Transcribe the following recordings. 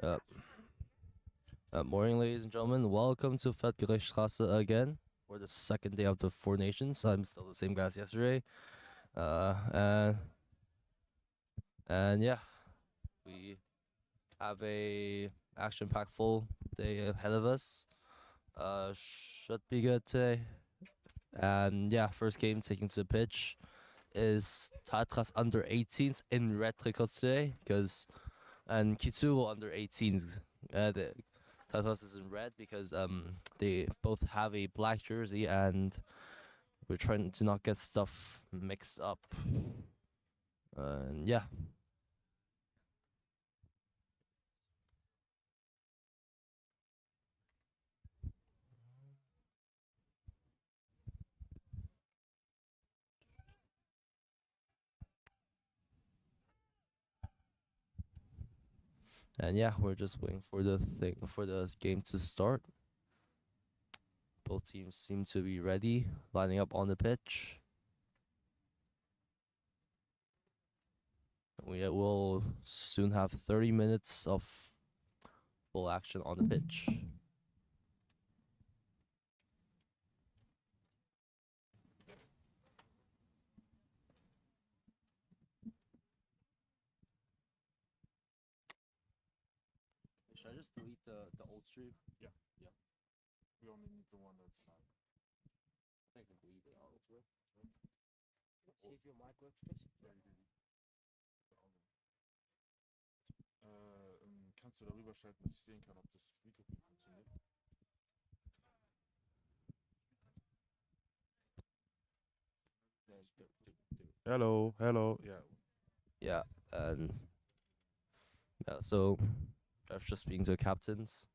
Uh, Morning, ladies and gentlemen. Welcome to Feldgerichtsstraße again for the second day of the Four Nations. I'm still the same guy as yesterday. Uh, and, and yeah, we have a action-packed full day ahead of us. Should be good today. And yeah, first game taking to the pitch is Tatra's under 18s in red tricots today, and Kituro under 18s. The Tatras is in red because they both have a black jersey, and we're trying to not get stuff mixed up. And yeah. And yeah, we're just waiting for the game to start. Both teams seem to be ready, lining up on the pitch. We will soon have 30 minutes of full action on the pitch. Should I just delete the old stream? Yeah. We only need the one that's live. I think I can leave it out. See if your mic works, please. Ja, kannst du darüber schalten, dass ich sehen kann, ob das Mikrofon funktioniert? Hello, yeah. Yeah, and yeah, so Jeff's just speaking to the captains.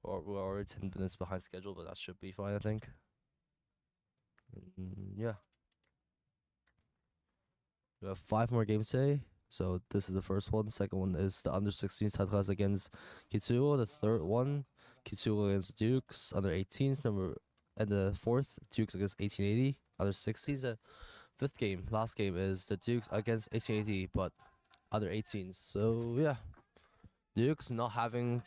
We're already 10 minutes behind schedule, but that should be fine, I think. Yeah. We have 5 more games today. So this is the first one. Second one is the under 16s Tatras against Kituro. The third one, Kituro against Dukes under 18s. And the fourth, Dukes against 1880 under 60s. The fifth game, last game, is the Dukes against 1880, but under 18s. So yeah, Dukes not having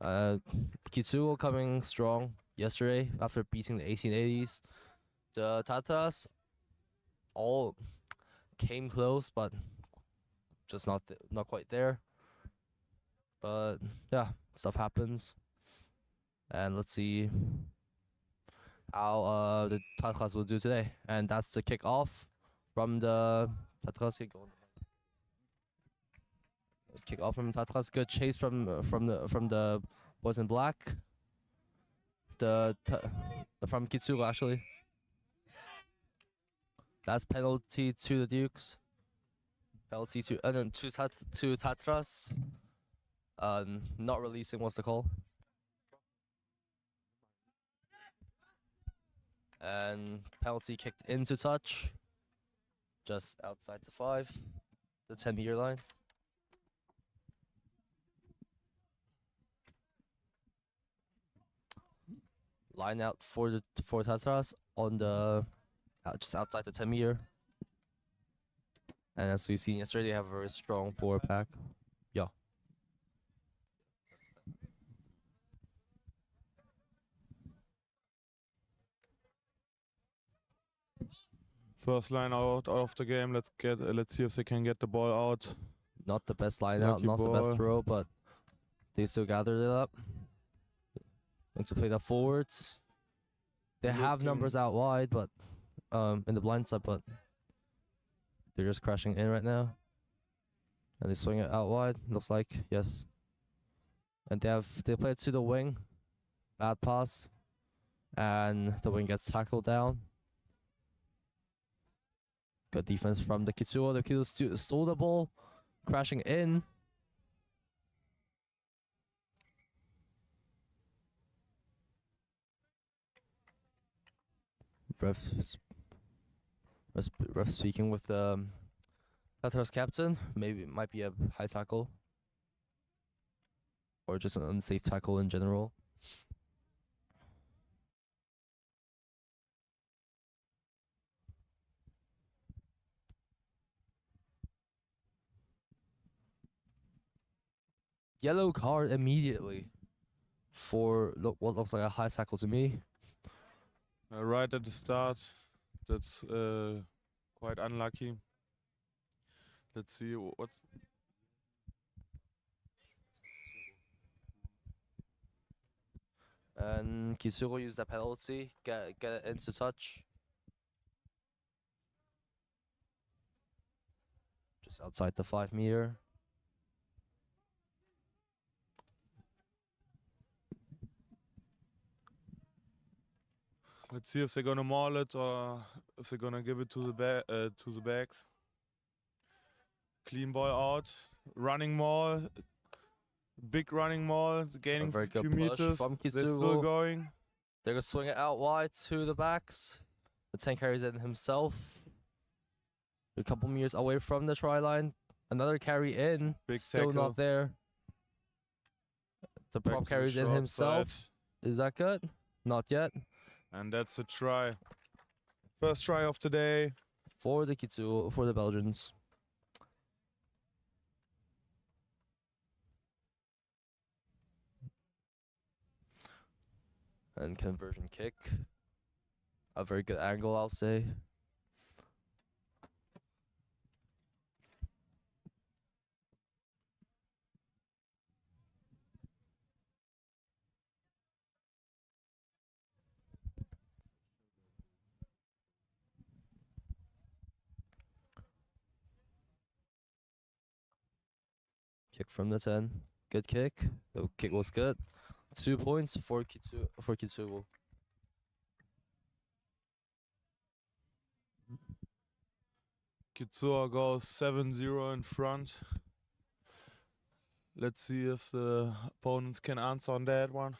Kituro coming strong yesterday after beating the 1880s. The Tatras all came close, but just not quite there. But yeah, stuff happens, and let's see how the Tatras will do today. And that's the kickoff from the Tatras. Let's kick off from Tatras. Good chase from the boys in black. From Kitsuga actually. That's penalty to the Dukes. Penalty to Tatras. Not releasing was the call. And penalty kicked into touch. Just outside the 5, the 10-meter line. Line out for Tatras on the just outside the 10-meter. And as we've seen yesterday, they have a very strong forward pack. Yeah. First line out of the game. Let's see if they can get the ball out. Not the best line out, not the best throw, but they still gathered it up. Going to play that forwards. They have numbers out wide, but in the blind side, but they're just crashing in right now. And they swing it out wide, looks like, yes. And they play it to the wing. Bad pass. And the wing gets tackled down. Good defense from the Kituro. The Kituro stole the ball, crashing in. Ref speaking with Tatra's captain. Maybe it might be a high tackle. Or just an unsafe tackle in general. Yellow card immediately for what looks like a high tackle to me. Right at the start. That's quite unlucky. Let's see what's. And Kituro used that penalty, get it into touch. Just outside the 5 meter. Let's see if they're gonna maul it or if they're gonna give it to the backs. Clean ball out, running maul, big running maul, gaining very a good few push meters. from They're still Kituro. going. They're gonna swing it out wide to the backs. The 10 carries in himself. A couple meters away from the try line. Another carry in. Big Still tackle. not there. The Back prop to the carries in short himself. side. Is that good? Not yet. And that's a try. First try of the day. For the Belgians. And conversion kick. A very good angle, I'll say. Kick from the 10. Good kick. The kick was good. 2 points for Kituro. Kituro goes 7-0 in front. Let's see if the opponents can answer on that one.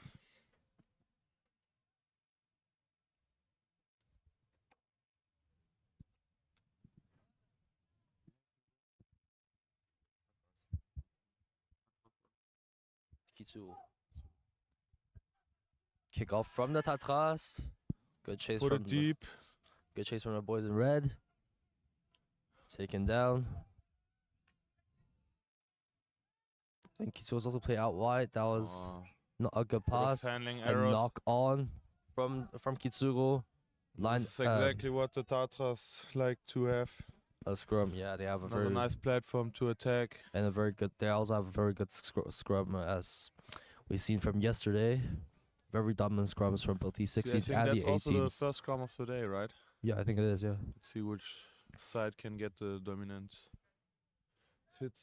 Kituro. Kick off from the Tatras. Good chase Put from it deep. Good chase from the boys in red. Taken down. I think Kituro was also play out wide. That was not a good Bit of pass. handling A error. knock on from Kituro. Line This is exactly what the Tatras like to have. a scrum. Yeah, they have a Another very nice platform to attack. and a very good. They also have a very good scrum as we've seen from yesterday. Very dominant scrums from both the See, I 16s think and that's the also the 18s. first scrum of the day, right? Yeah, I think it is. Yeah. Let's see which side can get the dominant hit.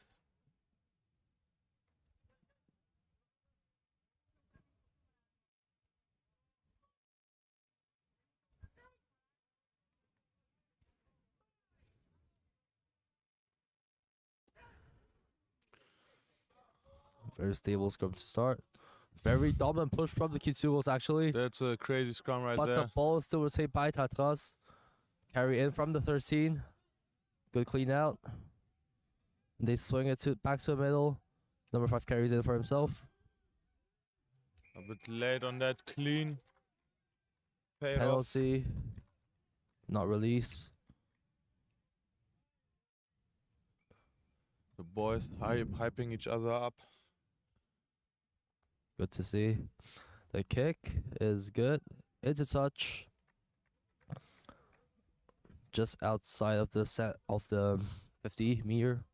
Very stable scrum to start. Very dominant push from the Kitsuros actually. That's a crazy scrum right But there. the ball is still retained by Tatras. Carry in from the 13. Good clean out. They swing it back to the middle. Number 5 carries in for himself. A bit late on that clean. Paid off. Penalty. Not release. The boys hyping each other up. Good to see. The kick is good. It's a touch. Just outside of the 50 meter.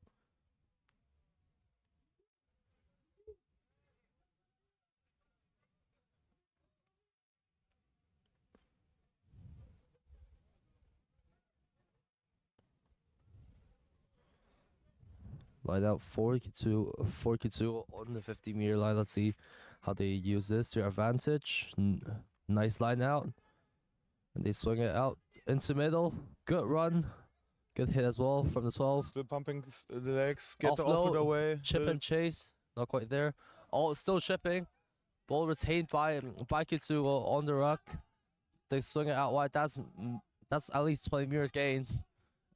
Line out for Kitsu on the 50-meter line. Let's see how they use this to their advantage. Nice line out. And they swing it out into middle. Good run. Good hit as well from the 12. Still pumping the legs. Get the Offload, offload away. Chip and chase. Not quite there. All still chipping. Ball retained by Kitsu on the ruck. They swing it out wide. That's at least 20 meters gain.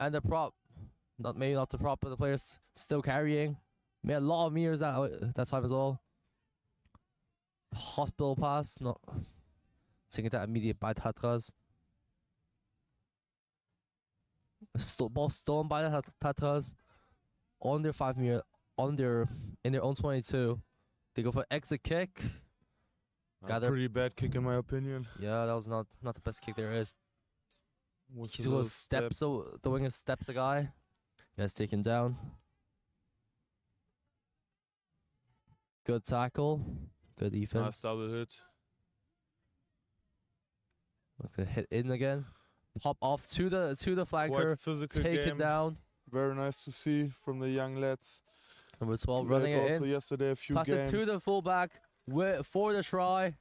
And the prop. Maybe not the prop, but the players still carrying. Made a lot of meters that time as well. Hospital pass, not taking that immediate by Tatras. Ball stolen by the Tatras on their 5 meter, in their own 22. They go for exit kick. A Gather. pretty bad kick in my opinion. Yeah, that was not the best kick there is. Was a Kituro little steps, step. the winger steps a guy. Gets taken down. Good tackle. Good Nice defense. double hit. Looks to hit in again. Pop off to the Quite flanker. physical Take it game. down. Very nice to see from the young lads. Number 12 Played running it also in. yesterday a few Passes games. to the fullback for the try.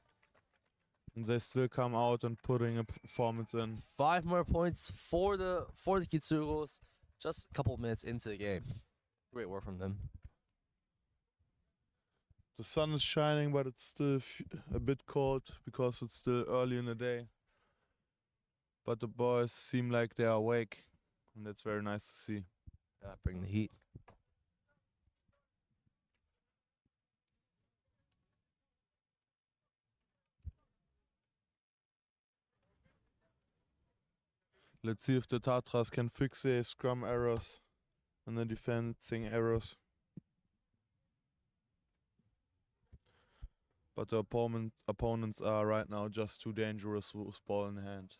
And they still come out and putting a performance in. 5 more points for the Kituros. Just a couple minutes into the game. Great work from them. The sun is shining, but it's still a bit cold because it's still early in the day. But the boys seem like they're awake, and that's very nice to see. Bring the heat. Let's see if the Tatras can fix their scrum errors and the defending errors. But the opponents are right now just too dangerous with ball in hand.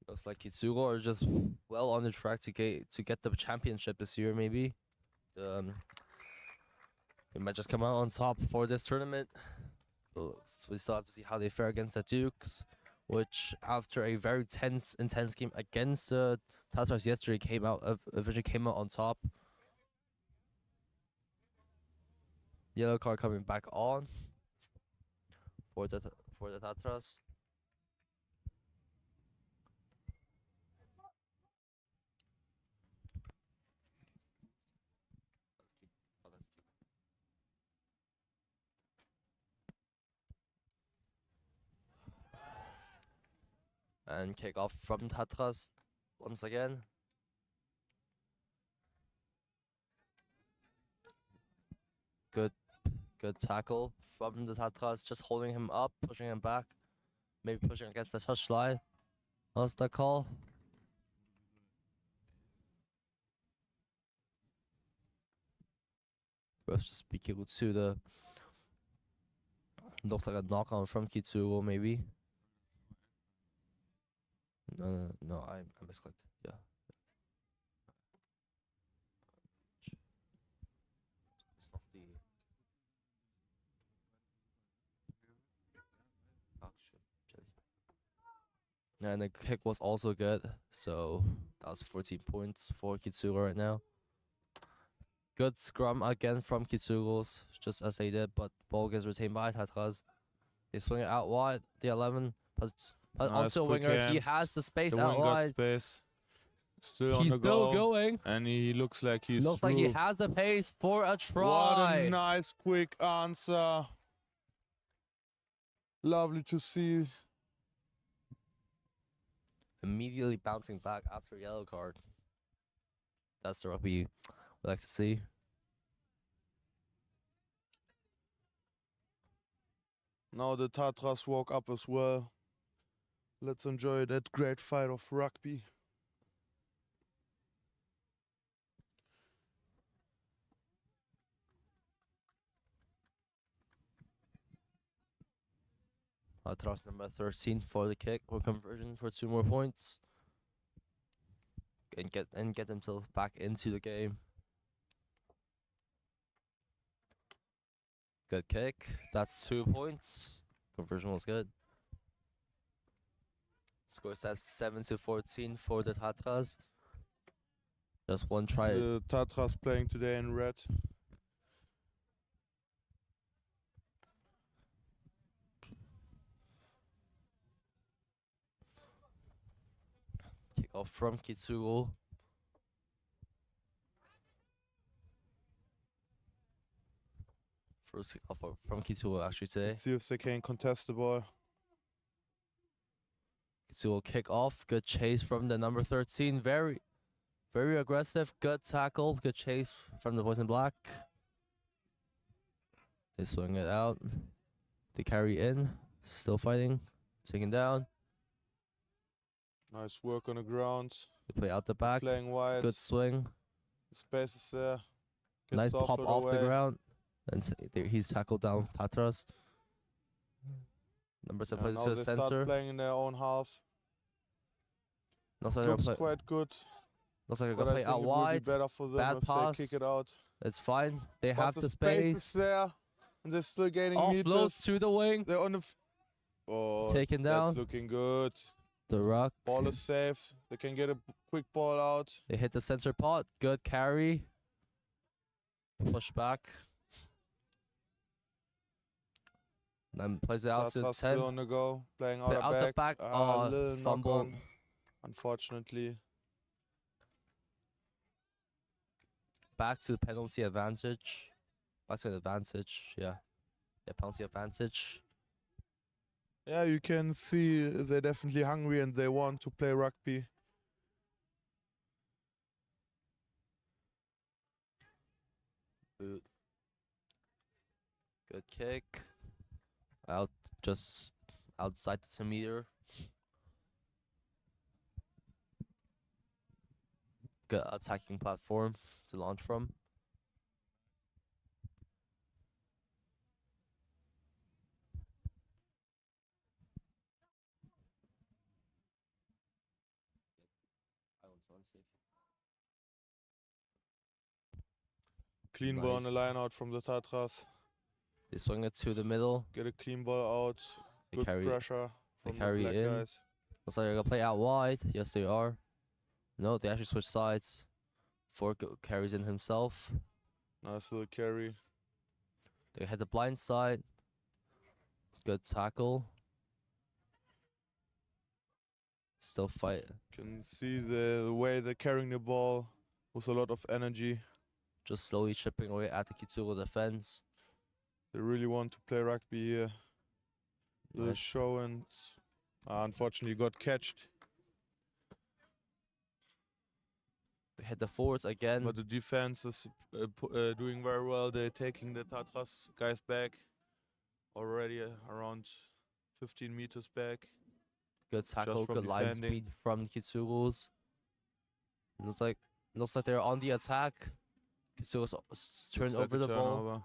Looks like Kituro are just well on the track to get the championship this year, maybe. They might just come out on top for this tournament. So we still have to see how they fare against the Dukes, which after a very intense game against the Tatras yesterday eventually came out on top. Yellow card coming back on for the Tatras. And kick off from Tatras once again. Good tackle from the Tatras, just holding him up, pushing him back, maybe pushing against the touchline. What's the call? Ref's just speaking to the. Looks like a knock on from Kituro, maybe. No, I misclicked. Yeah. And the kick was also good, so that was 14 points for Kituro right now. Good scrum again from Kituros, just as they did, but ball gets retained by Tatras. They swing it out wide, the 11, but Nice onto a quick winger. He hands. has the space The out wing got wide. space. Still on He's the still go. going. And he looks like he's Looks like he has the pace for a What try. a nice quick answer. Lovely to see. Immediately bouncing back after a yellow card. That's the rugby we like to see. Now the Tatras walk up as well. Let's enjoy that great fight of rugby. Thrust number 13 for the kick or conversion for 2 more points. And get themselves back into the game. Good kick. That's 2 points. Conversion was good. Score stats 7-14 for the Tatras. Just one try. The Tatras playing today in red. Kick off from Kituro. First kick off from Kituro actually today. Let's see if they can contest the ball. Kituro kick off. Good chase from the number 13. Very aggressive. Good tackle. Good chase from the boys in black. They swing it out. They carry in. Still fighting. Taken down. Nice work on the ground. They play out the back. Playing wide. Good swing. Space is there. Nice pop off the ground. And he's tackled down Tatras. Number 7 plays now to the they start center. playing in their own half. Looks like they're Looks play, quite good, looks like they're but gonna I play think out it will be wide. better for them Bad if they pass. kick it out. It's fine. They But have the the space is space. there, and they're still gaining Offloads meters. to the wing. They're on the. Oh, Taken that's down. looking good. The ruck. Ball is safe. They can get a quick ball out. They hit the center pot. Good carry. Push back. Then plays it out to Tatra's 10. still on the go, playing Play out, out the back. little knock Fumble. on, unfortunately. Back to penalty advantage. Back to the advantage. Yeah. Yeah, penalty advantage. Yeah, you can see they're definitely hungry and they want to play rugby. Boot. Good kick. Out, just outside the 10 meter. Good attacking platform to launch from. Clean ball on the Nice. line out from the Tatras. They swing it to the middle. Get a clean ball out. They Good carry, pressure they from carry the black in. guys. Looks like they're gonna play out wide. Yes, they are. No, they actually switch sides. Fork carries in himself. Nice little carry. They hit the blind side. Good tackle. Still fight. Can see the way they're carrying the ball with a lot of energy. Just slowly chipping away at the Kituro defense. They really want to play rugby here. The Nice. show and unfortunately got catched. They hit the forwards again. But the defense is doing very well. They're taking the Tatras guys back already around 15 meters back. Good tackle, from good line defending. speed from the Kitsuros. Looks like they're on the attack. Kitsuros turned Looks like over a the ball. turnover.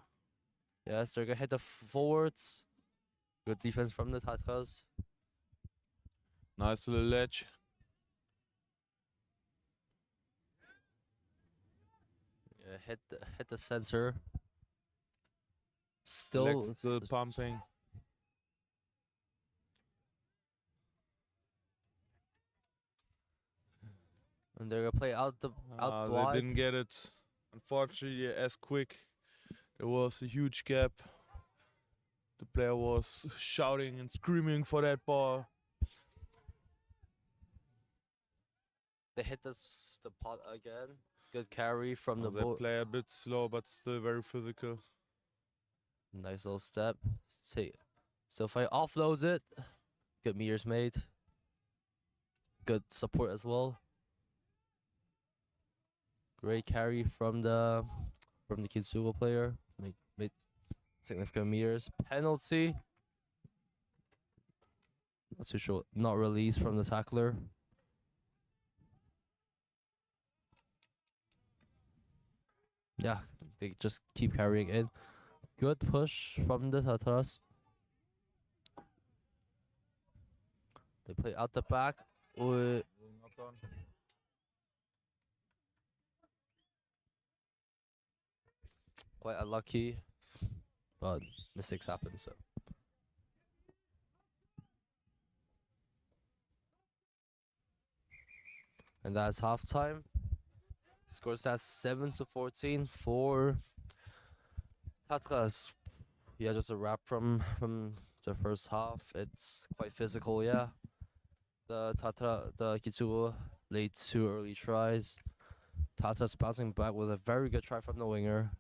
Yes, they're gonna hit the forwards. Good defense from the Tatras. Nice little ledge. Yeah, hit the center. Still, Legs still pumping. and they're gonna play out They wide. didn't get it. Unfortunately, as quick. There was a huge gap. The player was shouting and screaming for that ball. They hit the pot again. Good carry from the They ball. play a bit slow, but still very physical. Nice little step. So if I offloads it, good meters made. Good support as well. Great carry from the Kitsugo player. Made significant meters. Penalty. Not too sure. Not released from the tackler. Yeah, they just keep carrying in. Good push from the Tatars. They play out the back. Quite unlucky, but mistakes happen. So and that's halftime. Score stats 7-14 for Tatras. Yeah, just a wrap from the first half. It's quite physical, yeah. The Kitsuo laid 2 early tries. Tata's bouncing back with a very good try from the winger.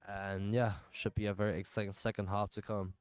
And yeah, should be a very exciting second half to come.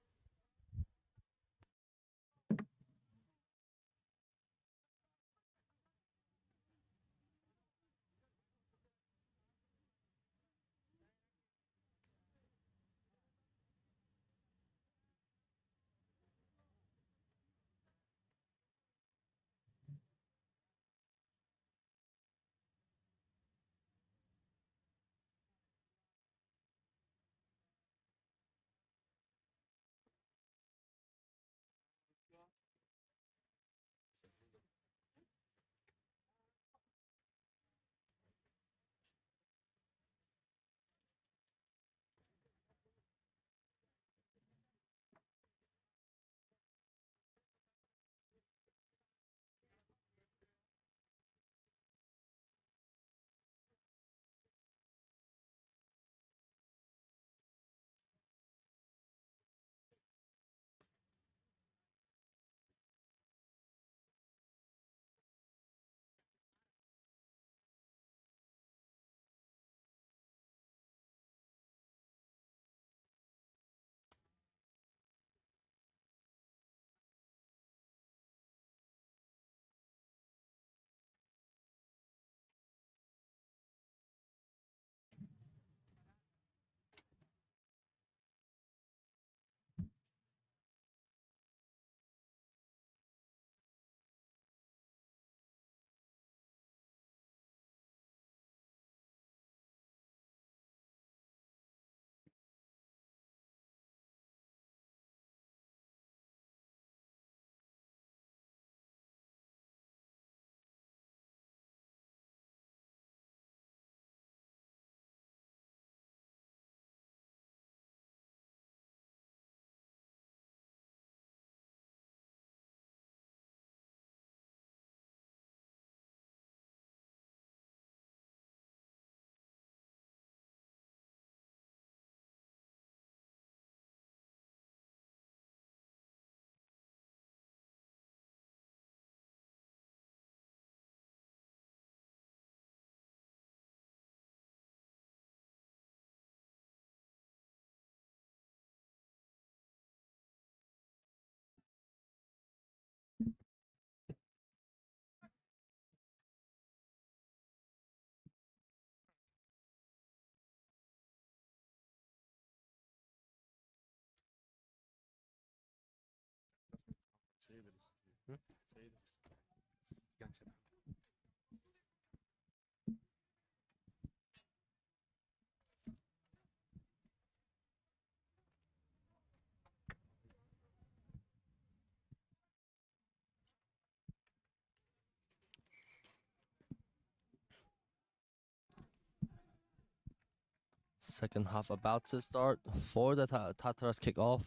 Second half about to start for the Tatra's kickoff.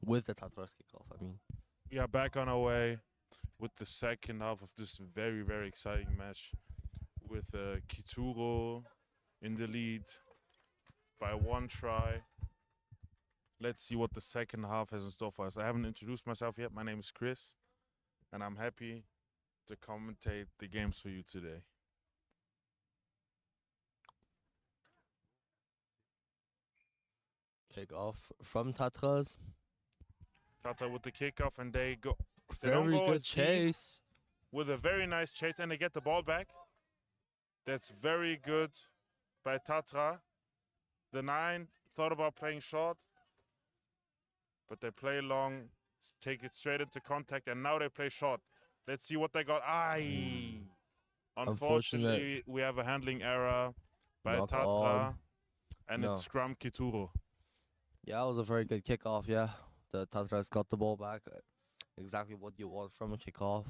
With the Tatra's kickoff, I mean. We are back on our way with the second half of this very, very exciting match with Kituro in the lead by one try. Let's see what the second half has in store for us. I haven't introduced myself yet. My name is Chris, and I'm happy to commentate the games for you today. Kickoff from Tatra's. Tatra with the kickoff, and they go. They don't Very go good as deep chase. with a very nice chase, and they get the ball back. That's very good by Tatra. The 9 thought about playing short, but they play long, take it straight into contact, and now they play short. Let's see what they got. Aye. Unfortunately, we have a handling error by Knock Tatra, on. and No. it's scrum Kituro. Yeah, it was a very good kickoff, yeah. The Tatra's got the ball back. Exactly what you want from a kickoff.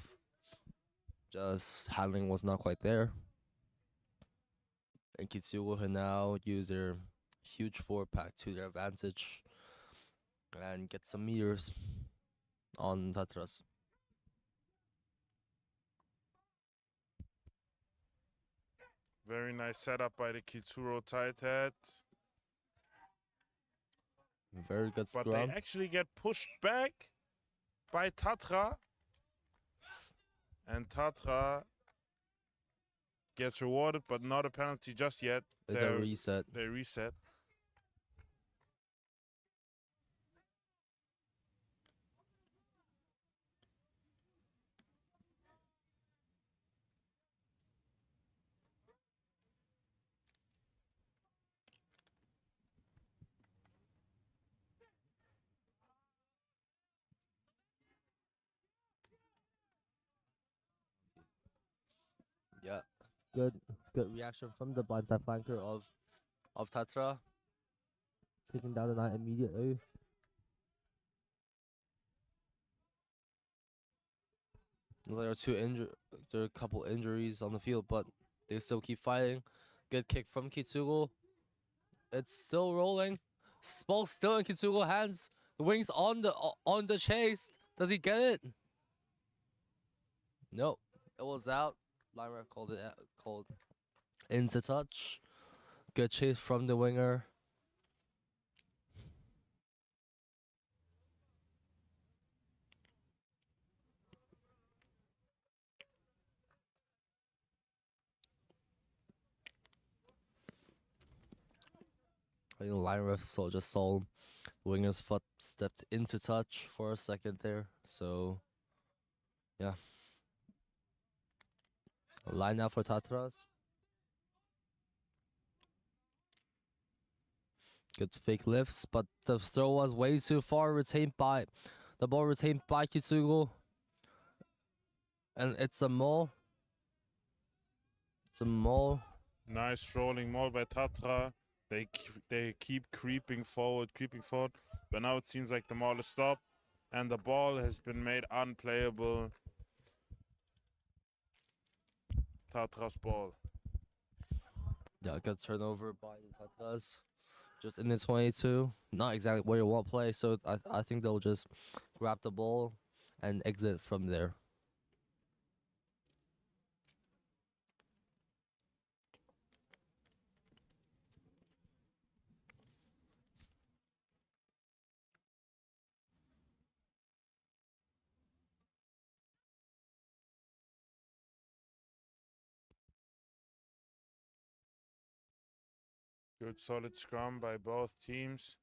Just handling was not quite there. And Kituro can now use their huge 4-pack to their advantage and get some meters on Tatra's. Very nice setup by the Kituro tight head. Very good But scrum. they actually get pushed back by Tatra. And Tatra gets rewarded, but not a penalty just yet. It's a reset. They reset. Yeah. Good reaction from the blindside flanker of Tatra. Taking down the 9 immediately. There are there are a couple injuries on the field, but they still keep fighting. Good kick from Kituro. It's still rolling. Ball still in Kituro hands. The wings on the chase. Does he get it? Nope. It was out. Line ref called it out, called into touch. Good chase from the winger. I think the line ref just saw the winger's foot stepped into touch for a second there. So, yeah. Line out for Tatras. Good fake lifts, but the throw was way too far. The ball retained by Kituro. And it's a maul. It's a maul. Nice rolling maul by Tatra. They keep creeping forward. But now it seems like the maul is stopped. And the ball has been made unplayable. Tatra's ball. Yeah, good turnover by the Tatras. Just in the 22. Not exactly where you want to play, so I think they'll just grab the ball and exit from there. Good solid scrum by both teams.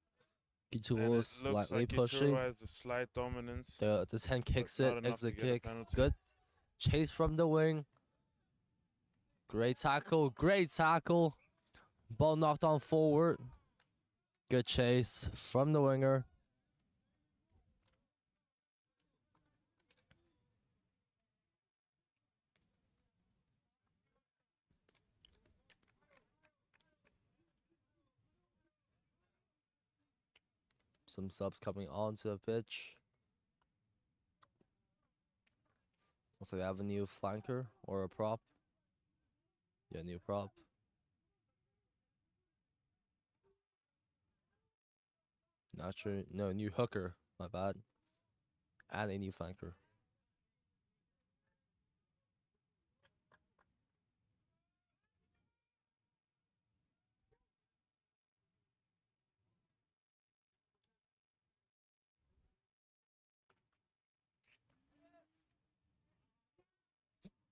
Kituro And is it looks slightly like pushing. Kituro has a slight dominance. This hand kicks not it, enough exit to get a kick. penalty. Good chase from the wing. Great tackle. Ball knocked on forward. Good chase from the winger. Some subs coming onto the pitch. Looks like they have a new flanker or a prop. Yeah, new prop. Not sure. No, new hooker. My bad. And a new flanker.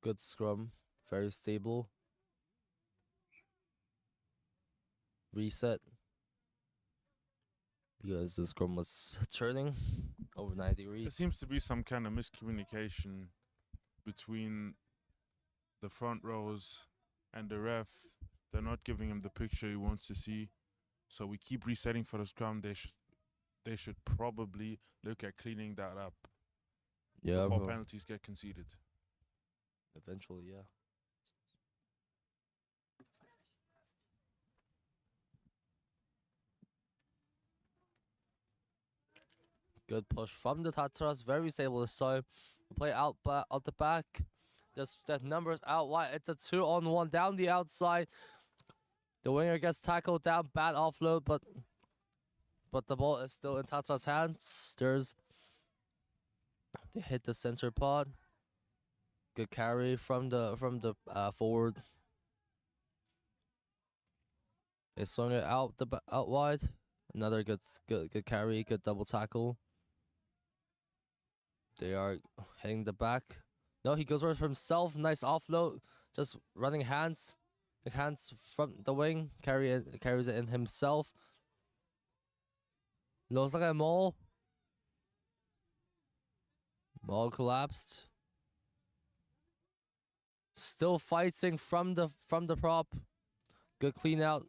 Good scrum. Very stable. Reset. Because the scrum was turning over 90 There degrees. seems to be some kind of miscommunication between the front rows and the ref. They're not giving him the picture he wants to see. So we keep resetting for the scrum. They should probably look at cleaning that up Yeah, before bro. penalties get conceded. Eventually, yeah. Good push from the Tatras. Very stable this time. Play out the back. Just that numbers out wide. It's a 2-on-1 down the outside. The winger gets tackled down. Bad offload, but the ball is still in Tatra's hands. They hit the center pod. Good carry from the forward. They swung it out out wide. Another good carry. Good double tackle. They are hitting the back. No, he goes for himself. Nice offload. Just running hands. The hands from the wing. Carries it in himself. Looks like a maul. Maul collapsed. Still fighting from the prop. Good clean out.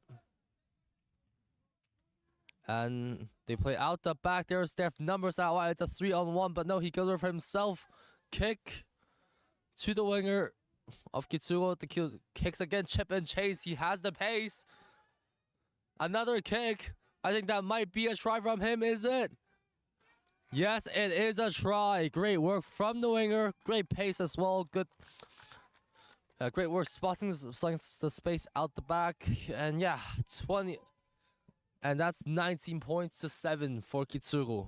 And they play out the back. There's their numbers out wide. It's a 3-on-1, but no, he goes for himself. Kick to the winger of Kituro. The kicks again. Chip and chase. He has the pace. Another kick. I think that might be a try from him, is it? Yes, it is a try. Great work from the winger. Great pace as well. Good. Great work spotting the space out the back. And yeah, 20. And that's 19 points to 7 for Kituro.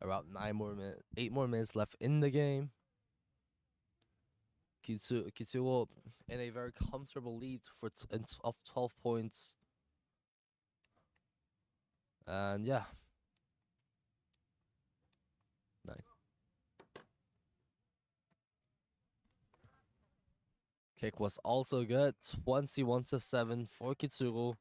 About 8 more minutes left in the game. Kituro in a very comfortable lead of 12 points. And yeah. Nice. Kick was also good. 21 to 7 for Kituro.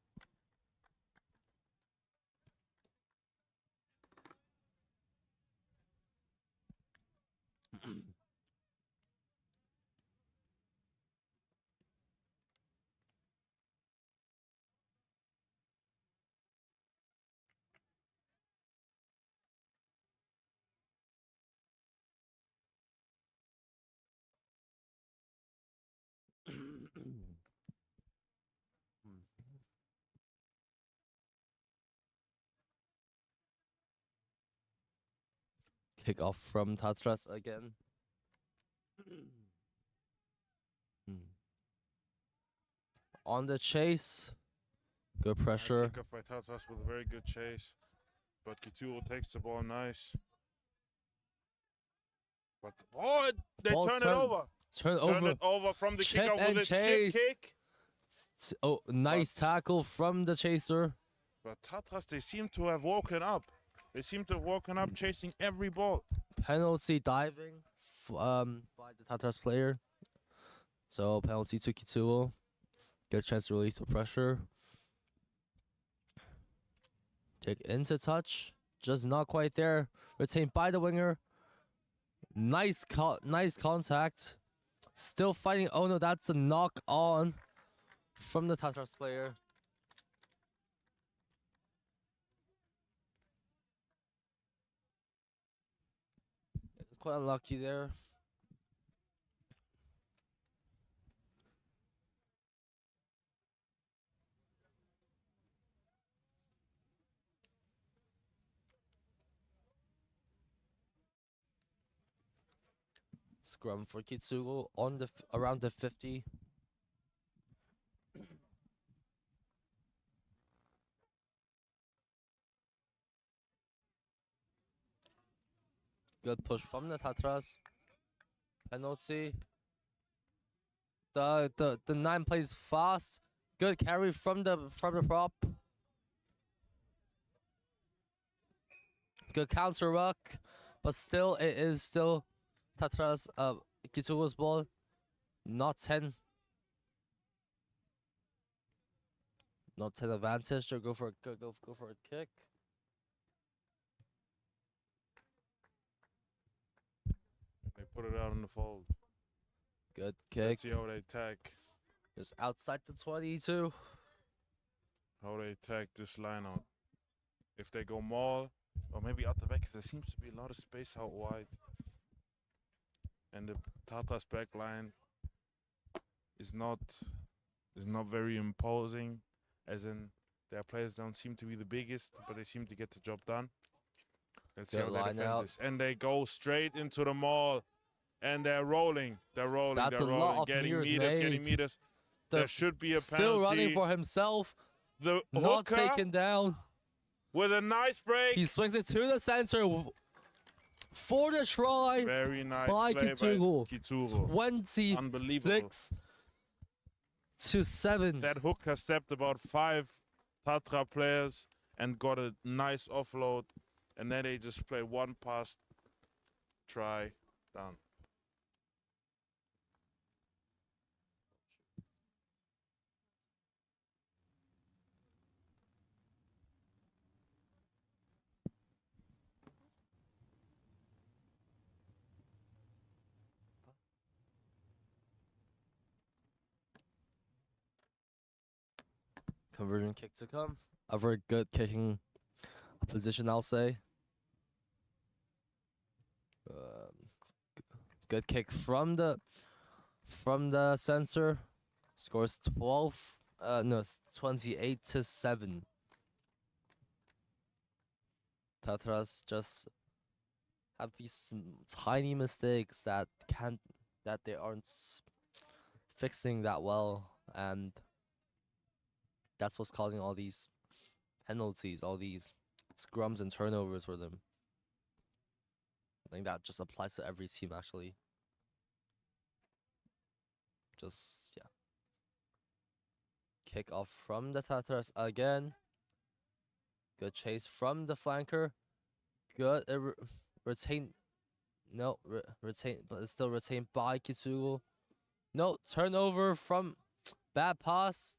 Kick off from Tatras again. On the chase. Good pressure. Nice kick off by Tatras with a very good chase. But Kituro takes the ball nice. But they Ball turn it over. Turn Turn over. it over from the Chip kickoff and with a chip chase. kick. Oh, nice tackle from the chaser. But Tatras, they seem to have woken up. They seem to have woken up chasing every ball. Penalty diving by the Tatras player. So penalty to Kituro. Good chance to release the pressure. Take into touch. Just not quite there. Retained by the winger. Nice contact. Still fighting. Oh no, that's a knock on from the Tatras player. It's quite unlucky there. scrum for Kituro on the around the 50. Good push from the Tatras. Penalty. The 9 plays fast. Good carry from the prop. Good counter ruck, but still it is still Tatras Kituro's ball, not 10. Not 10 advantage to go for a kick. They put it out in the fold. Good kick. Let's see how they attack. Just outside the 22. How they attack this line out. If they go maul, or maybe out the back, because there seems to be a lot of space out wide. And the Tata's back line is not very imposing, as in their players don't seem to be the biggest, but they seem to get the job done. Let's see Good how they line defend out. this. And they go straight into the maul. And they're rolling. They're rolling. That's they're a rolling. lot of Getting meters meters, getting made. meters. The- There should be a Still penalty. running for himself. The Not hooker taken down. with a nice break. He swings it to the center for the try. Very nice by play Kituro. by Kituro. 26 Unbelievable. to 7. That hooker stepped about 5 Tatra players and got a nice offload. And then they just play one pass, try, down. Conversion kick to come. A very good kicking position, I'll say. Good kick from the sensor. Scores 28 to 7. Tatras just have these tiny mistakes that they aren't fixing that well, and that's what's causing all these penalties, all these scrums and turnovers for them. I think that just applies to every team, actually. Just, yeah. Kick off from the Tatars again. Good chase from the flanker. Good retain. No, retain, but it's still retained by Kituro. No, turnover from bad pass.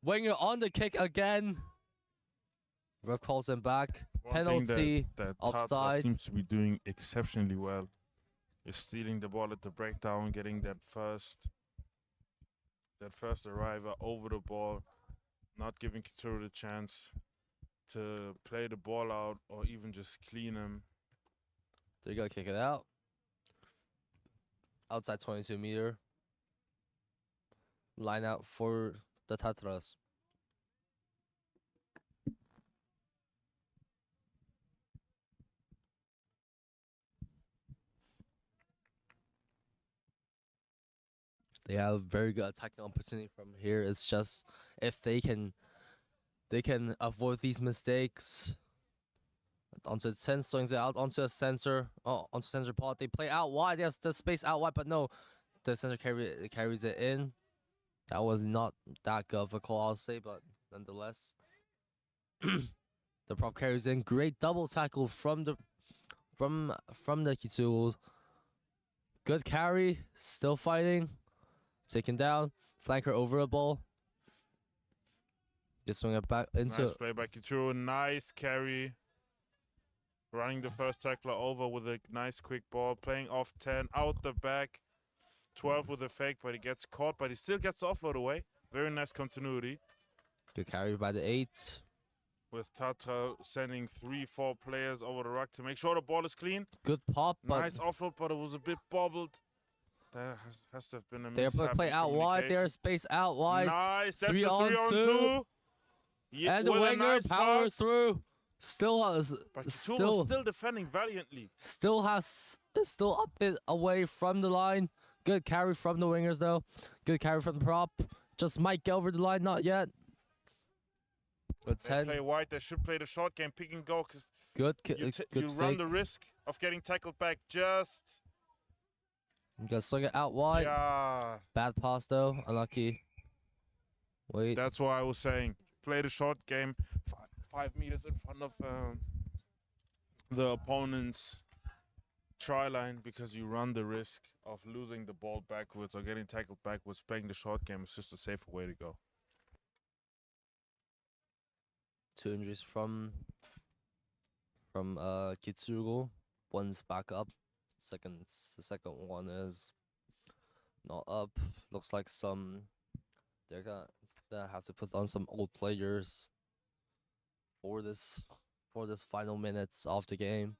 Winger on the kick again. Ref calls him back. One Penalty, thing that Tatra offside. seems to be doing exceptionally well is stealing the ball at the breakdown, getting that first arriver over the ball, not giving Kituro the chance to play the ball out or even just clean him. They gotta kick it out. Outside 22-meter. Line out for the Tatras. They have very good attacking opportunity from here. It's just if they can avoid these mistakes. Onto 10, swings it out onto a center. Oh, onto center part. They play out wide. There's the space out wide, but no, the center carries it in. That was not that good of a call, I'll say, but nonetheless, the prop carries in. Great double tackle from the Kituro. Good carry, still fighting, taken down. Flanker over a ball. Just swing it back into. Nice play by Kituro. Nice carry. Running the first tackler over with a nice quick ball. Playing off 10, out the back. 12 with a fake, but he gets caught, but he still gets the offload away. Very nice continuity. Good carry by the 8. With Tatra sending 3-4 players over the ruck to make sure the ball is clean. Good pop, but Nice offload, but it was a bit bobbled. There has to have been a they're mishap play in out wide. communication. There's space out wide. Nice. That's 3 a on 3 on 2. 2. Yeah, And the with a winger nice powers pass. through. Still has But Kituro still still defending valiantly. still a bit away from the line. Good carry from the wingers though. Good carry from the prop. Just might get over the line, not yet. Good They 10. play wide. They should play the short game, pick and go, because Good you good run fake. the risk of getting tackled back. Just Gotta swing it out wide. yeah. Bad pass though. Unlucky. Wait. That's why I was saying play the short game, 5 meters in front of the opponent's try line, because you run the risk of losing the ball backwards or getting tackled backwards. Playing the short game is just a safer way to go. 2 injuries from Kituro. One's back up. The second one is not up. Looks like they're gonna have to put on some old players for this final minutes of the game.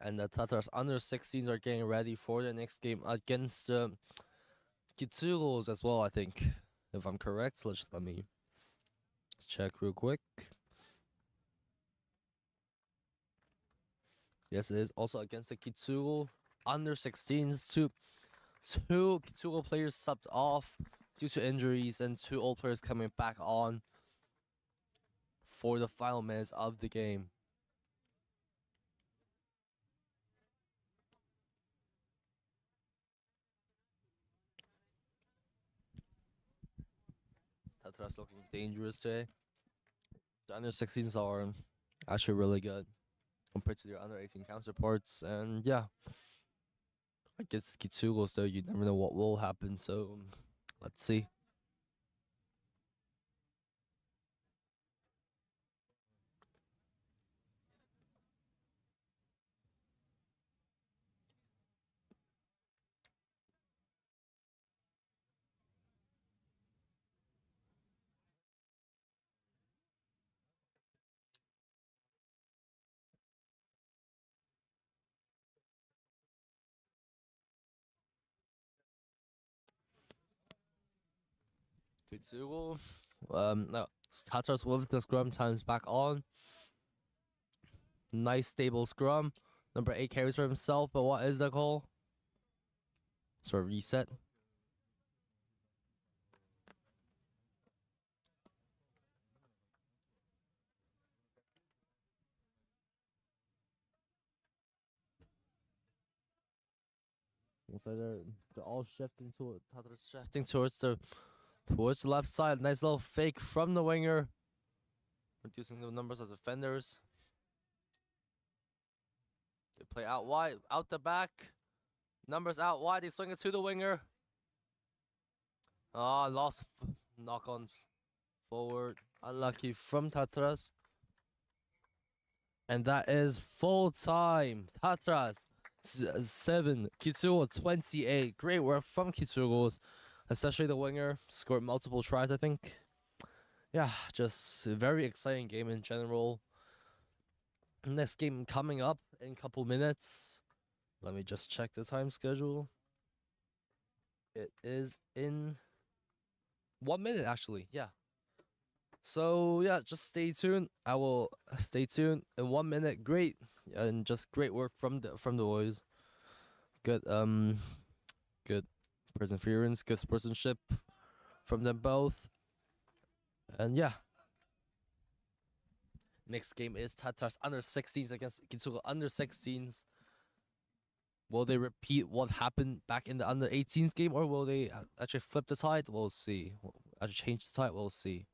And the Tatars under 16s are getting ready for the next game against the Kituros as well, I think, if I'm correct. So let me check real quick. Yes, it is also against the Kituro under 16s. Two Kituro players subbed off due to injuries, and 2 old players coming back on for the final minutes of the game. Tatras looking dangerous today. The under 16s are actually really good compared to their under 18 counterparts, and yeah, I guess Kitsuros though, you never know what will happen, so let's see. Kitsuro, no, Tatras with the scrum times back on. Nice stable scrum. Number 8 carries for himself, but what is the call? Sort of reset. So they're all shifting to Tatras shifting towards the left side. Nice little fake from the winger, reducing the numbers of defenders. They play out wide, out the back. Numbers out wide. They swing it to the winger. Ah, lost knock on forward. Unlucky from Tatras. And that is full time. Tatras 7, Kituro 28. Great work from Kituros, especially the winger. Scored multiple tries, I think. Yeah, just a very exciting game in general. Next game coming up in a couple minutes. Let me just check the time schedule. It is in 1 minute, actually. Yeah. So yeah, just stay tuned. I will stay tuned in 1 minute. Great, and just great work from the boys. Good good perseverance, good sportsmanship from them both. And yeah. Next game is Tatars under 16s against Kituro under 16s. Will they repeat what happened back in the under 18s game, or will they actually flip the tide? We'll see. Actually change the tide. We'll see.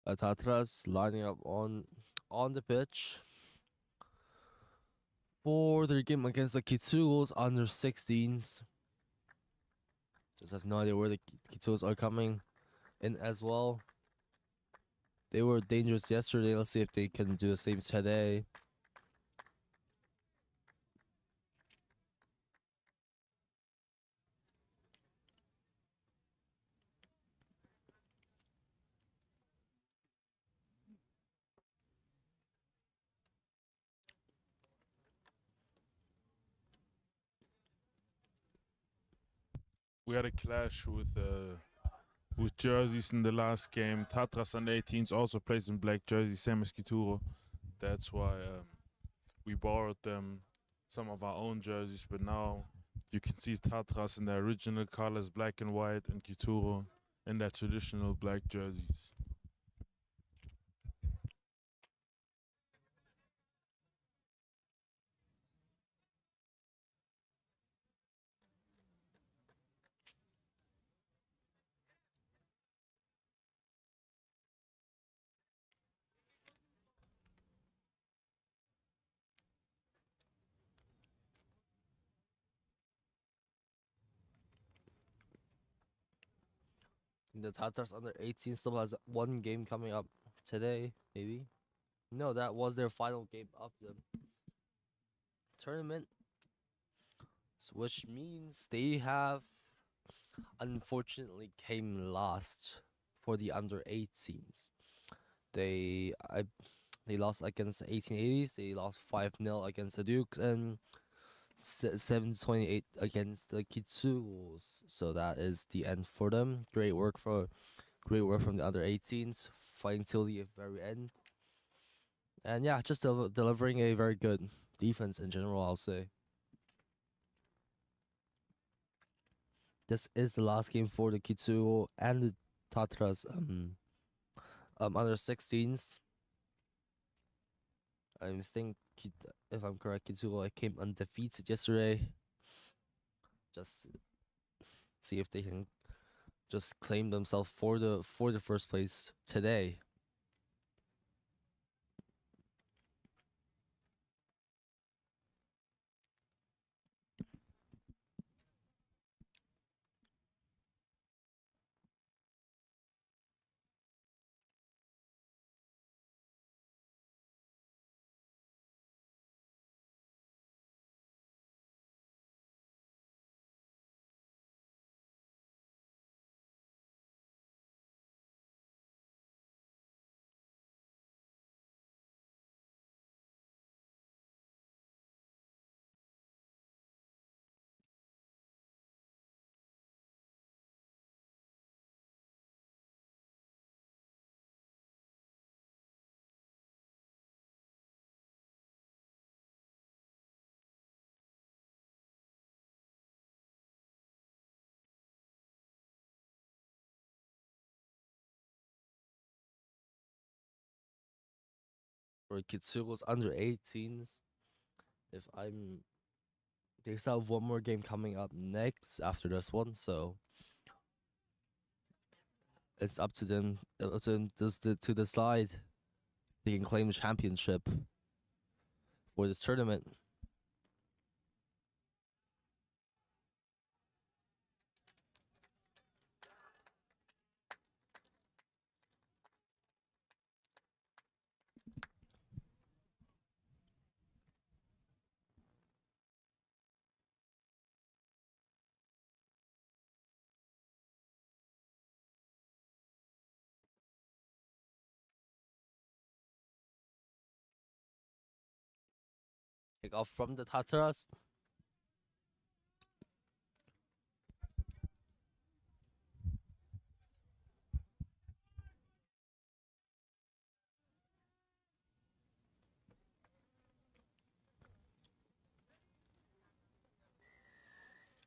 Tatras lining up on the pitch for their game against the Kitsuros under 16s. Just have no idea where the Kitsuros are coming in as well. They were dangerous yesterday. Let's see if they can do the same today. We had a clash with jerseys in the last game. Tatras under 18s also plays in black jerseys, same as Kituro. That's why we borrowed them some of our own jerseys, but now you can see Tatras in their original colors, black and white, and Kituro in their traditional black jerseys. The Tatars under 18 still has one game coming up today, maybe. No, that was their final game of the tournament, which means they have unfortunately came last for the under 18s. They lost against the 1880s. They lost 5-0 against the Dukes and 7-28 against the Kitsuros. So that is the end for them. Great work from the under 18s, fighting till the very end. And yeah, just delivering a very good defense in general, I'll say. This is the last game for the Kitsuo and the Tatras under 16s. I think, if I'm correct, Kitsuo came undefeated yesterday. Just see if they can just claim themselves for the first place today. For Kitsuo's under 18s, if I'm they still have one more game coming up next after this one, so it's up to them to decide they can claim the championship for this tournament. Kick off from the Tatras.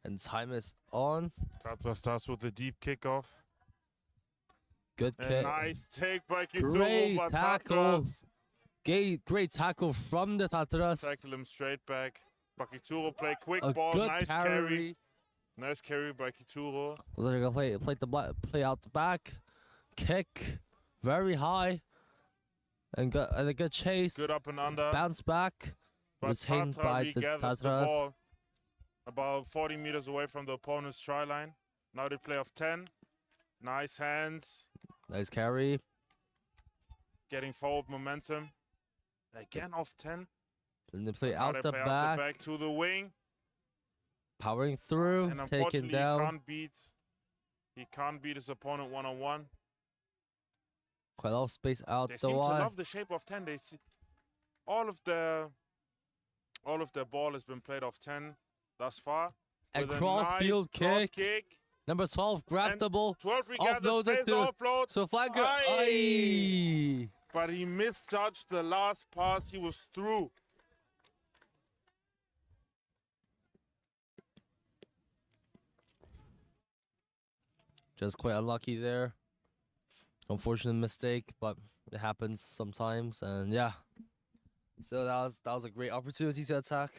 And time is on. Tatras starts with a deep kickoff. Good A kick. nice take by Kituro, Great but tackle. Tatras Great tackle from the Tatras. tackle him straight back. But Kituro play quick A ball, good nice carry. Nice carry by Kituro. Was like gonna play out the back. Kick very high. And a good chase. Good up and under. Bounce back. But Retained Tatra by the regathers the Tatras. ball about 40 meters away from the opponent's try line. Now they play off 10. Nice hands. Nice carry. Getting forward momentum. Again off 10. And they play Now out they the play back. out the back to the wing. Powering through. And Taken unfortunately, down. he can't beat his opponent one-on-one. Quite a lot of space out They the seem to wide. love the shape of 10. They see all of their ball has been played off 10 thus far. And with a cross nice field cross kick. Number 12 grabs And the ball. 12 regathers, Offloads plays it the to offload. so flanker. Aye. Aye. But he misjudged the last pass. He was through. Just quite unlucky there. Unfortunate mistake, but it happens sometimes. And yeah. So that was a great opportunity to attack.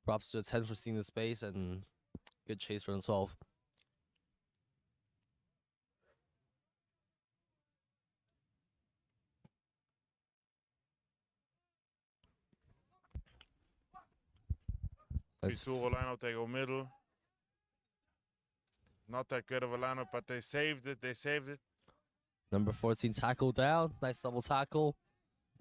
Props to the 10 for seeing the space and good chase from the 12. Nice. Kituro lineup, they go middle. Not that good of a lineup, but they saved it. They saved it. Number 14 tackle down. Nice double tackle.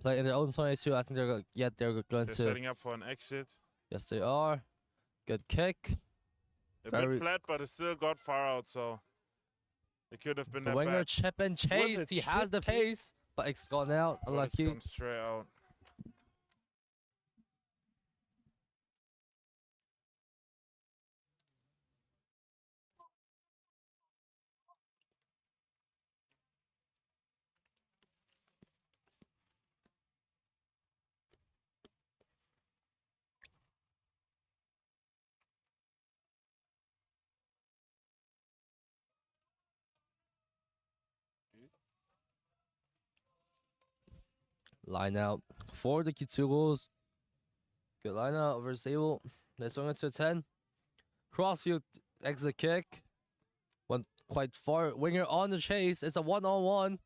Play in their own 22. I think they're going They're to. setting up for an exit. Yes, they are. Good kick. A Very- bit flat, but it still got far out, so it could have been The that winger bad. chip and chase. a He has chip the kick. pace, but it's gone out. But it's Unlucky. gone straight out. Line out for the Kituros. Good line out over Sable. They swing it to 10. Crossfield exit kick. Went quite far. Winger on the chase. It's a 1-on-1.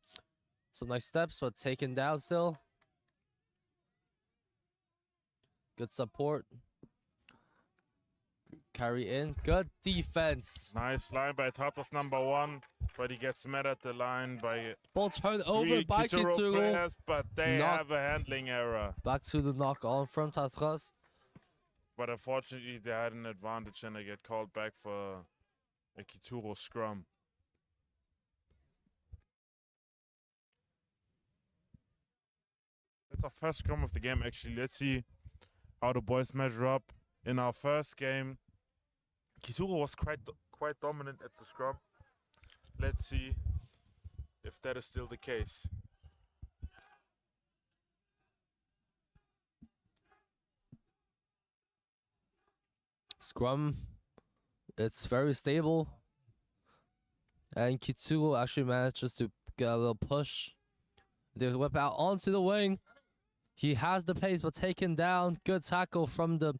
Some nice steps, but taken down still. Good support. Carry in. Good defense. Nice line by Tatra's number 1, but he gets met at the line by Ball turned over three by Kituro Kituro. players, but they Not- have a handling error. Back to the knock on from Tatras. But unfortunately, they had an advantage and they get called back for a Kituro scrum. It's our first scrum of the game, actually. Let's see how the boys measure up. In our first game, Kituro was quite dominant at the scrum. Let's see if that is still the case. Scrum. It's very stable. And Kituro actually manages to get a little push. They whip out onto the wing. He has the pace, but taken down. Good tackle from the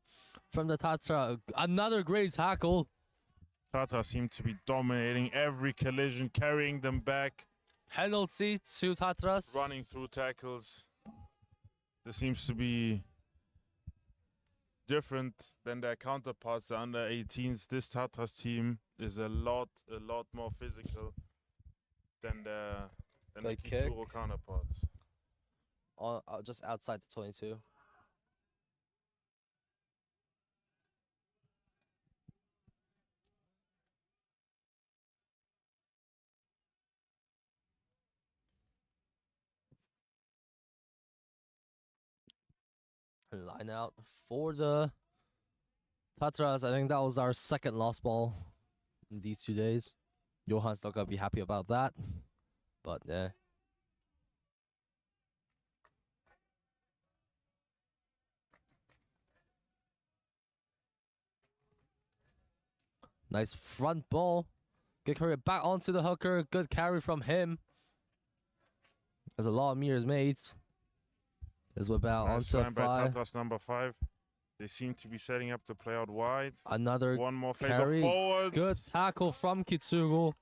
Tatra. Another great tackle. Tatra seem to be dominating every collision, carrying them back, Penalty to Tatras. running through tackles. This seems to be different than their counterparts, the under 18s. This Tatras team is a lot more physical than the Good kick. Kituro counterparts. Just outside the 22. Line out for the Tatras. I think that was our second lost ball in these 2 days. Johan's not gonna be happy about that, but yeah. Nice front ball. Good carry back onto the hooker. Good carry from him. There's a lot of meters made. Let's whip out Nice onto line by 5. Tatras number 5. They seem to be setting up to play out wide. Another One more face carry. off forward. good tackle from Kituro.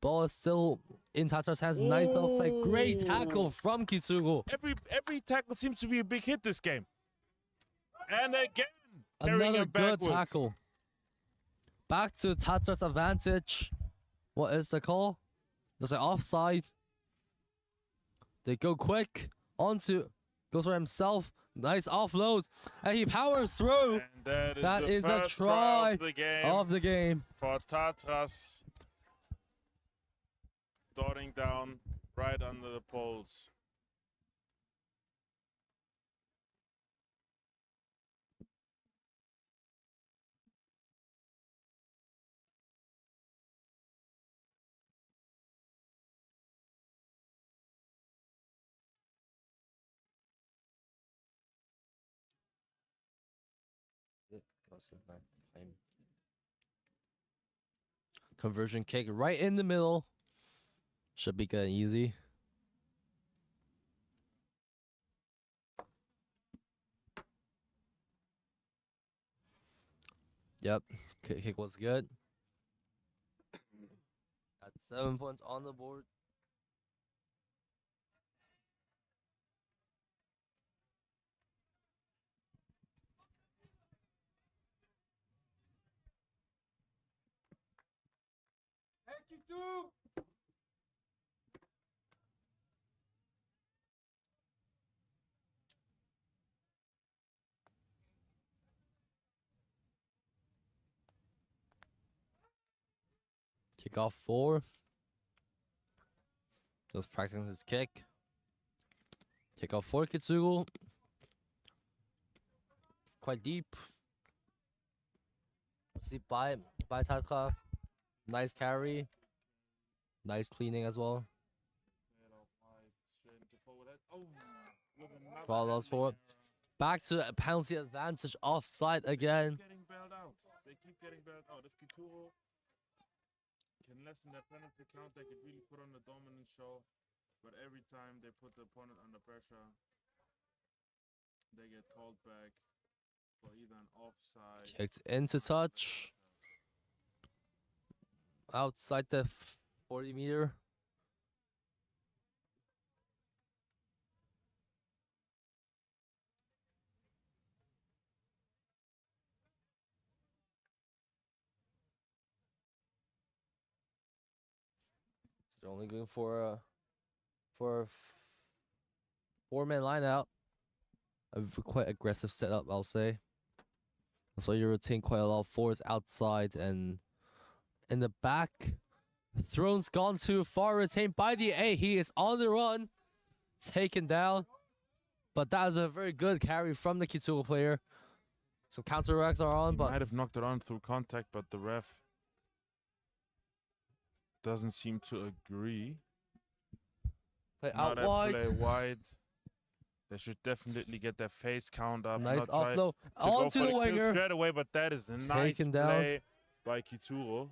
Ball is still in Tatra's hands. Nice little play. Great tackle from Kituro. Every tackle seems to be a big hit this game. And again, carrying Another him good backwards. tackle. Back to Tatra's advantage. What is the call? There's an offside. They go quick. Goes for himself. Nice offload. And he powers through. And that is That the is a first try of the game of the game. for Tatras. Darting down right under the poles. Conversion kick right in the middle. Should be good and easy. Yep, kick was good. Got 7 points on the board. Kick off 4. Just practicing his kick. Kick off 4, Kituro. Quite deep. See by Tatra. Nice carry. Nice cleaning as well. Ball lost for it. Back to a penalty advantage, offside again. They keep getting bailed out. If Kituro can lessen their penalty count, they could really put on a dominant show. But every time they put the opponent under pressure, they get called back for either an offside. Kicked into touch. Outside the 40 meter. They're only going for a 4-man line out. A quite aggressive setup, I'll say. That's why you retain quite a lot of forwards outside and in the back. Throne's gone too far, retained by the A. He is on the run, taken down. But that is a very good carry from the Kituro player. Some counter-attacks are on, He but might have knocked it on through contact, but the ref doesn't seem to agree. play Now out they wide. play wide. They should definitely get their face count up. Nice not try offload to go onto for the kill winger. straight away, but that is a nice Taken down. play by Kituro.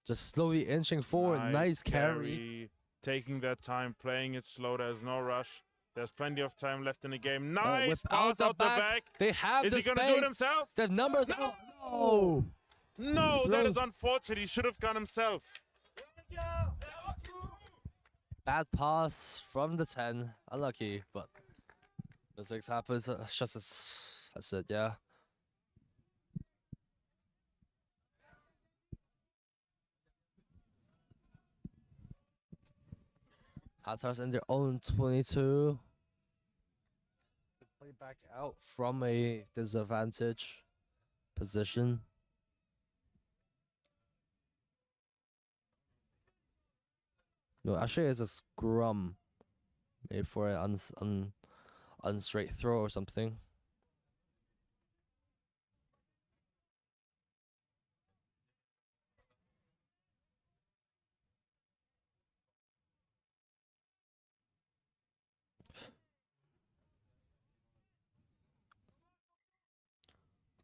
Just slowly inching forward. Nice carry. Taking their time, playing it slow. There's no rush. There's plenty of time left in the game. Nice Without pass the out the back. They have Is the he going to space. do it himself? The numbers. Oh, no. No, that Throw. is unfortunate. He should have gone himself. Bad pass from the 10. Unlucky, but mistakes happens. Just that's it, yeah. Hatters in their own 22. Play back out from a disadvantage position. No, actually, it's a scrum. Maybe for an unstraight throw or something.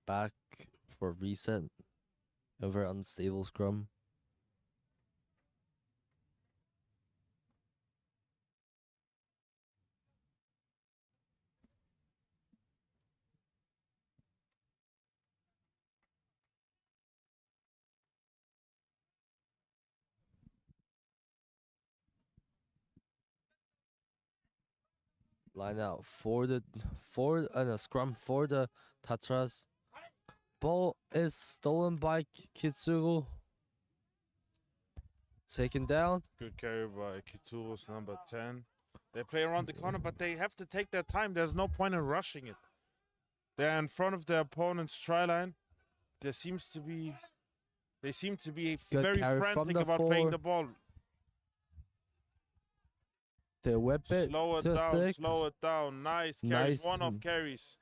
Back for reset. A very unstable scrum. Line out for the scrum for the Tatras. Ball is stolen by Kituro. Taken down. Good carry by Kituro's number 10. They play around the corner, but they have to take their time. There's no point in rushing it. They're in front of their opponent's try line. They seem to be Good very carry from frantic the about playing four. the ball. They whip it Slow it to down, stick. slow it down. Nice carries, Nice. one-off carries.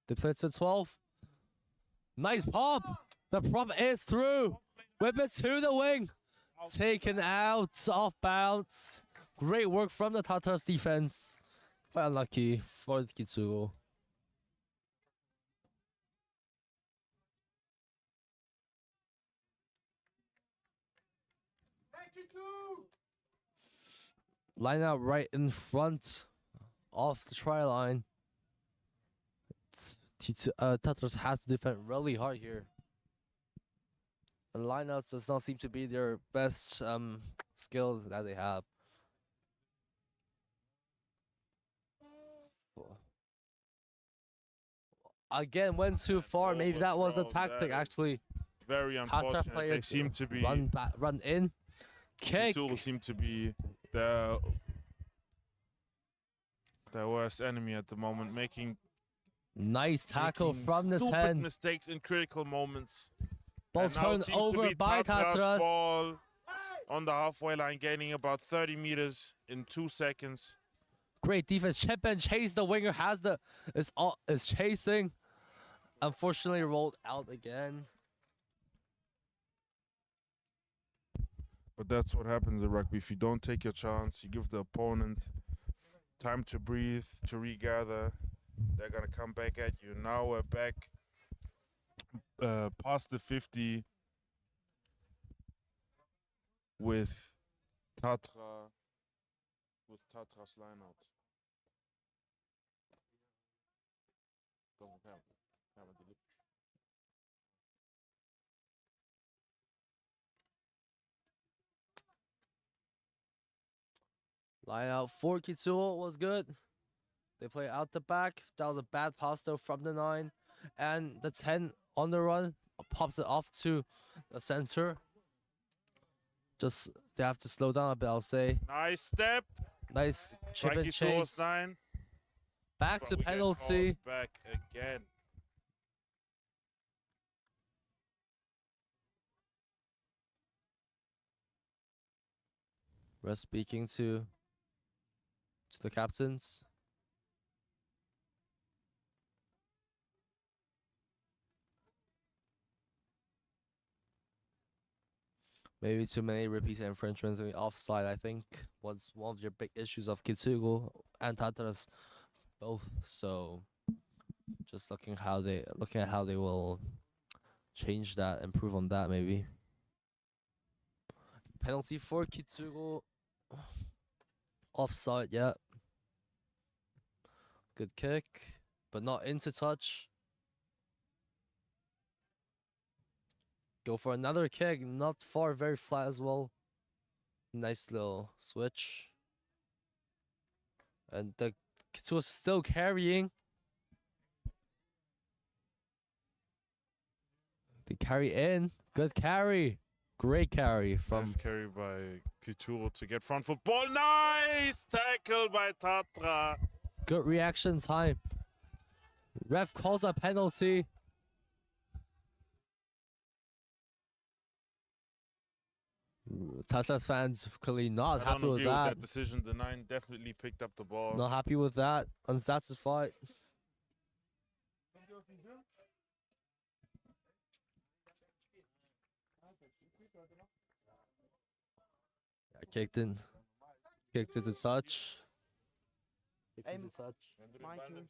They play to 12. Nice pop. The prop is through. Whip it to the wing. Taken out off bounds. Great work from the Tatars defense. Quite unlucky for the Kituro. Line out right in front of the try line. Tatars has to defend really hard here. And lineouts does not seem to be their best skill that they have. Again, went too far. Maybe that was a Overthrow, tactic, that is actually. Very Tatra unfortunate. They players seem to be run in. Kick. Kituro seem to be their worst enemy at the moment, making Nice tackle making from the stupid 10. mistakes in critical moments. Ball And now it turned seems to over be by Tatra's Tatras. ball on the halfway line, gaining about 30 meters in 2 seconds. Great defense. Chip and chase. The winger is chasing. Unfortunately, rolled out again. But that's what happens in rugby. If you don't take your chance, you give the opponent time to breathe, to regather. They're going to come back at you. Now we're back past the 50 with Tatra's line out. Line out for Kituro was good. They play out the back. That was a bad pass though from the 9. And the 10 on the run pops it off to the center. Just, they have to slow down a bit, I'll say. Nice step. Nice chip by and Kituro's chase. 9. Back But to we get penalty. called back again. We're speaking to the captains. Maybe too many repeat infringements and offside, I think, was one of your big issues of Kituro and Tatras both. So just looking at how they will change that, improve on that maybe. Penalty for Kituro. Offside, yeah. Good kick, but not into touch. Go for another kick, not far, very flat as well. Nice little switch. And the Kituro still carrying. They carry in. Good carry. Great carry from. Nice carry by Kituro to get front foot ball. Nice tackle by Tatra. Good reaction time. Ref calls a penalty. Tatras fans clearly not I happy don't with agree with that. that decision. The 9 definitely picked up the ball. Not happy with that. Unsatisfied. Yeah, kicked in. Kicked into touch. Kicked into touch. Michael.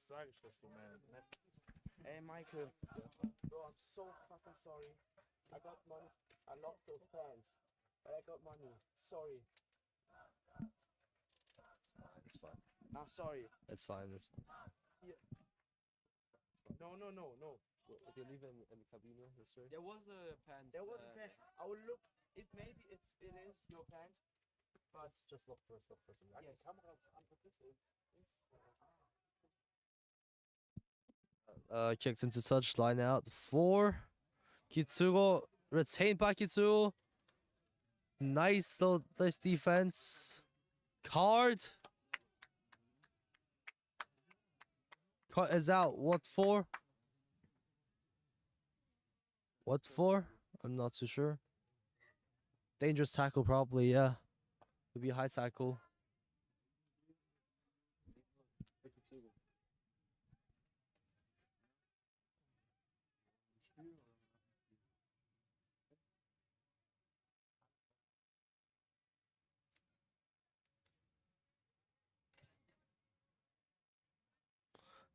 Hey, Michael. Bro, I'm so fucking sorry. I got money. I lost those pants. But I got money. Sorry. It's fine. Nah, sorry. It's fine. It's fine. No. If you leave in the cabine, yesterday. There was a pants. There was a pants. I will look. It maybe it is your pants. first, just look first, look first. Yes. Kicked into touch, line out for Kituro, retained by Kituro. Nice defense. Card. Cut is out. What for? What for? I'm not too sure. Dangerous tackle, probably, yeah. Could be a high tackle.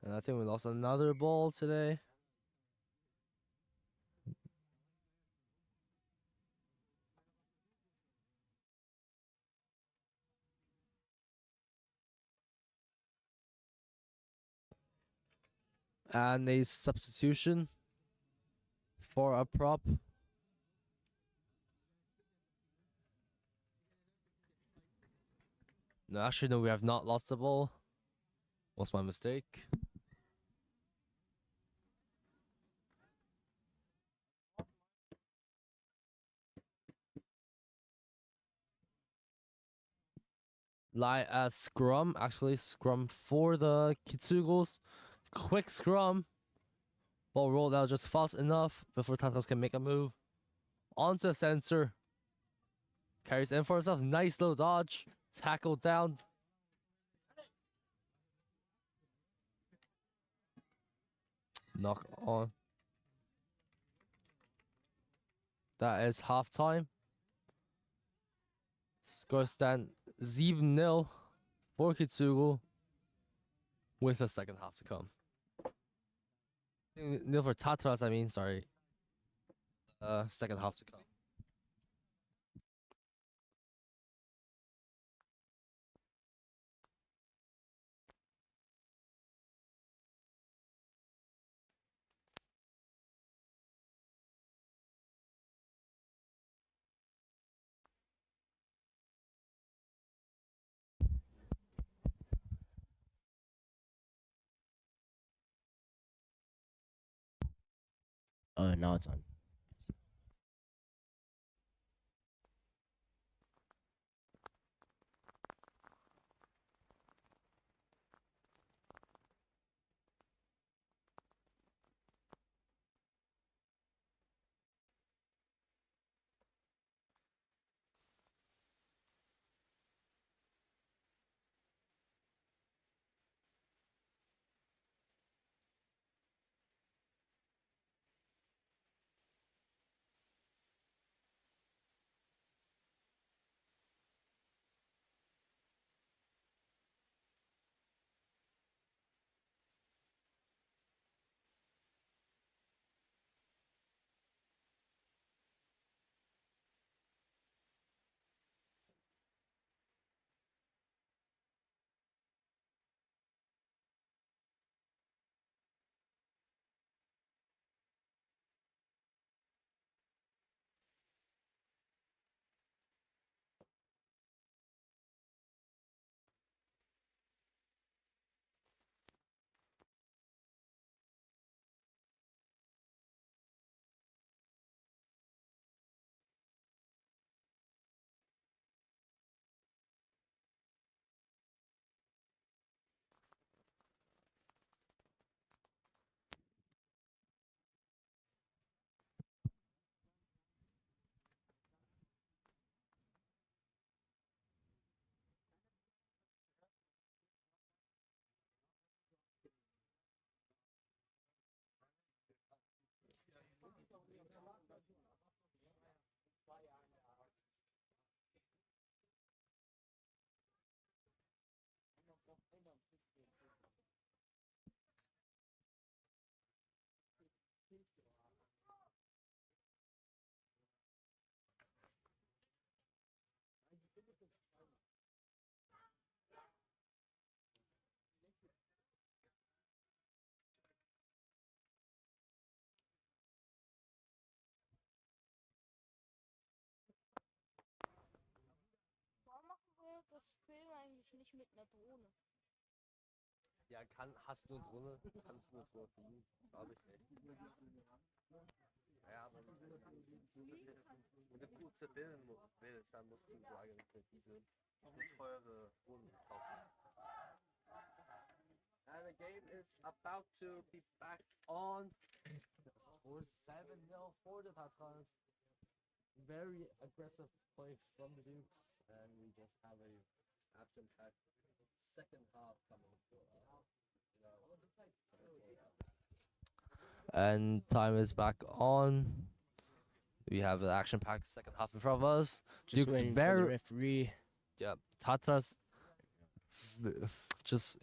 And I think we lost another ball today. And a substitution for a prop. No, actually, no, we have not lost the ball. Was my mistake. Lie as scrum, actually, scrum for the Kitsugos. Quick scrum. Ball rolled out just fast enough before Tatras can make a move. Onto the center. Carries in for himself. Nice little dodge. Tackle down. Knock on. That is halftime. Score stand 7-0 for Kitsugo with a second half to come. Nil for Tatras, I mean, sorry. Second half to come. Oh, now it's on. das filmen eigentlich nicht mit einer Drohne? Ja, hast du eine Drohne? Kannst du eine Drohne fliegen? Glaube ich nicht. Ja, aber wenn du gute Bilder willst, dann musst du so eigentlich diese teure Drohnen kaufen. And the game is about to be back on. Score 7-0 for the Tatras. Very aggressive play from the Dukes, and we just have a action-packed second half coming for and time is back on. We have an action-packed second half in front of us. Just Dukes waiting for the referee. Yeah, Tatras just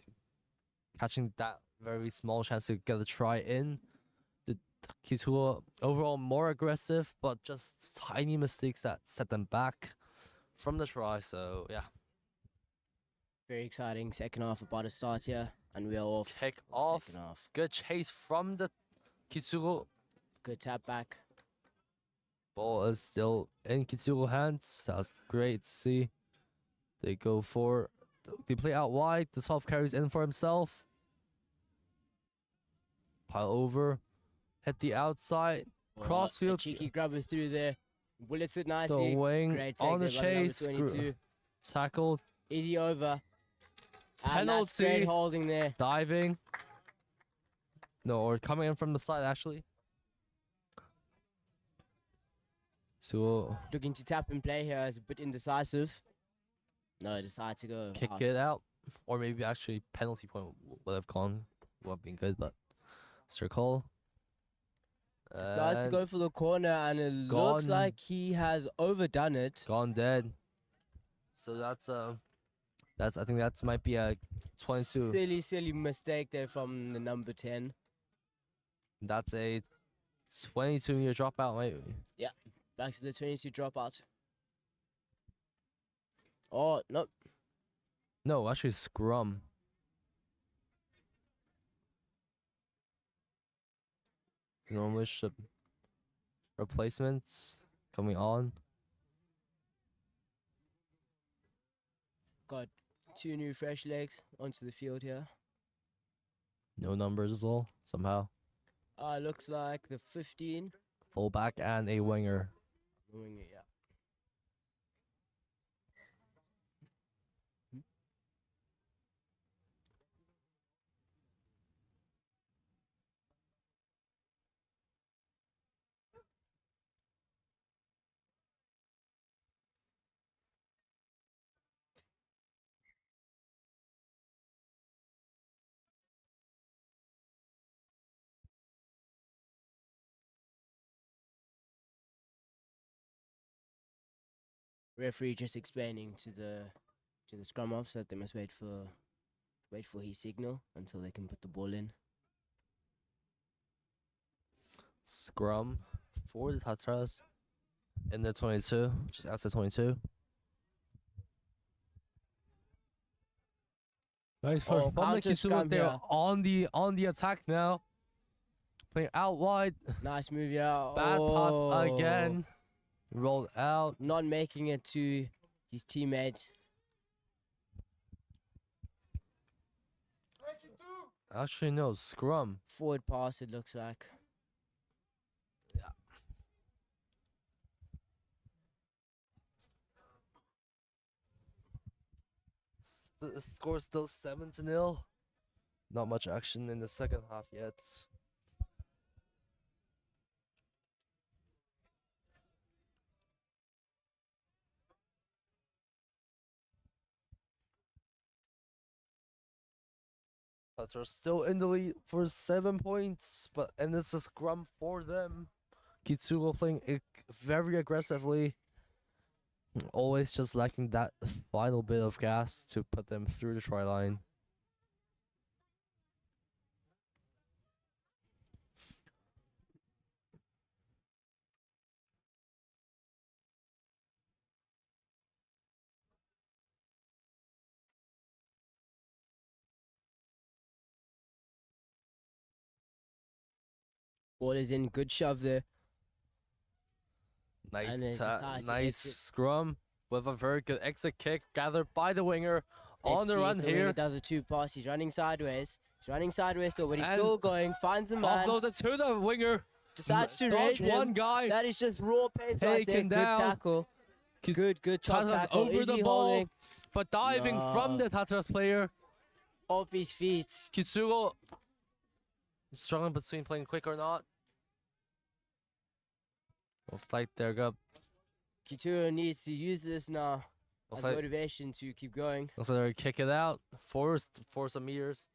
catching that very small chance to get a try in. The Kituro overall more aggressive, but just tiny mistakes that set them back from the try. So yeah, Very exciting second half about to start here, and we are off. kick off. Second half. Good chase from the Kituro. Good tap back. Ball is still in Kituro hands. That's great to see. They go for. They play out wide. The soft carries in for himself. Pile over. Hit the outside. A Crossfield. cheeky grabber through there. Bullets it The nicely. wing Great take on the there by number chase. 22. Tackled. Easy over. And that's great Penalty. holding there. Diving. No, or coming in from the side actually. So Looking to tap and play here is a bit indecisive. No, decide to go kick out. it out. Or maybe actually penalty point would have gone. Would have been good, but Sir Cole. Decides to And go for the corner, and it looks gone. like he has overdone it. Gone dead. So that's I think that might be a 22. Silly mistake there from the number 10. That's a 22-year dropout, maybe. Back to the 22 dropout. Oh, no. No, actually scrum. Normally should replacements coming on. Got 2 new fresh legs onto the field here. No numbers as well, somehow. Looks like the 15. Fullback and a winger. Winger, yeah. Referee just explaining to the scrum offs that they must wait for his signal until they can put the ball in. Scrum for the Tatras in the 22, just outside 22. Nice Oh, from the counter Kitsuras. scrum They're here. on the attack now. Playing out wide. Nice move, yeah. Bad Oh, pass again. Rolled out. Not making it to his teammate. Actually, no, scrum. Forward pass, it looks like. The score's still 7-0. Not much action in the second half yet. Pats are still in the lead for 7 points, and it's a scrum for them. Kitsugo playing very aggressively, always just lacking that final bit of gas to put them through the try line. Ball is in, good shove there. Nice, And then decides to nice exit. scrum. with a very good exit kick gathered by the winger on Let's the see run if the here. winger does a 2 pass. He's running sideways. He's running sideways still, but he's And still going. Finds the man. Offloads it to the winger. Decides to Dodge raise him. one guy. That is just raw pace right there. Taken Good down. tackle. Ki- Good chop Tatra's tackle. over the Easy ball, holding but diving from No. the Tatra's player. off his feet. Kituro struggling between playing quick or not. Looks like they're good. Kituro needs to use this now Looks as like, motivation to keep going. looks like they're kick it out for some meters.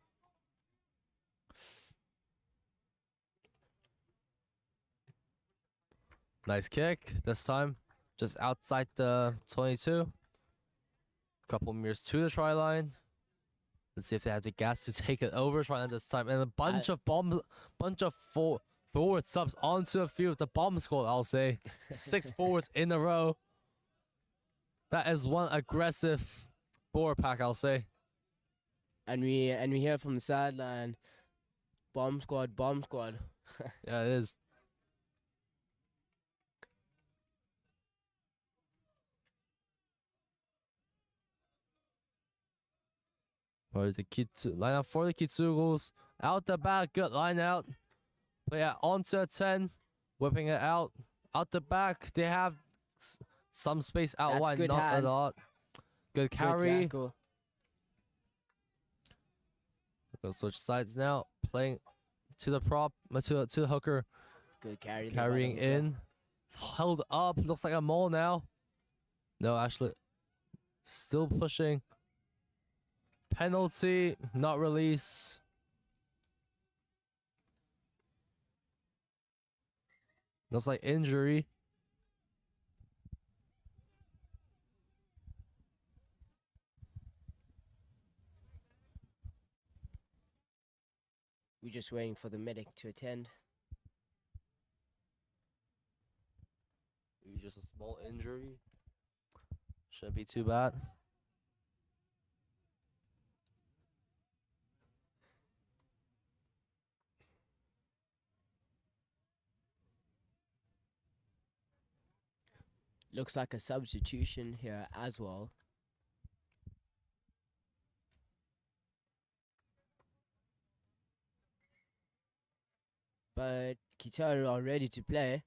Nice kick this time, just outside the 22. Couple meters to the try line. Let's see if they have the gas to take it over. Try line this time, and a bunch of forward subs onto the field. The bomb squad, I'll say, 6 forwards in a row. That is one aggressive forward pack, I'll say. And we hear from the sideline, bomb squad, bomb squad. Yeah, it is. Or the line out for the Kitsuros. Out the back, good line out. Play it onto a 10. Whipping it out. Out the back, they have some space out That's wide, good not hands. a lot. Good Good carry. tackle. We'll switch sides now. Playing to the prop, to the hooker. Good carry. there by the Carrying hooker. in. Held up. Looks like a mole now. No, actually. Still pushing. Penalty. Not release. Looks like injury. We're just waiting for the medic to attend. Maybe just a small injury. Shouldn't be too bad. Looks like a substitution here as well. But Kituro are ready to play.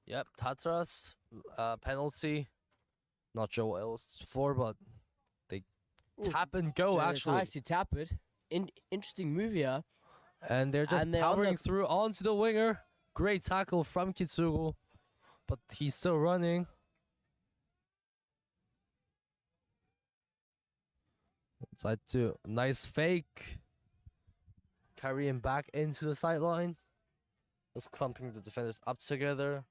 Yep, Tatras. Penalty. Not sure what else for, but they Ooh, tap and go actually. Tries to tap it. Interesting move here. And they're just And they're on powering the- through onto the winger. Great tackle from Kitsugo. But he's still running. Side two. Nice fake. Carrying back into the sideline. Just clumping the defenders up together.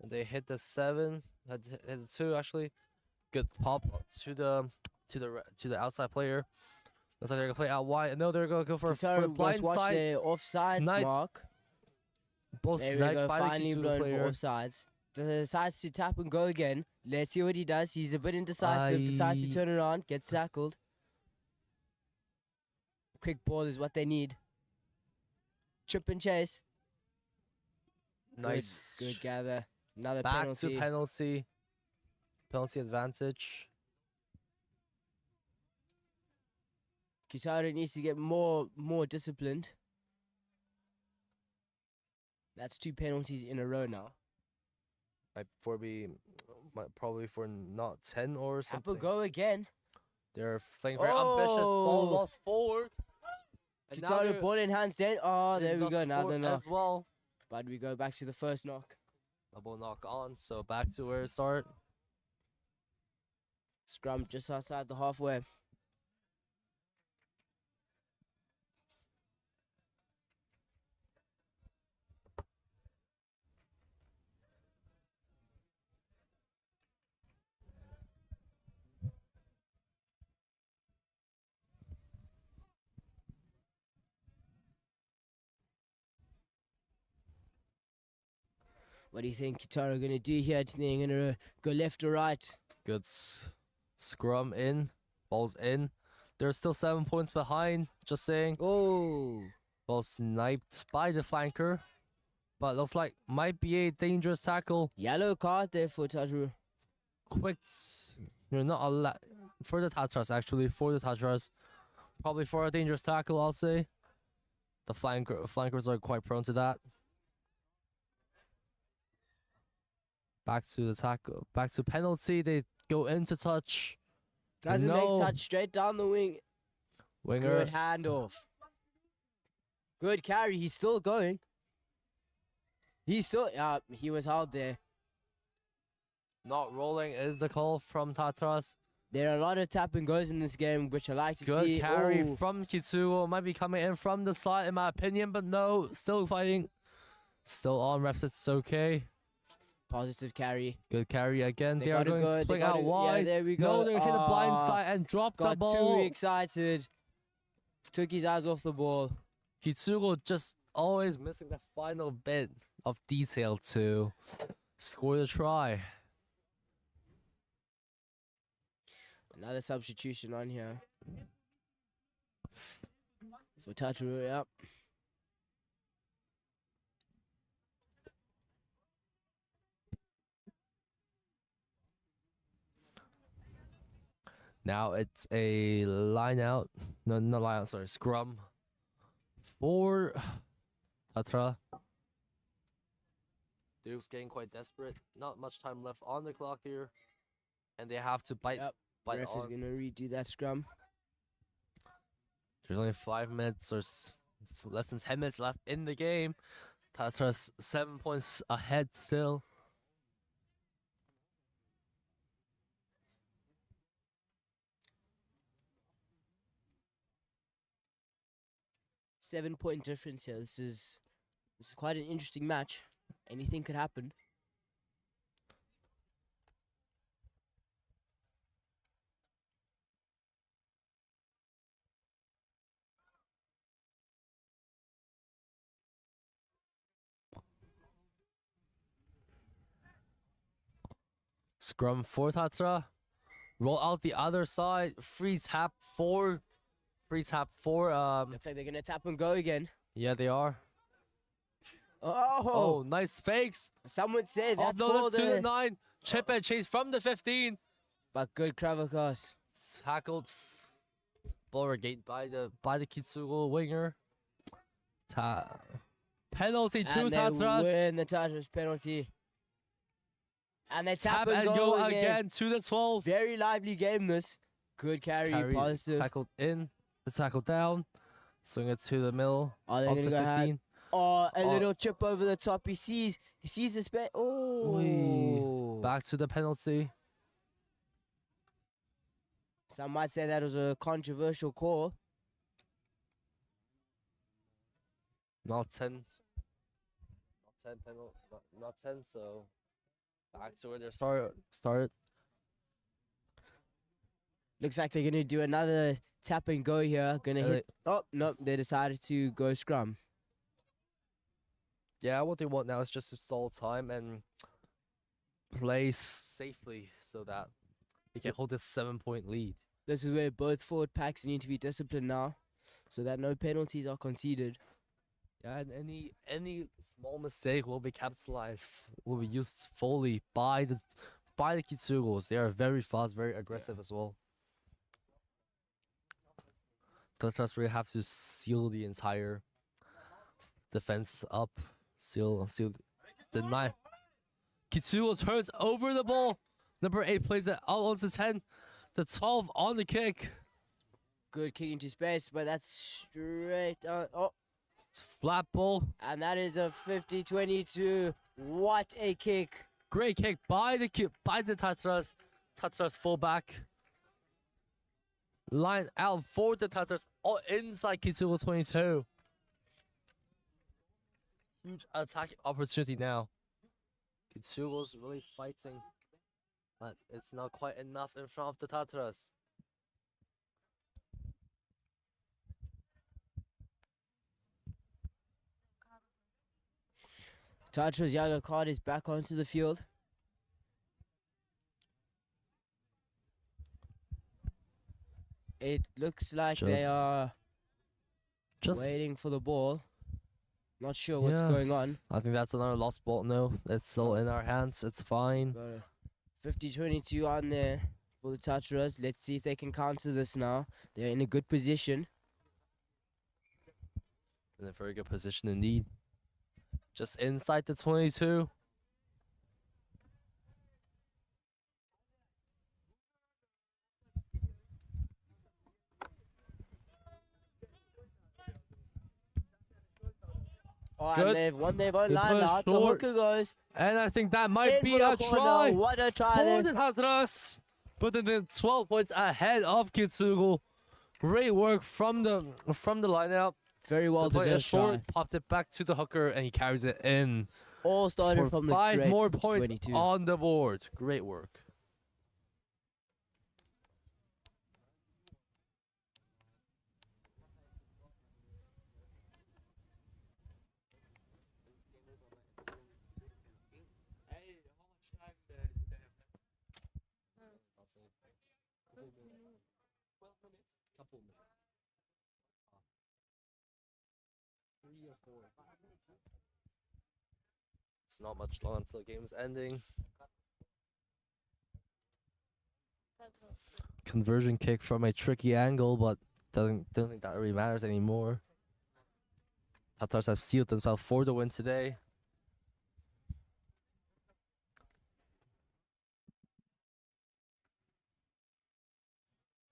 And they hit the 7. Hit the 2 actually. Good pop to the outside player. Looks like they're gonna play out wide. No, they're gonna go for a Kituro blind must watch slide. their offsides Snipe. mark. Both There we sniped go, by the finally Kitsugo blown player. for offsides. Decides to tap and go again. Let's see what he does. He's a bit indecisive. Decides to Aye. turn around. Gets tackled. Quick ball is what they need. Chip and chase. Nice. Good gather. Another Back penalty. to penalty. Penalty advantage. Kituro needs to get more disciplined. That's 2 penalties in a row now. Might probably for not 10 or Apple something. go again. They're playing very ambitious. Ball Oh. lost forward. And now Kituro they're- ball in hands down. Oh, they there we lost go. Another forward knock. as well. But we go back to the first knock. Double knock on. So back to where it started. Scrum just outside the halfway. What do you think Kituro going to do here? Do you think they're going to go left or right? Good scrum in. Ball's in. They're still 7 points behind. Just saying. Oh, Ball sniped by the flanker. But looks like might be a dangerous tackle. Yellow card there for Tatra. Quick, not a lot for the Tatras actually. For the Tatras, probably for a dangerous tackle, I'll say. The flankers are quite prone to that. Back to the tackle. Back to penalty. They go into touch. Doesn't No. make touch straight down the wing. Winger. Good handoff. Good carry. He's still going. He's still. He was out there. Not rolling is the call from Tatras. There are a lot of tap and goes in this game, which I like to Good see. carry Oh, from Kituro. Might be coming in from the side, in my opinion, but no. Still fighting. Still on. Refs, it's okay. positive carry. Good carry again. They are got it going good. split got out it. wide. Yeah, there we No, go. they're hit a blind Ah, side and drop the got ball. too excited. Took his eyes off the ball. Kituro just always missing the final bit of detail to score the try. Another substitution on here. For Tatra, yep. Now it's a line out. No, not line out, sorry, scrum for Tatra. Dukes getting quite desperate. Not much time left on the clock here. And they have to bite, Yep. bite Ref is on. going to redo that scrum. There's only 5 minutes or less than 10 minutes left in the game. Tatra's 7 points ahead still. Seven-point difference here. This is quite an interesting match. Anything could happen. Scrum for Tatra. Roll out the other side. Free tap for. Looks like they're gonna tap and go again. Yeah, they are. Oh, Oh, nice fakes. some would say Oh, that's no, called that's to the a, 9. Chip and chase from the 15. but good Kravakos. Tackled. Ball regained by the Kituro winger. Penalty to And they Tatras. win the Tatras penalty. And they Tap and go again to the 12. Very lively game this. Good carry, positive. Tackled in. The tackle down. Swing it to the middle Oh, they're of gonna the go ahead. 15. Oh, a Oh. little chip over the top. He sees the space. Oh. Oy. Back to the penalty. Some might say that was a controversial call. Not 10. Not 10 penalty. Not 10, so back to where they started. Looks like they're gonna do another tap and go here. Gonna And hit. Oh no, they decided to go scrum. Yeah, what they want now is just to stall time and play safely so that they can hold this 7-point lead. This is where both forward packs need to be disciplined now, so that no penalties are conceded. Yeah, and any small mistake will be capitalized, will be used fully by the Kitsuros. They are very fast, very aggressive as well. Tatras really have to seal the entire defense up. Seal the 9. Kitsuo turns over the ball. Number 8 plays it out onto 10. The 12 on the kick. Good kick into space, but that's straight on. Oh, Flat ball. and that is a 50-22. What a kick! Great kick by the Tatras. Tatras fullback. Line out for the Tatras. All inside Kituro 22. Huge attacking opportunity now. Kitsuro's really fighting, but it's not quite enough in front of the Tatras. Tatra's yellow card is back onto the field. It looks like they Just- are Just waiting for the ball. Not sure what's Yeah. going on. I think that's another lost ball. No, it's still in our hands. It's fine. Got a 50-22 on there for the Tatras. Let's see if they can counter this now. They're in a good position. In a very good position indeed. Just inside the 22. Oh, Good. and they've won their own Good line push out. The short. hooker goes. And I think that might in be for the a corner. try What a try for there. the Tatras. Putting them 12 points ahead of Kituro. Great work from the lineup. Very well They played a deserved try. short, popped it back to the hooker, and he carries it in. All started For from the 5 great more points 22. on the board. Great work. It's not much long until the game is ending. Conversion kick from a tricky angle, but don't think that really matters anymore. Tatars have sealed themselves for the win today.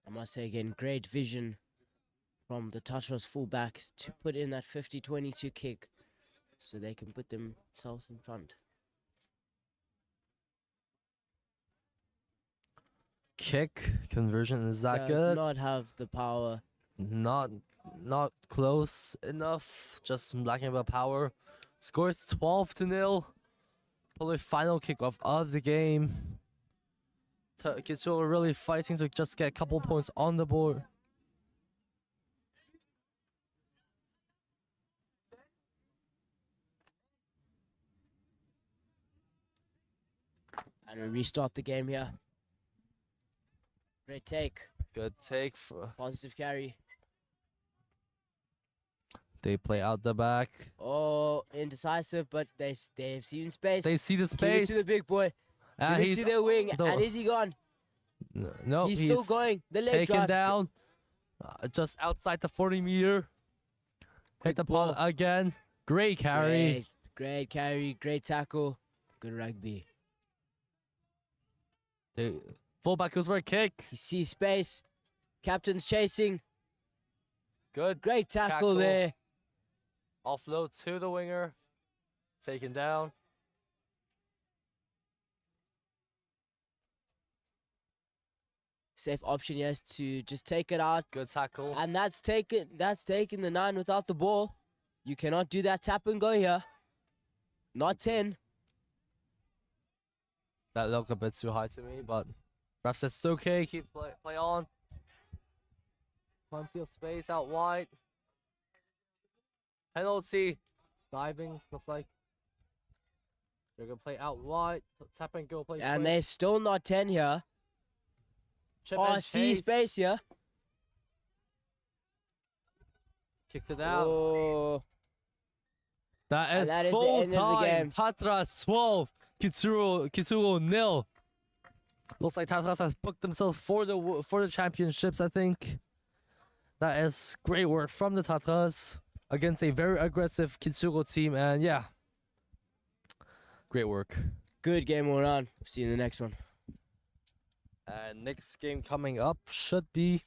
I must say again, great vision from the Tatras fullbacks to put in that 50-22 kick so they can put themselves in front. Kick conversion is that Does good? not have the power. Not close enough. Just lacking a bit of power. Scores 12-0. Probably final kickoff of the game. Kituro really fighting to just get a couple points on the board. And we restart the game here. Great take. Good take. For, Positive carry. they play out the back. Oh, indecisive, but they've seen space. They see the Give it space. to the big boy. And Give it he's to the wing. the- And is he gone? no, he's still going. The leg taken drive. down. Just outside the 40-meter. Hit the ball ball. again. Great carry. Great carry. Great tackle. Good rugby. The fullback goes for a kick. He sees space. Captain's chasing. Good. Great tackle Tackle. there. Offload to the winger. Taken down. Safe option, yes, to just take it out. Good tackle. And that's taken the 9 without the ball. You cannot do that tap and go here. Not 10. That looked a bit too high to me, but ref says it's okay. Keep play on. Plenty of space out wide. Penalty. Diving, looks like. They're going to play out wide. Tap and go play. And quick. they're still not 10 here. Chip Oh, and see chase. space here. Kicked it out. Oh, That And is that is the full end of the time. game. Tatras 12, Kituro 0. Looks like Tatras has booked themselves for the championships. I think that is great work from the Tatras against a very aggressive Kituro team, and yeah, great work. good game all around. See you in the next one. And next game coming up should be.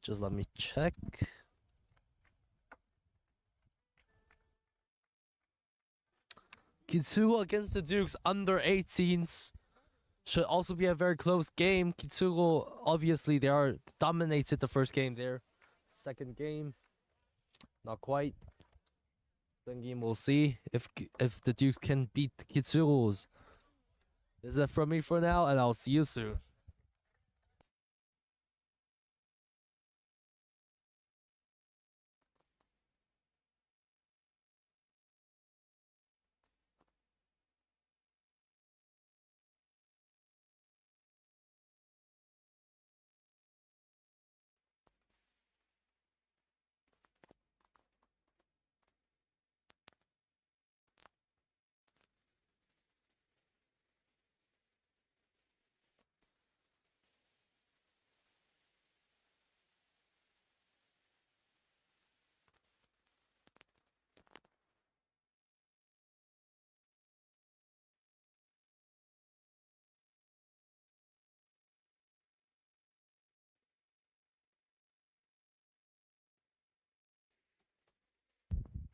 Just let me check. Kituro against the Dukes under 18s should also be a very close game. Kituro, obviously, they are dominated the first game there. Second game, not quite. Second game, we'll see if the Dukes can beat Kituro's. This is it from me for now, and I'll see you soon.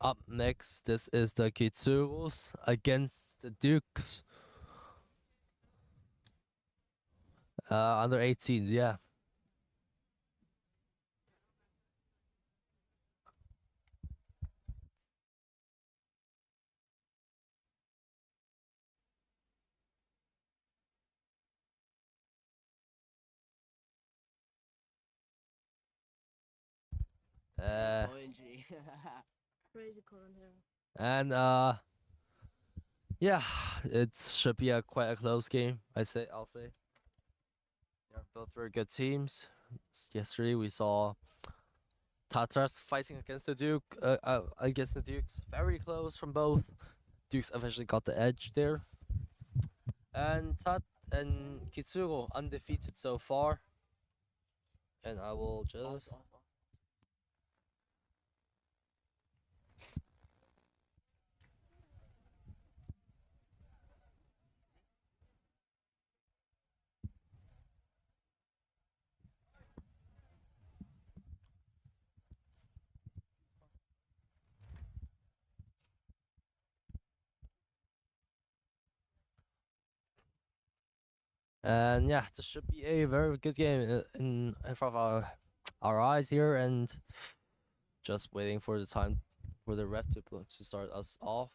Up next, this is the Kitsurus against the Dukes. Under 18s, yeah. Oh, injury. Crazy current here. And yeah, it should be a quite a close game. I'll say. They're both very good teams. Yesterday we saw Tatras fighting against the against the Dukes. Very close from both. Dukes eventually got the edge there. And Kitsuro undefeated so far. And I will just and yeah, this should be a very good game in front of our eyes here, and just waiting for the time for the ref to start us off.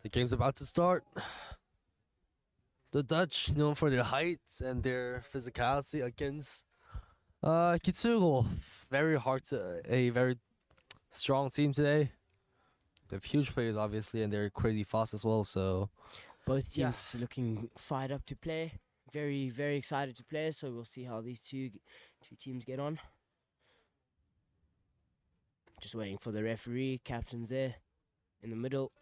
The game's about to start. The Dutch, known for their heights and their physicality, against Kitsuro. Very hard to a very strong team today. They have huge players, obviously, and they're crazy fast as well. So Both Yeah. teams looking fired up to play. Very, very excited to play. So we'll see how these two teams get on. Just waiting for the referee. Captain's there in the middle.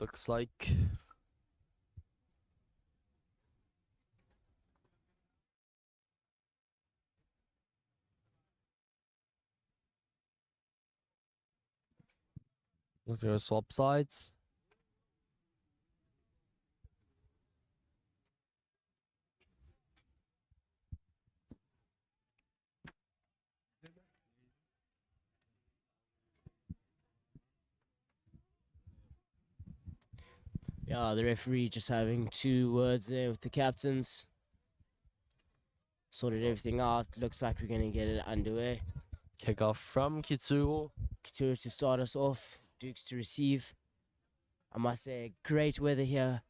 looks like they're gonna swap sides. Yeah, the referee just having 2 words there with the captains. Sorted everything out. Looks like we're gonna get it underway. Kickoff from Kitsuro. Kituro to start us off. Dukes to receive. I must say, great weather here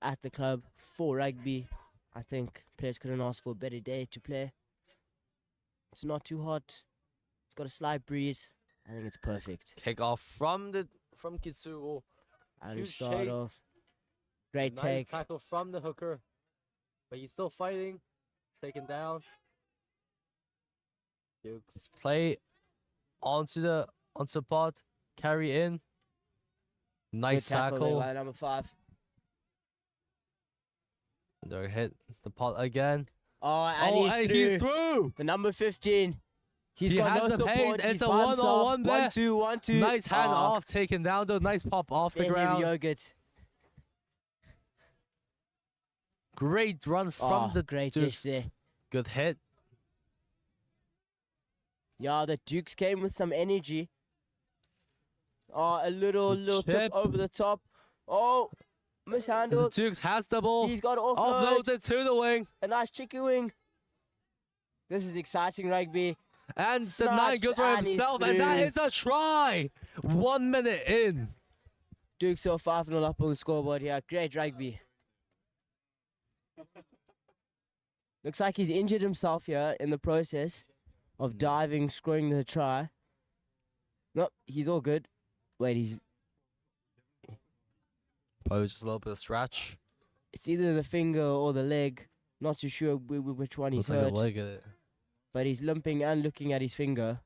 at the club for rugby. I think players couldn't ask for a better day to play. It's not too hot. It's got a slight breeze. I think it's perfect. Kickoff from Kitsuro. And Huge start chase. off. Great Nice take. tackle from the hooker, but he's still fighting. Taken down. Dukes play onto pod, carry in. Nice Good tackle there tackle. by number 5. They're hit the pot again. Oh, and Oh, he's and through. he's through. The number 15. He's He got has no the support. pace. He's It's a by himself. 1-on-1 there. 1-2, 1-2. Nice hand Ah, off, taken down though. Nice pop off the fair heavy ground. yogurt. Great run from Oh, the great Dukes. dish there. Good hit. Yeah, the Dukes came with some energy. Oh, a little The tip chip. over the top. Oh, And the mishandled. Dukes has the ball. He's got offload. Offloads it to the wing. A nice chicken wing. This is exciting rugby. And the Snipes 9 goes for and he's himself. And that through. is a try. 1 minute in. Dukes are 5-0 up on the scoreboard here. Great rugby. Looks like he's injured himself here in the process of diving, scoring the try. Nope, he's all good. Wait, he's Probably just a little bit of scratch. it's either the finger or the leg. Not too sure which one he's Looks like a hurt. leg at it. But he's limping and looking at his finger.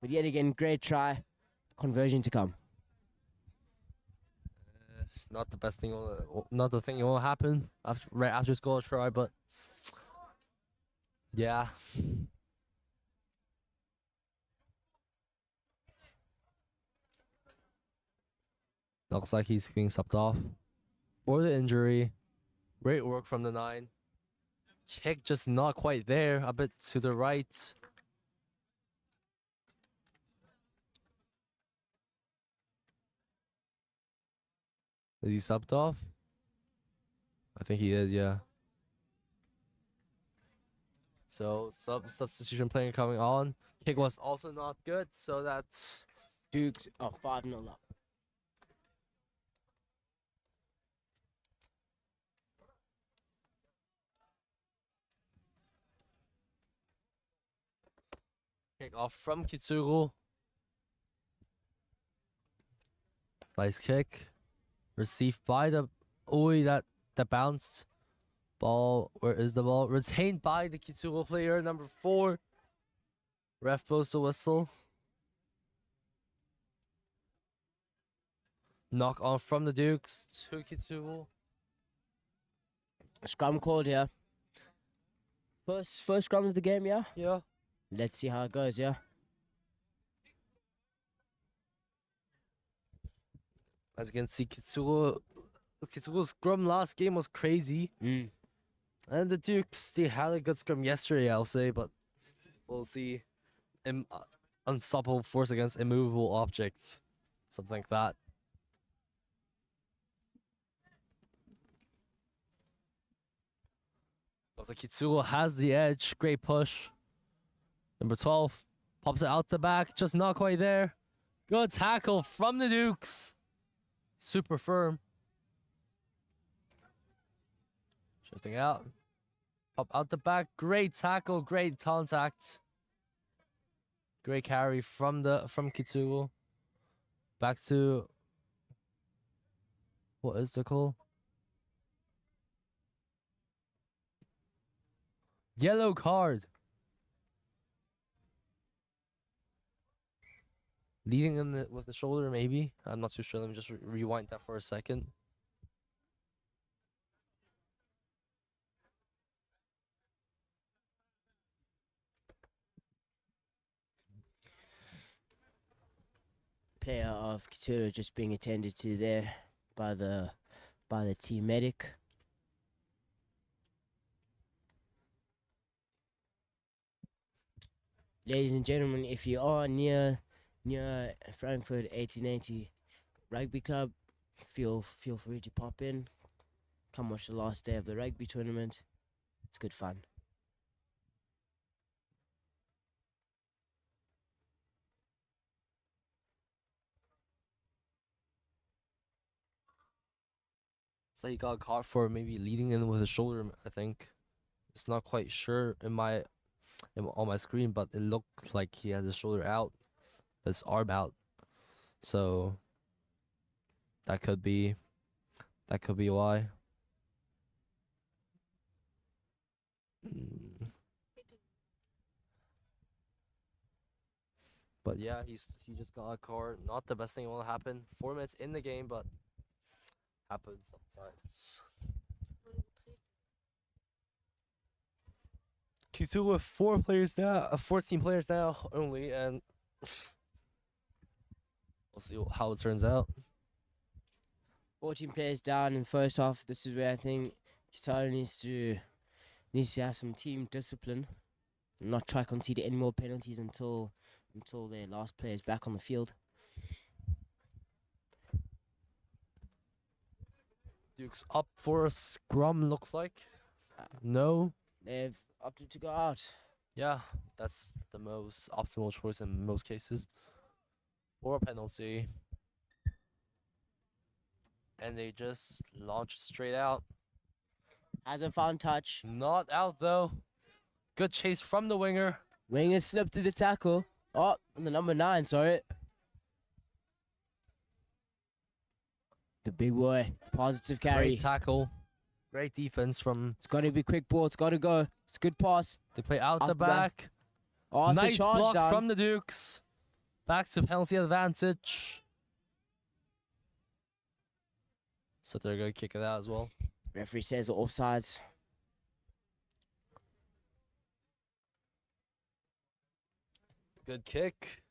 But yet again, great try. Conversion to come. Not the best thing, not the thing that will happen after right after score try, but yeah. Looks like he's being subbed off for the injury. Great work from the 9. Kick just not quite there, a bit to the right. Is he subbed off? I think he is, yeah. So substitution player coming on. Kick was also not good, so that's Dukes are 5-0 up. kick off from Kituro. Nice kick. Received by the that bounced. Ball, where is the ball? Retained by the Kituro player, number 4. Ref blows the whistle. Knock on from the Dukes to Kituro. Scrum called here. First scrum of the game, yeah? Yeah. Let's see how it goes, yeah? As you can see, Kituro's scrum last game was crazy. Mm. And the Dukes, they had a good scrum yesterday, I'll say, but we'll see. Unstoppable force against immovable objects. Something like that. Looks like Kituro has the edge. Great push. Number 12 pops it out the back, just not quite there. Good tackle from the Dukes. Super firm. Shifting out. Pop out the back. Great tackle. Great contact. Great carry from Kituro. Back to what is the call? Yellow card. Leading him with the shoulder, maybe. I'm not too sure. Let me just rewind that for a second. Player of Kituro just being attended to there by the team medic. Ladies and gentlemen, if you are near Frankfurt 1880 Rugby Club, feel free to pop in. Come watch the last day of the rugby tournament. It's good fun. So he got caught for maybe leading in with his shoulder, I think. It's not quite sure on my screen, but it looked like he had his shoulder out, his arm out. So that could be why. But yeah, he just got a card. Not the best thing will happen. 4 minutes in the game, but Happens sometimes. Kituro with 14 players now only, and we'll see how it turns out. 14 players down in the first half. This is where I think Kituro needs to have some team discipline, and not try concede any more penalties until their last player is back on the field. Duke's up for a scrum, looks like. No. They've opted to go out. Yeah, that's the most optimal choice in most cases. For a penalty. And they just launch straight out. Hasn't found touch. Not out though. Good chase from the winger. Winger slipped through the tackle. Oh, the number 9, sorry. The big boy. Positive carry. Great tackle. Great defense from. It's got to be quick ball. It's got to go. It's a good pass. They play out Out the the back. back. Oh, it's a Nice charge block down. from the Dukes. Back to penalty advantage. So they're going to kick it out as well. Referee says offsides. Good kick.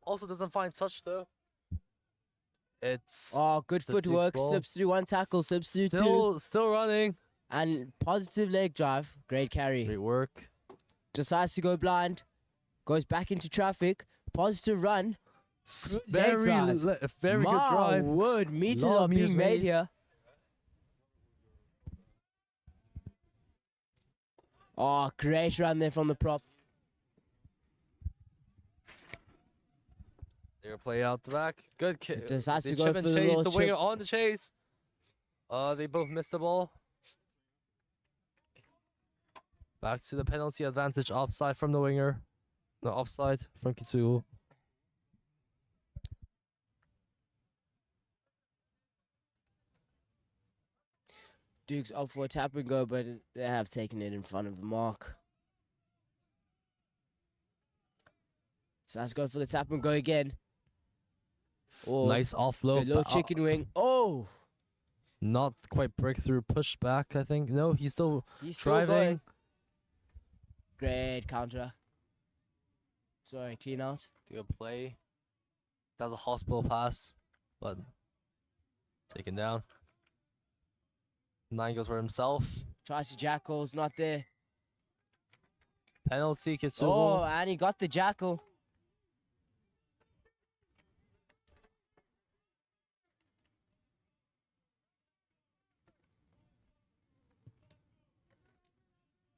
Also doesn't find touch though. It's Oh, good the Dukes footwork. ball. Slips through one tackle. Slips through two. still running. And positive leg drive. Great carry. Great work. Decides to go blind. Goes back into traffic. Positive run. Good leg Very drive. very good My drive. word, meters Lot of are meters being made made. here. Oh, great run there from the prop. They're gonna play out the back. Good kick. Decides They to go chip for and the chase. little The winger chip. on the chase. They both missed the ball. Back to the penalty advantage. Offside from the winger. No, offside from Kituro. Duke's up for a tap and go, but they have taken it in front of the mark. So let's go for the tap and go again. Oh, Nice the offload. little but, chicken wing. Oh, not quite breakthrough. Push back, I think. No, he's still he's still driving. going. Great counter. Sorry, clean out. Do a play. That was a hospital pass, but taken down. 9 goes for himself. Tries to jackals, not there. Penalty, Oh, Kituro. and he got the jackal.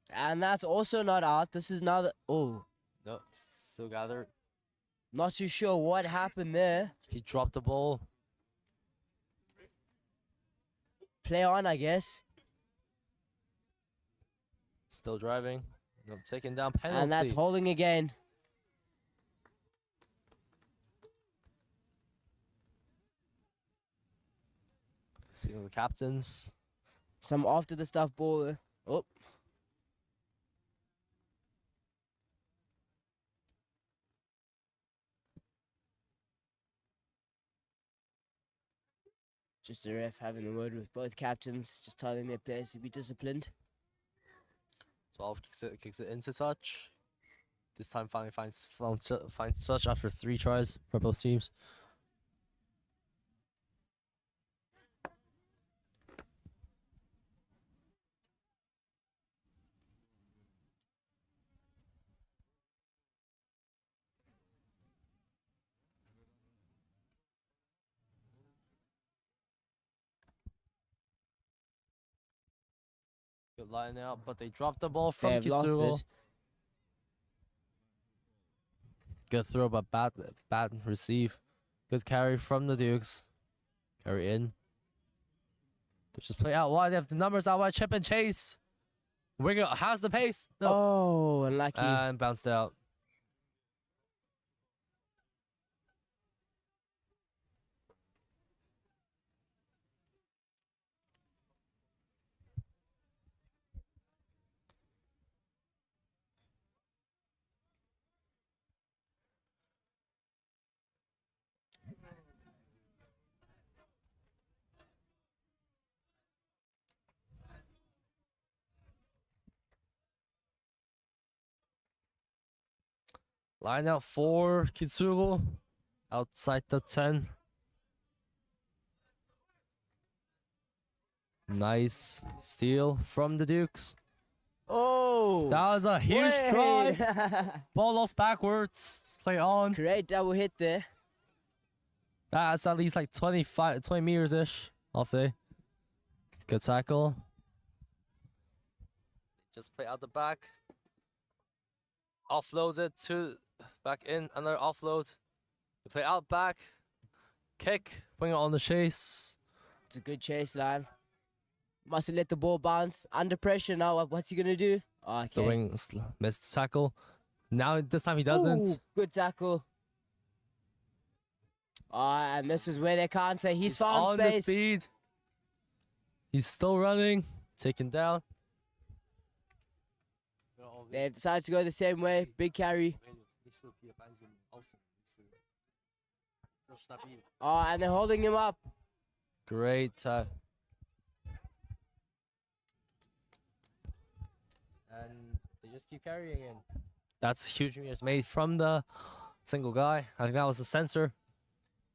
And that's also not out. This is another. Oh, No, still gathered. not too sure what happened there. He dropped the ball. Play on, I guess. Still driving. No, taken down. Penalty. And that's holding again. Seeing the captains. Some after the stuff ball. Oh, just the ref having a word with both captains, just telling their players to be disciplined. 12 kicks it into touch. This time finally finds touch after 3 tries for both teams. Good line out, but they dropped the ball from They've lost Kituro. it. Good throw, but bad receive. Good carry from the Dukes. Carry in. They just play out wide. They have the numbers out wide. Chip and chase. Winger has the pace. No. Oh, unlucky. And bounced out. Line out for Kituro. Outside the 10. Nice steal from the Dukes. Oh! That was a huge Wait. drive. Ball lost backwards. Play on. Great double hit there. That's at least like 20 meters ish, I'll say. Good tackle. Just play out the back. Offloads it to back in. Another offload. They play out back. Kick. Bring it on the chase. It's a good chase line. Mustn't let the ball bounce. Under pressure now. What's he gonna do? Okay. The wing missed tackle. Now this time he doesn't. Ooh, good tackle. And this is where they counter. He's found on the space. speed. He's still running. Taken down. They decided to go the same way. Big carry. And they're holding him up. Great. And they just keep carrying in. That's huge meters made from the single guy. I think that was the sensor.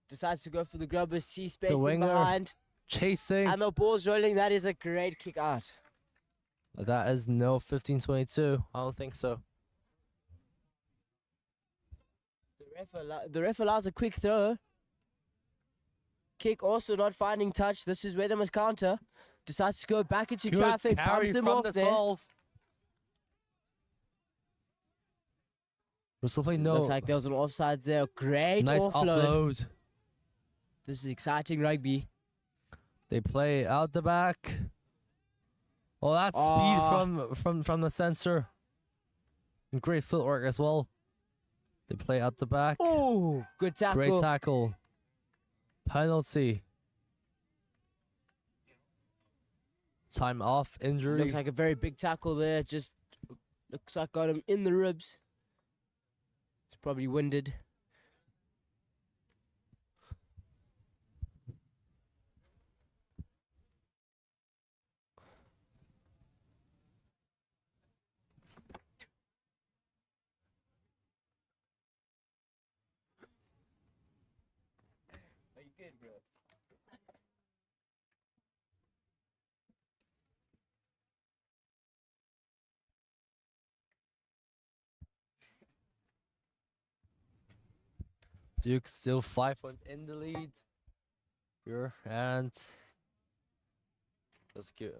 Decides to go for the grubber. See space winger. behind. Chasing. And the ball's rolling. That is a great kick out. That is no 15-22. I don't think so. The ref allows a quick throw. Kick also not finding touch. This is where they must counter. Decides to go back into Good traffic. carry Bumps him from off the there. 12. We're still playing no. Looks like there was an offside there. Great Nice offload. offload. This is exciting rugby. They play out the back. Oh, that's speed from the sensor. And great footwork as well. They play out the back. Oh, good tackle. Great tackle. Penalty. Time off. Injury. Looks like a very big tackle there. Just looks like got him in the ribs. He's probably winded. Are you good, bro? Duke still 5 points in the lead. Here and that's cute.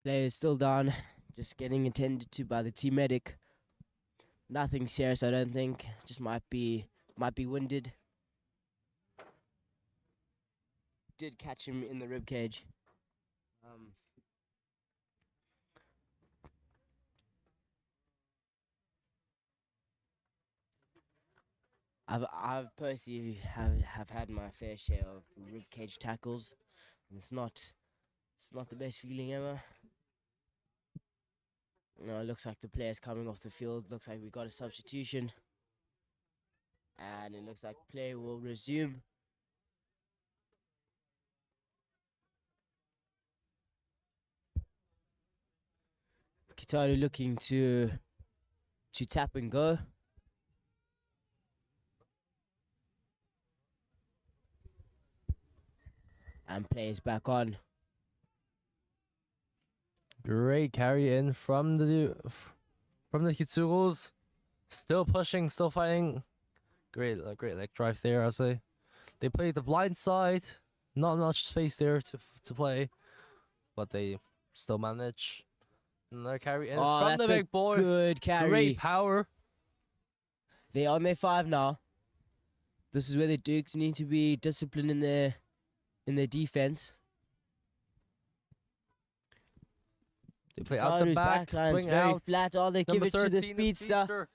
Player is still down, just getting attended to by the team medic. Nothing serious, I don't think. Just might be winded. Did catch him in the rib cage. I've personally have had my fair share of rib cage tackles, and it's not the best feeling ever. No, it looks like the player's coming off the field. Looks like we got a substitution. And it looks like play will resume. Kituro looking to tap and go. And play is back on. Great carry in from the Kituros. Still pushing, still fighting. Great leg drive there, I'll say. They play the blind side. Not much space there to play, but they still manage. Another carry in from the that's big a boy. good carry. Great power. They're on their 5 now. This is where the Dukes need to be disciplined in their defense. They play out the back, line's swing very out. flat. Oh, they give Number it to the 13, speedster.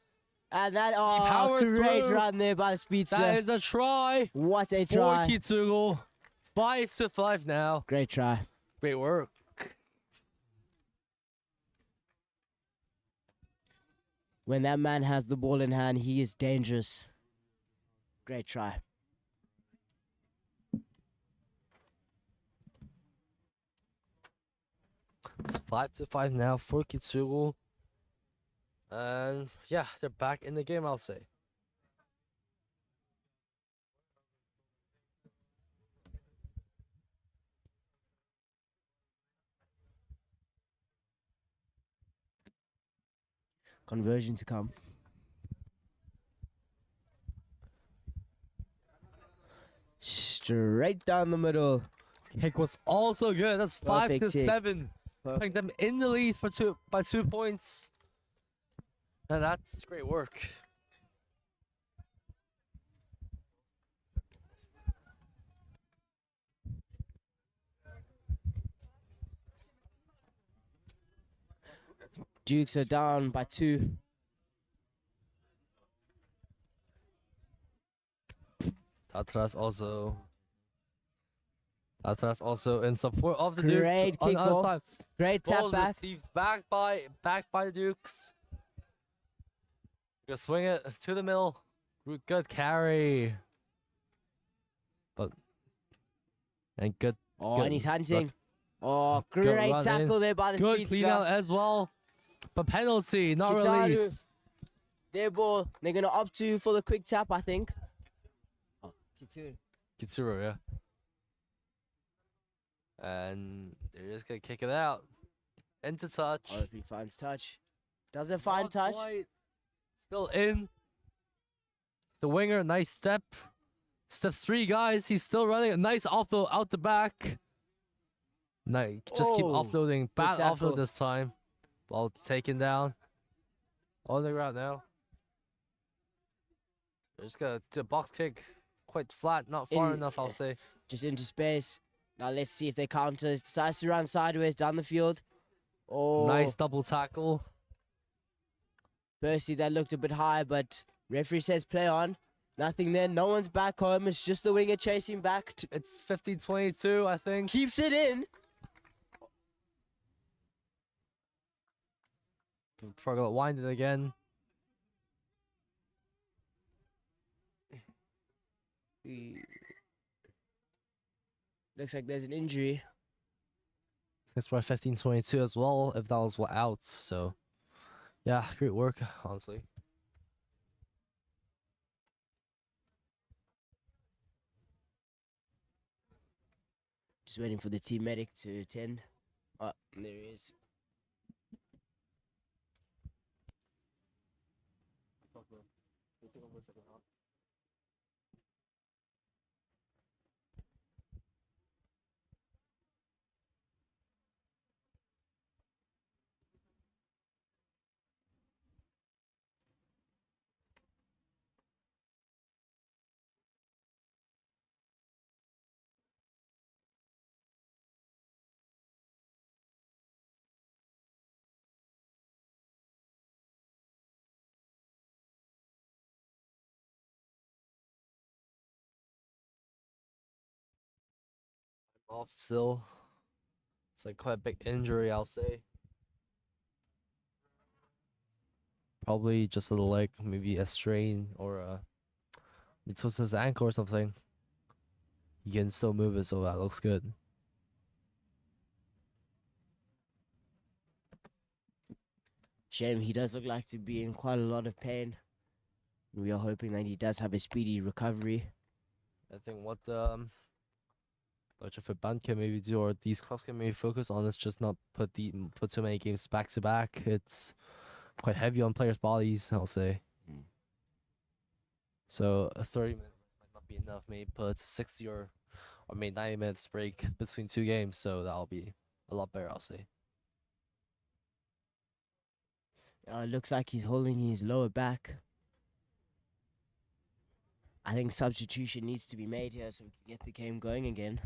And that, powers great through. run there by the speedster. That is a try. What a For try. Kituro. 5-5 now. Great try. Great work. When that man has the ball in hand, he is dangerous. Great try. It's 5-5 now for Kituro. And yeah, they're back in the game, I'll say. Conversion to come. Straight down the middle. Kick was also good. That's Perfect kick. 5-7. Putting them in the lead for 2 points. And that's great work. Dukes are down by 2. Tatra's also in support of the Dukes. Great On the other kickoff. side. Great tap Ball back. received back by the Dukes. Gonna swing it to the middle. Good carry. And good Oh, and he's hunting. look. Oh, Good great run in. tackle there by the Good speedster. clean out as well. But penalty, not Kituro. release. Their ball. They're going to opt to for the quick tap, I think. Oh, Kituro. Kituro, yeah. And they're just gonna kick it out. Into touch. Oh, if he finds touch. Doesn't find Not touch. quite. Still in. The winger, nice step. Steps 3 guys. He's still running. A nice offload out the back. Nice. Just keep Oh, offloading. Bad tackle. offload this time. Ball taken down. On the ground now. They're just gonna do a box kick. Quite flat, not far In- enough, I'll say. Just into space. Now let's see if they counter. Decides to run sideways down the field. Oh, Nice double tackle. Percy, that looked a bit high, but referee says play on. Nothing there. No one's back home. It's just the winger chasing back. It's 15-22, I think. Keeps it in. Probably gonna wind it again. Looks like there's an injury. That's by 15-22 as well, if that was what out. So, yeah, great work, honestly. Just waiting for the team medic to attend. Oh, there he is. Off still. It's like quite a big injury, I'll say. Probably just a leg, maybe a strain or he twisted his ankle or something. He can still move it, so that looks good. Shame, he does look like to be in quite a lot of pain. We are hoping that he does have a speedy recovery. I think what Deutsche Verband can maybe do, or these clubs can maybe focus on, is just not put too many games back to back. It's quite heavy on players' bodies, I'll say. Mm. So a 30 minutes might not be enough. Maybe put 60 or maybe 90 minutes break between 2 games. So that'll be a lot better, I'll say. Looks like he's holding his lower back. I think substitution needs to be made here so we can get the game going again.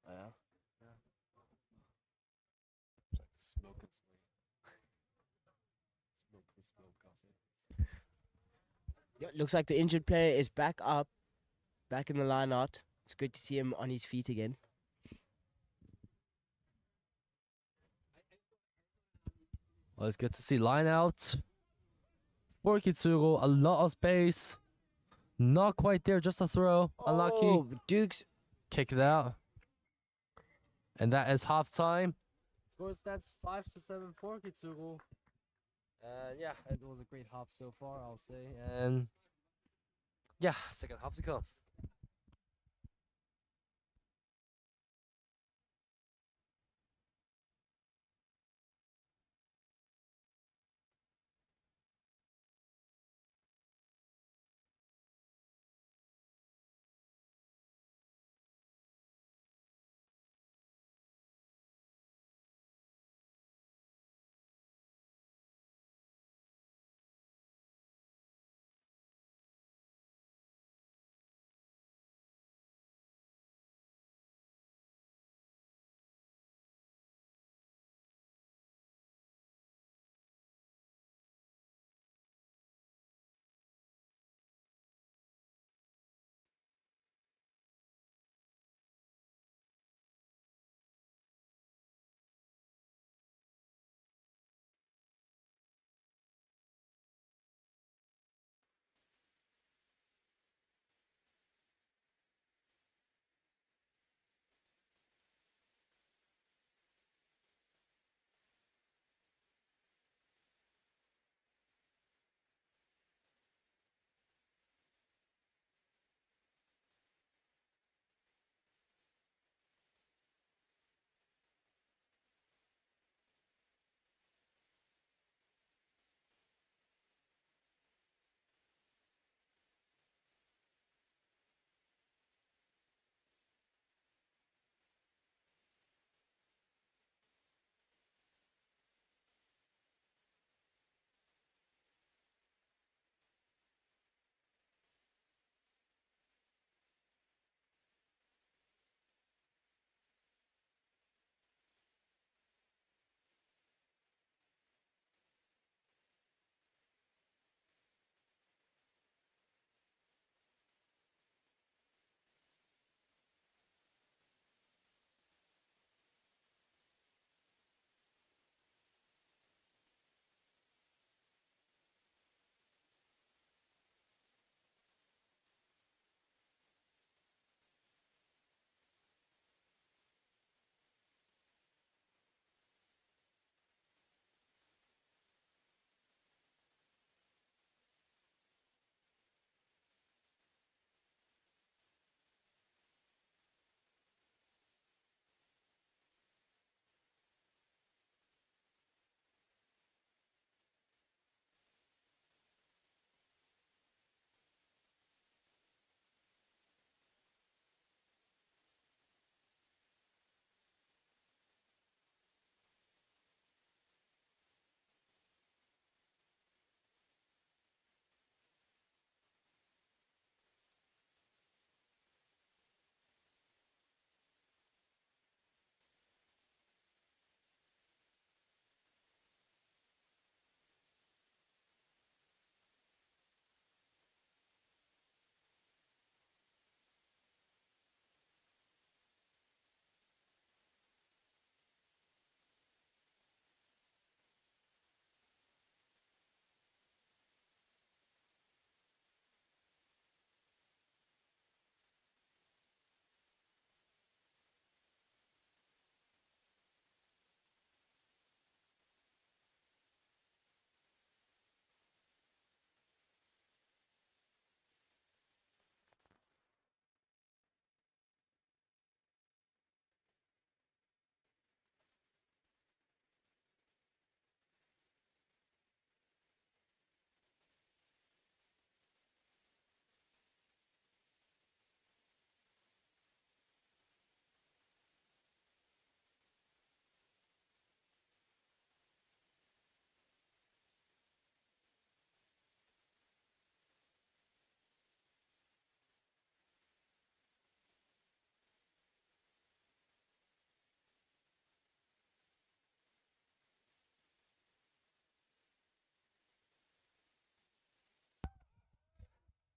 Yeah. It's like smoke and smoke and smoke. I'll say. Yeah, looks like the injured player is back up, back in the line out. It's good to see him on his feet again. Well, it's good to see line out for Kituro. A lot of space. Not quite there, just a throw. Unlucky. Oh, Dukes. Kick it out. And that is half time. Score stands 5-7 for Kituro. And yeah, it was a great half so far, I'll say. And yeah, second half to come.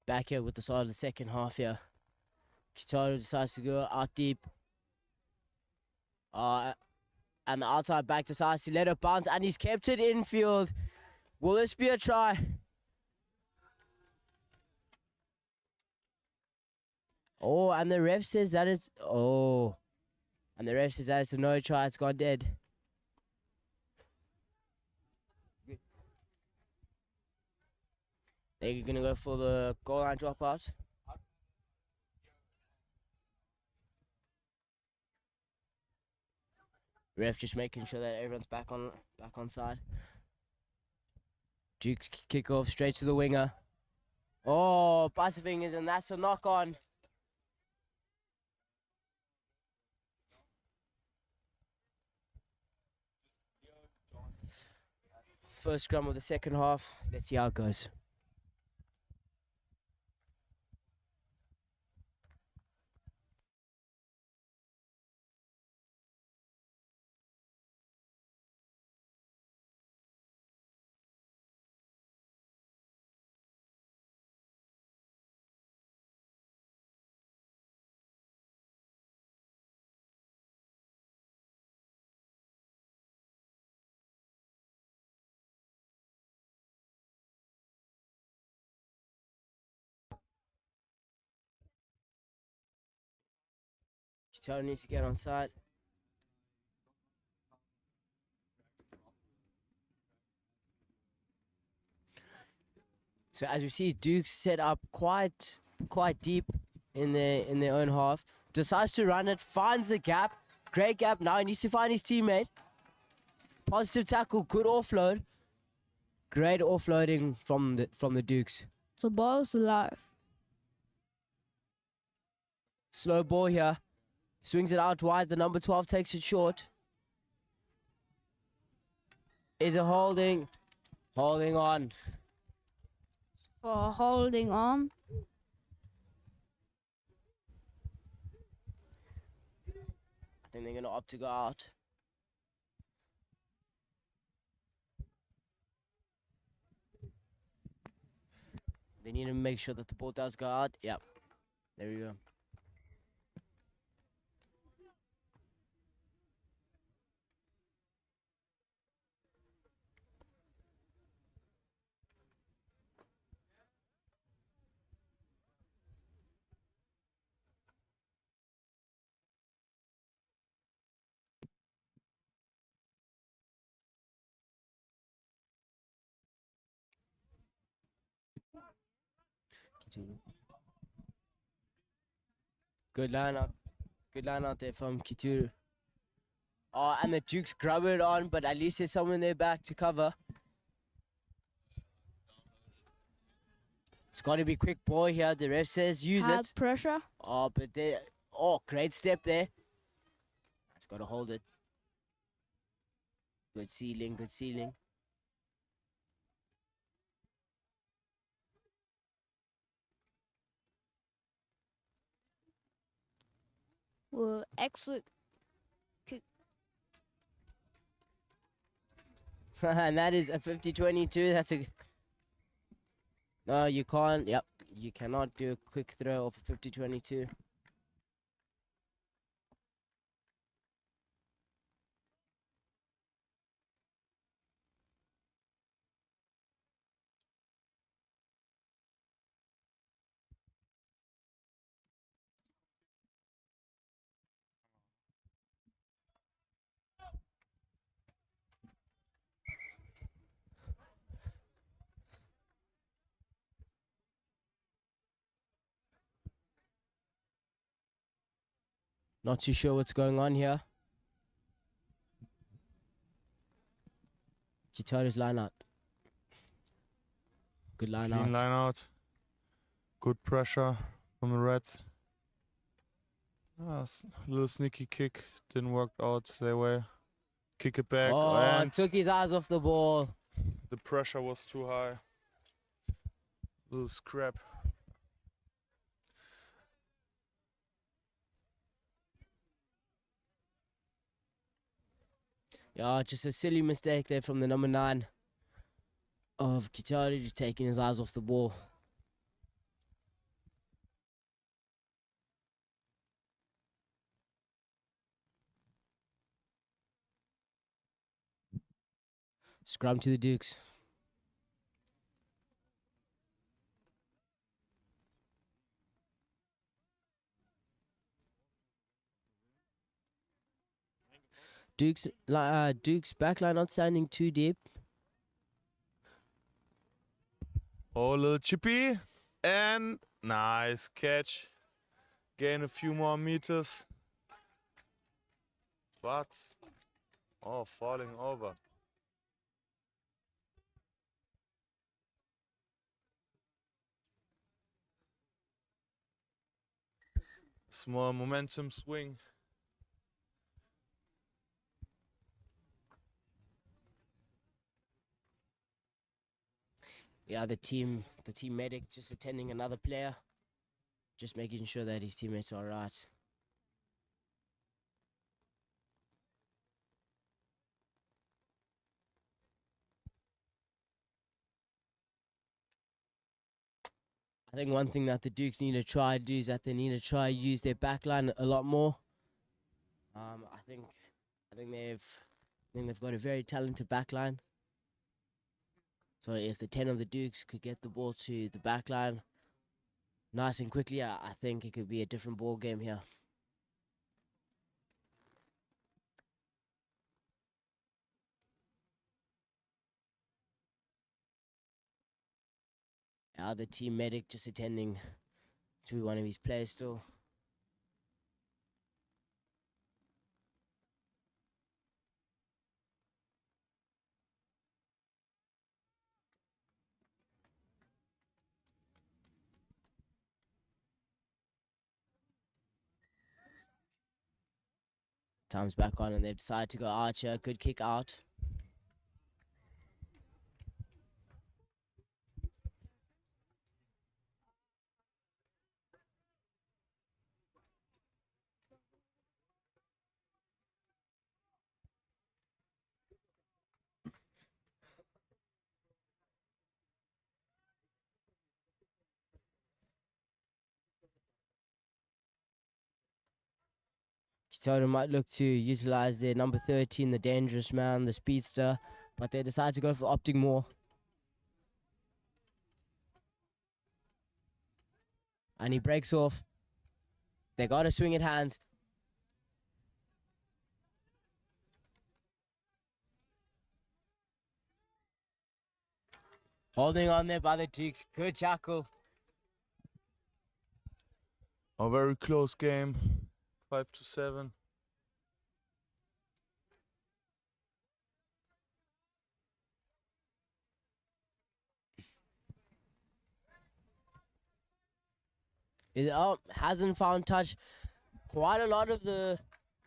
back here with the start of the second half here. Kituro decides to go out deep. And the outside back decides to let it bounce, and he's kept it infield. Will this be a try? Oh, and the ref says that it's... Oh. And the ref says that it's a no try. It's gone dead. They're going to go for the goal line dropout. Ref just making sure that everyone's back on side. Dukes kick off straight to the winger. Oh, Butterfingers, and that's a knock on. First scrum of the second half. Let's see how it goes. Kituro needs to get on side. So as we see, Dukes set up quite deep in their own half. Decides to run it, finds the gap. Great gap. Now he needs to find his teammate. Positive tackle, good offload. Great offloading from the Dukes. So ball's alive. Slow ball here. Swings it out wide. The number 12 takes it short. Is it holding? Holding on. For holding on. I think they're going to opt to go out. They need to make sure that the ball does go out. Yep. There we go. Good line out. Good line out there from Kituro. Oh, and the Dukes grab it on, but at least there's someone there back to cover. It's got to be quick ball here. The ref says use Hard it. pressure. Oh, but they... Oh, great step there. It's got to hold it. Good ceiling, good ceiling. Will exit. And that is a 50-22. That's a... No, you can't. Yep. You cannot do a quick throw of a 50-22. Not too sure what's going on here. Kituro's line out. Good line Clean out. line out. Good pressure from the Reds. Little sneaky kick. Didn't work out their way. Kick it back. Oh, And took his eyes off the ball. the pressure was too high. Little scrap. Yeah, just a silly mistake there from the number 9 of Kituro, just taking his eyes off the ball. Scrum to the Dukes. Dukes backline not standing too deep. Oh, little chippy. And nice catch. Gain a few more meters. But, oh, falling over. Small momentum swing. Yeah, the team medic just attending another player, just making sure that his teammates are right. I think one thing that the Dukes need to try do is that they need to try use their backline a lot more. I think they've got a very talented backline. So if the 10 of the Dukes could get the ball to the backline nice and quickly, I think it could be a different ball game here. The team medic just attending to one of his players still. Time's back on and they decide to go Archer. Good kick out. Kituro might look to utilize their number 13, the dangerous man, the speedster, but they decide to go for opting more. And he breaks off. They got to swing it hands. Holding on there by the Dukes. Good jackal. A very close game. 5-7. Hasn't found touch. Quite a lot of the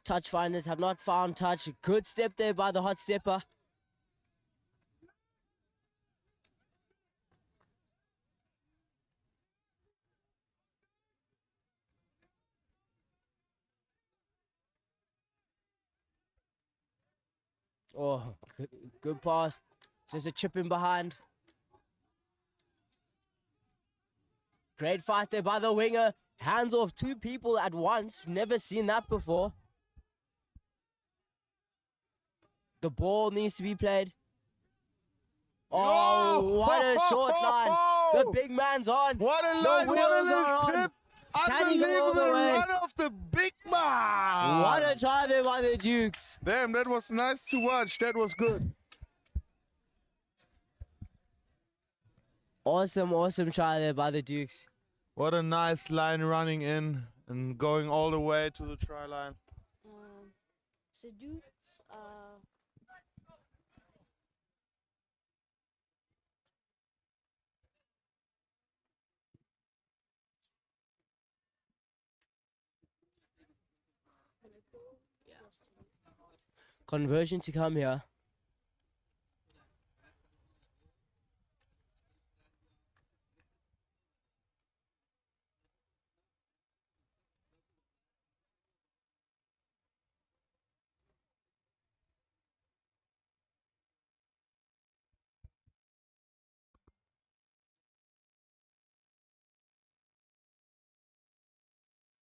touch finders have not found touch. Good step there by the hot stepper. Oh, good pass. Just a chip in behind. Great fight there by the winger. Hands off two people at once. Never seen that before. The ball needs to be played. Oh, what a short line. The big man's on. What a The line, what a wheels are little on. tip. Can he go all the Unbelievable way? run of the big man. What a try there by the Dukes. Damn, that was nice to watch. That was good. Awesome try there by the Dukes. What a nice line running in and going all the way to the try line. The Dukes Conversion to come here.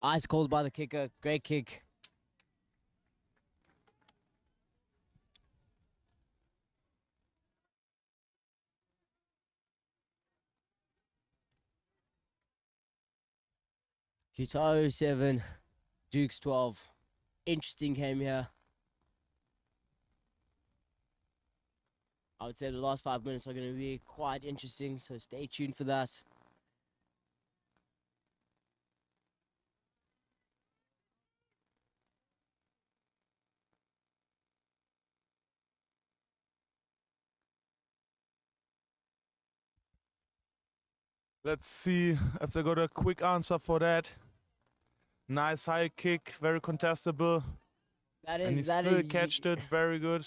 Ice cold by the kicker. Great kick. Kituro 7, Dukes 12. Interesting game here. I would say the last 5 minutes are going to be quite interesting, so stay tuned for that. Let's see if they got a quick answer for that. Nice high kick, very contestable. That And he is, that still is, catched it, very good.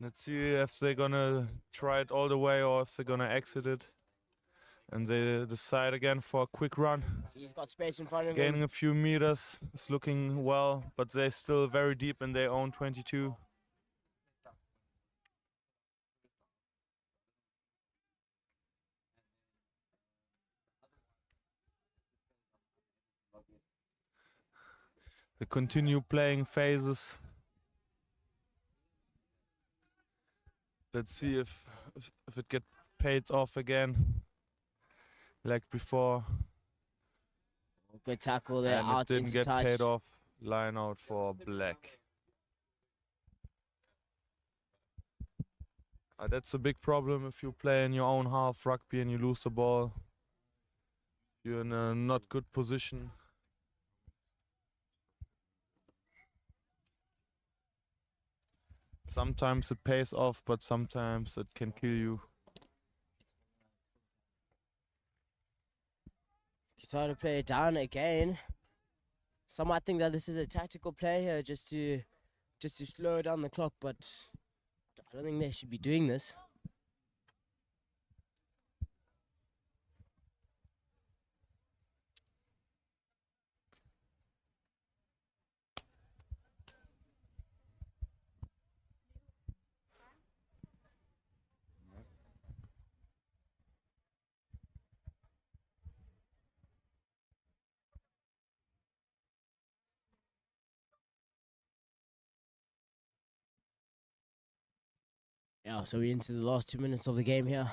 Let's see if they're gonna try it all the way or if they're gonna exit it. And they decide again for a quick run. He's got space in front of Gaining him. a few meters, it's looking well, but they're still very deep in their own 22. They continue playing phases. Let's see if it gets paid off again, like before. Good tackle there, And it out didn't into get touch. paid off. Line out for black. That's a big problem if you play in your own half rugby and you lose the ball. You're in a not good position. Sometimes it pays off, but sometimes it can kill you. Try to play it down again. Some might think that this is a tactical play here just to slow down the clock, but I don't think they should be doing this. Yeah, so we're into the last 2 minutes of the game here.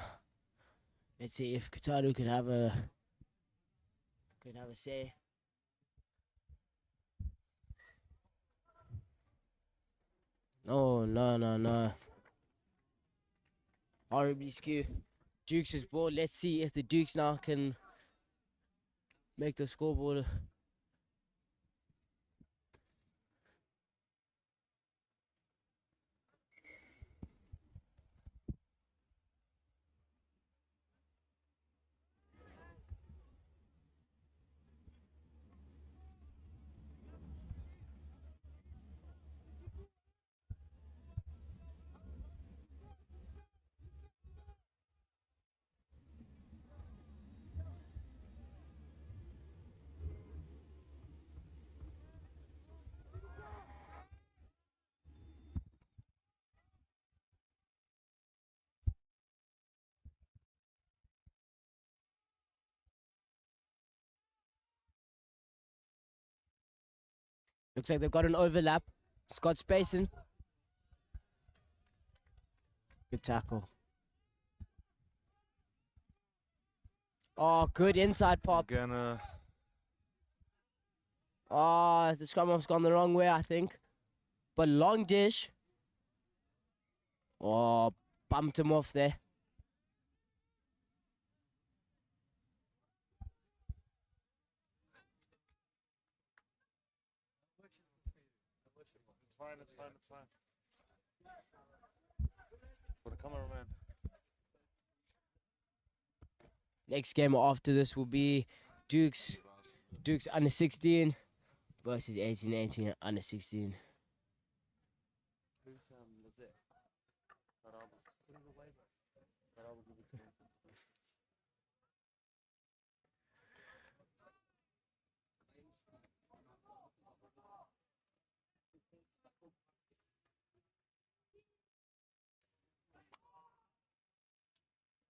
Let's see if Kituro could have a say. Oh no. Horribly skew. Dukes' ball. Let's see if the Dukes now can make the scoreboard. Looks like they've got an overlap. Scott Spacing. Good tackle. Oh, good inside pop. Again, Oh, the scrum off's gone the wrong way, I think. But long dish. Oh, bumped him off there. It's fine. For the cameraman. Next game after this will be Dukes under 16 versus 18 under 16.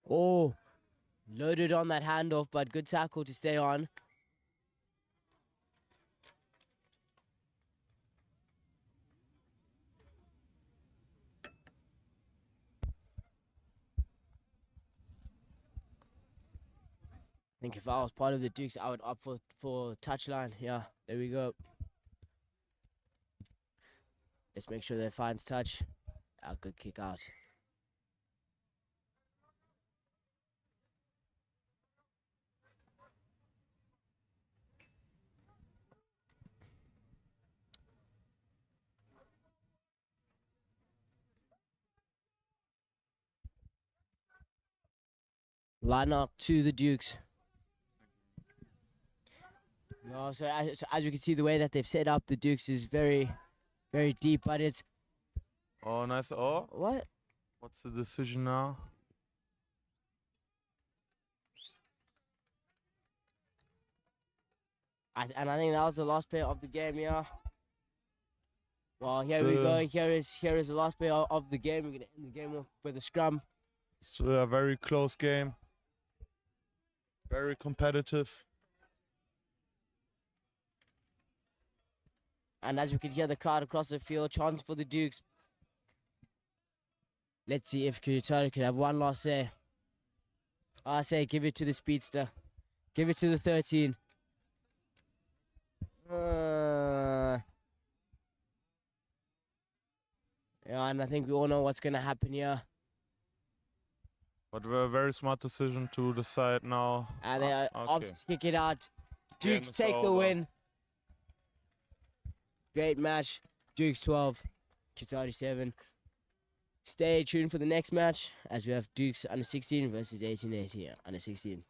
Oh, loaded on that handoff, but good tackle to stay on. think if I was part of the Dukes, I would opt for touchline. Yeah, there we go. Let's make sure that finds touch. A good kick out. Line up to the Dukes. No, so as you can see, the way that they've set up the Dukes is very, very deep. But it's Oh, nice. Oh, what? what's the decision now? And I think that was the last play of the game. Yeah. Well, here we go. Here is the last play of the game. We're gonna end the game off with a scrum. It's a very close game. Very competitive. And as you can hear the crowd across the field chanting for the Dukes. Let's see if Kituro could have one last say. I say give it to the speedster. Give it to the 13. Yeah, and I think we all know what's going to happen here. But a very smart decision to decide now. And they opt to kick it out. Dukes Game is take the over. win. Great match. Dukes 12, Kituro 7. Stay tuned for the next match as we have Dukes under 16 versus 18 under 16.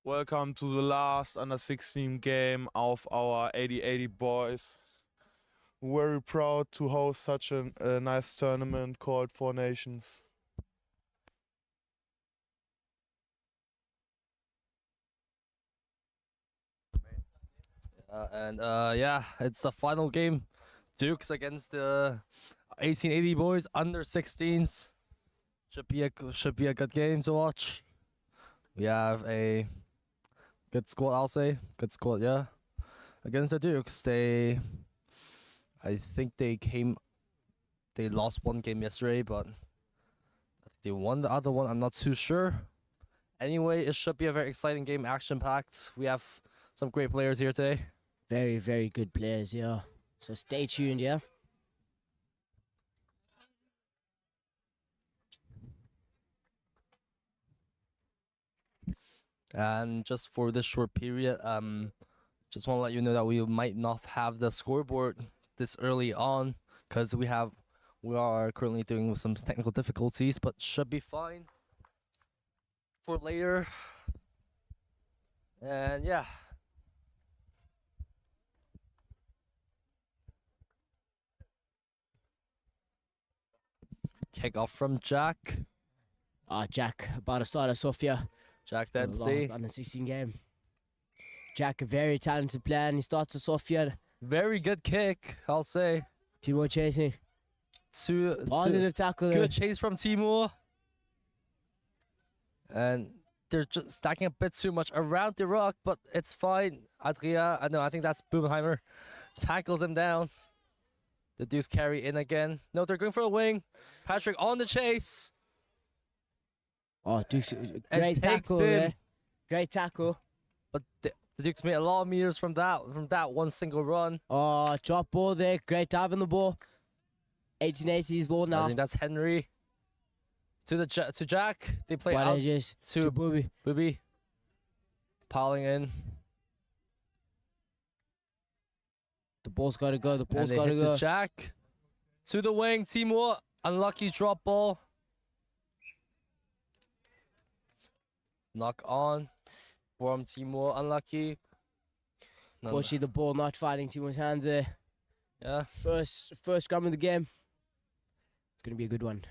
Welcome to the last under 16 game of our 80-80 boys. We're very proud to host such a nice tournament called Four Nations. Yeah, it's the final game. Dukes against the 1880 boys under 16s. Should be a good game to watch. We have a good squad, I'll say. Good squad, yeah. Against the Dukes, I think they lost one game yesterday, but they won the other one. I'm not too sure. Anyway, it should be a very exciting game, action-packed. We have some great players here today. Very, very good players, yeah. So stay tuned, yeah. And just for this short period, just want to let you know that we might not have the scoreboard this early on because we are currently doing some technical difficulties, but should be fine for later. And yeah. Kick off from Jack. Jack about to start us off here. Jack for the Dempsey. last under 16 game. Jack, a very talented player, and he starts us off here. Very good kick, I'll say. Timur chasing. Positive tackle there. Good chase from Timur. And they're just stacking a bit too much around the rock, but it's fine. Adria, I think that's Bubenheimer, tackles him down. The Dukes carry in again. No, they're going for the wing. Patrick on the chase. Oh, Dukes, And great takes tackle them. there. Great tackle. But the Dukes made a lot of meters from that one single run. Oh, drop ball there. Great dive on the ball. 1880's ball I now. think that's Henry. To Jack. They play But out they just to Booby. Booby. Piling in. The ball's got to go. The And ball's they got to hit go. to Jack. To the wing. Timur. Unlucky drop ball. Knock on. From Timur. Unlucky. No, Unfortunately, the ball not finding Timur's hands there. yeah. First scrum of the game. It's going to be a good one.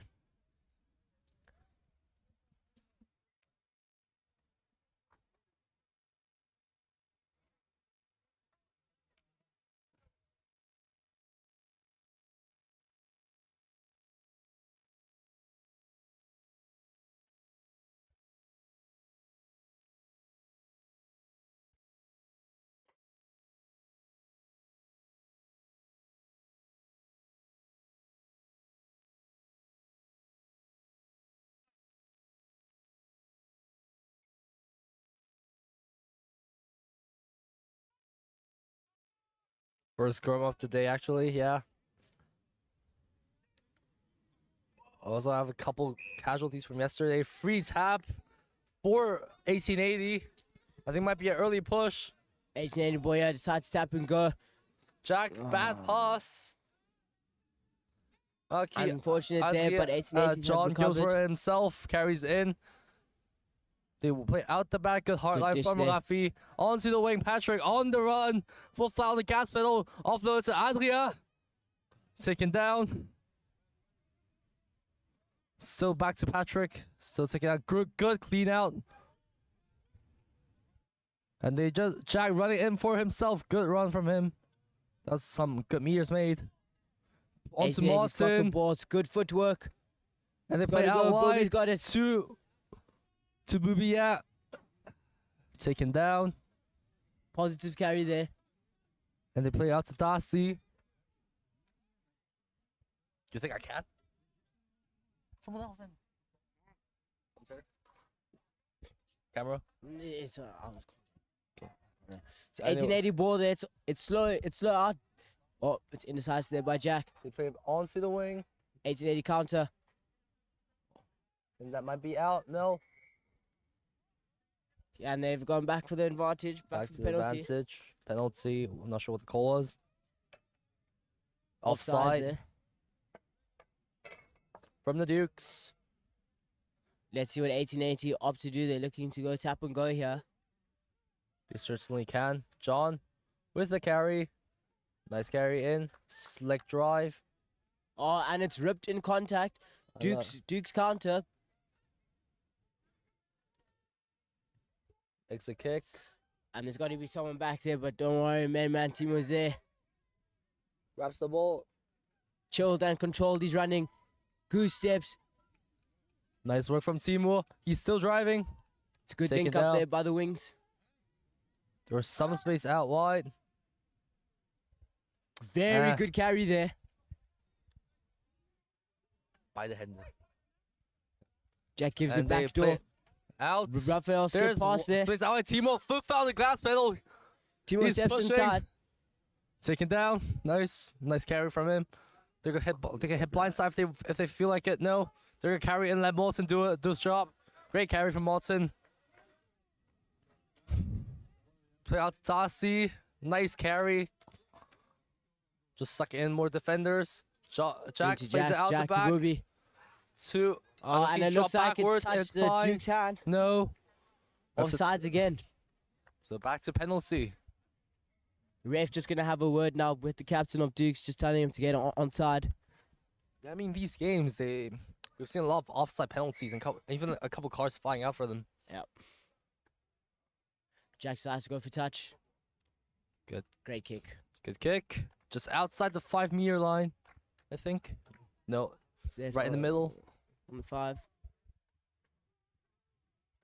First scrum of the day, actually. Yeah. Also have a couple casualties from yesterday. Free tap for 1880. I think might be an early push. 1880 boy decides to tap and go. Jack, bad pass. Okay. Unfortunate there, but 1880's John goes recovered. for it himself, carries in. They will play out the back, good hard Good line dish from there. Rafi. Onto the wing, Patrick on the run. Full flat on the gas pedal. Offload to Adria. Taken down. Still back to Patrick. Still taking out. Good clean out. And they just, Jack running in for himself. Good run from him. That's some good meters made. Onto 1880's got the Martin. ball. It's good footwork. And they It's play gotta out go. wide Booby's got it. to Bubia. Taken down. Positive carry there. And they play out to Darcy. Do you think I can? Someone else then. I'm sorry. Camera. It's I was okay. It's Anyway. 1880 ball there. It's slow out. Oh, it's indecisive there by Jack. They play him onto the wing. 1880 counter. And that might be out. No. And they've gone back for the advantage. Back, for to the the penalty. advantage. Penalty. I'm not sure what the call was. Offsides Offside there. from the Dukes. Let's see what 1880 opt to do. They're looking to go tap and go here. They certainly can. John with the carry. Nice carry in. Slick drive. Oh, and it's ripped in contact. Dukes counter. Exit kick. And there's got to be someone back there, but don't worry, man team was there. Grabs the ball. Chilled and controlled. He's running. Goose steps. Nice work from Timur. He's still driving. It's a good Take link it up down. there by the wings. There was some space out wide. Very good carry there. By the head. Jack gives And it they back play door. out. Raphael's good There's pass there. space out wide. Timur. Foot found the glass pedal. Timur he's steps pushing. inside. Taken down. Nice carry from him. They're gonna hit blindside if they feel like it. No, they're gonna carry it and let Morton do his job. Great carry from Morton. Play out to Tassi. Nice carry. Just suck in more defenders. Jack Into plays it out Jack the to back. Booby. To Oh, and it drop looks like backwards. it's touched the fine. Duke's hand. No. Offsides again. So back to penalty. Ref just going to have a word now with the captain of Dukes, just telling him to get onside. I mean, these games, we've seen a lot of offside penalties and even a couple cars flying out for them. Yep. Jack decides to go for touch. Good. Great kick. Good kick. Just outside the 5-meter line, I think. No, There's right in the middle. On the 5.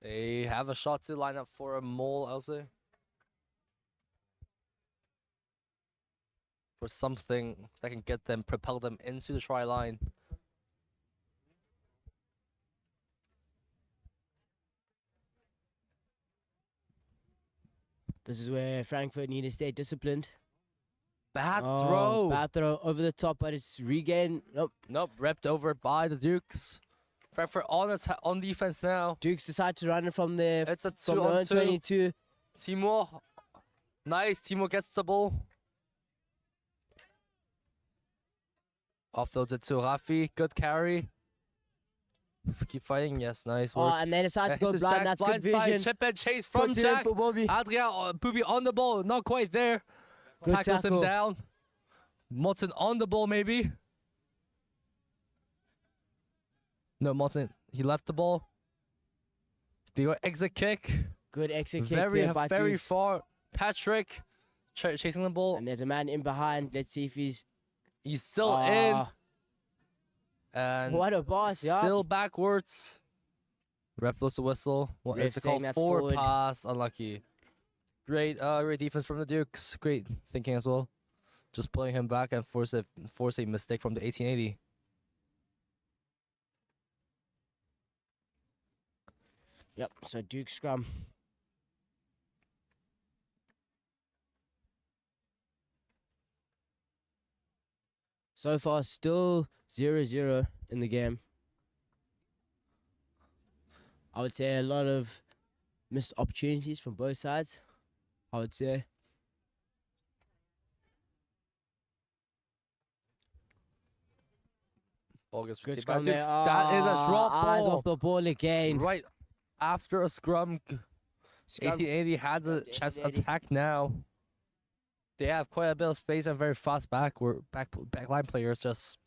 They have a shot to line up for a mole, I'll say. For something that can propel them into the try line. This is where Frankfurt need to stay disciplined. Bad Oh, throw. Bad throw over the top, but it's regained. Nope. Nope, repped over by the Dukes. Frankfurt on defense now. Dukes decide to run it from the It's a from 2-on-2. 22. Timur. Nice. Timur gets the ball. Offloads it to Rafi. Good carry. Keep fighting. Yes, nice Oh, work. and they decide to Hit go the blind. Jack, That's good blindside, vision. chip and chase from Puts it in Jack. for Bobby. Adrian Booby on the ball. Not quite there. Good Tackles him tackle. down. Morton on the ball, maybe. No, Morton. He left the ball. They go exit kick. Good exit kick Very, there by very Dukes. far. Patrick chasing the ball. And there's a man in behind. Let's see if he's... He's still in. Ah, And what a boss, yeah. still backwards. Ref blows the whistle. What Ref is it saying called? that's Forward forward. pass. Unlucky. Great defense from the Dukes. Great thinking as well. Just pulling him back and force a mistake from the 1880. Yep, so Duke scrum. So far, still 0-0 in the game. I would say a lot of missed opportunities from both sides. I would say. Ball gets Good retained by scrum Dukes. there. That is a drop Eyes ball. off the ball again. Right after a scrum. Scrum. 1880 had the chance 1880. attack now. They have quite a bit of space and very fast backline players. Just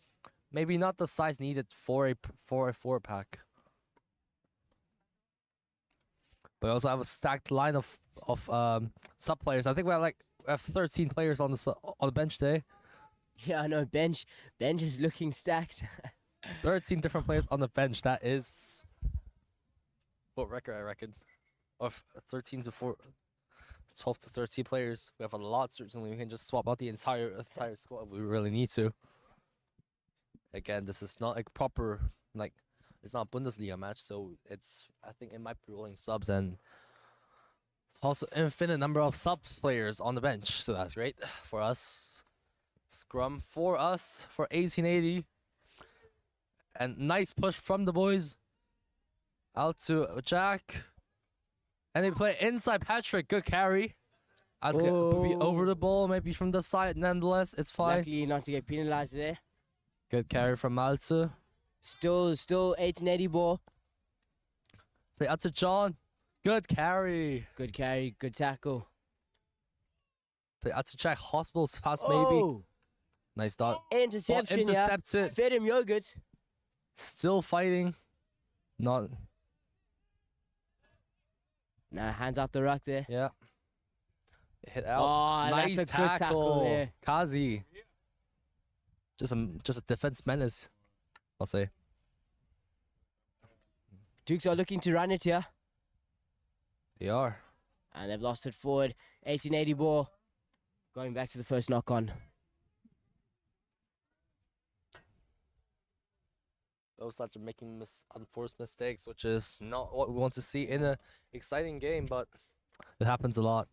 maybe not the size needed for a 4-pack. But we also have a stacked line of sub players. I think we have 13 players on the bench today. Yeah, I know. Bench is looking stacked. 13 different players on the bench. That is what record I reckon. Of 13 to 12 to 13 players. We have a lot. Certainly, we can just swap out the entire squad. If we really need to. Again, this is not a proper it's not a Bundesliga match, so I think it might be rolling subs and also infinite number of sub players on the bench. So that's great for us. Scrum for us for 1880. And nice push from the boys. Out to Jack. And they play inside Patrick. Good carry. I'd be over the ball, maybe from the side. Nonetheless, it's fine. Luckily not to get penalized there. Good carry from Malte. Still 1880 ball. Play out to John. Good carry. Good carry, good tackle. Play out to check. Hospital's pass maybe. Oh, Nice dot. interception, yeah. Intercepts it. Fed him yogurt. Still fighting. Not. Nah, hands out the ruck there. Yeah. Hit out. Oh, Nice that's a good tackle there. Kazi. Just a defense menace, I'll say. Dukes are looking to run it here. They are. And they've lost it forward. 1880 ball. Going back to the first knock on. Those such making unforced mistakes, which is not what we want to see in an exciting game, but it happens a lot.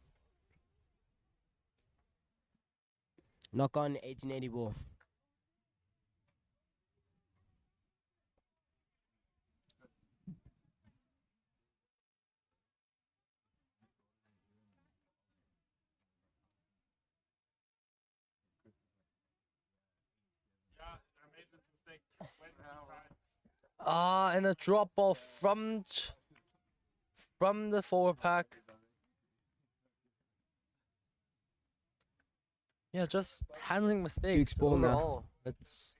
Knock on 1880 ball. Yeah, I made this mistake. Went too high. And a drop ball from the forward pack. Yeah, just handling mistakes Duke's ball now. overall. It's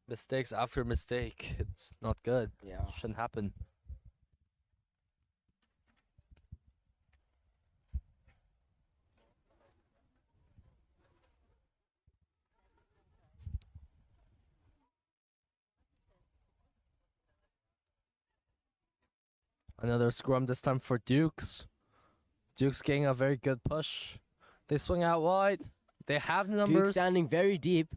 mistakes after mistake. It's not good. Yeah. Shouldn't happen. Another scrum this time for Dukes. Dukes getting a very good push. They swing out wide. They have the Duke numbers. standing very deep.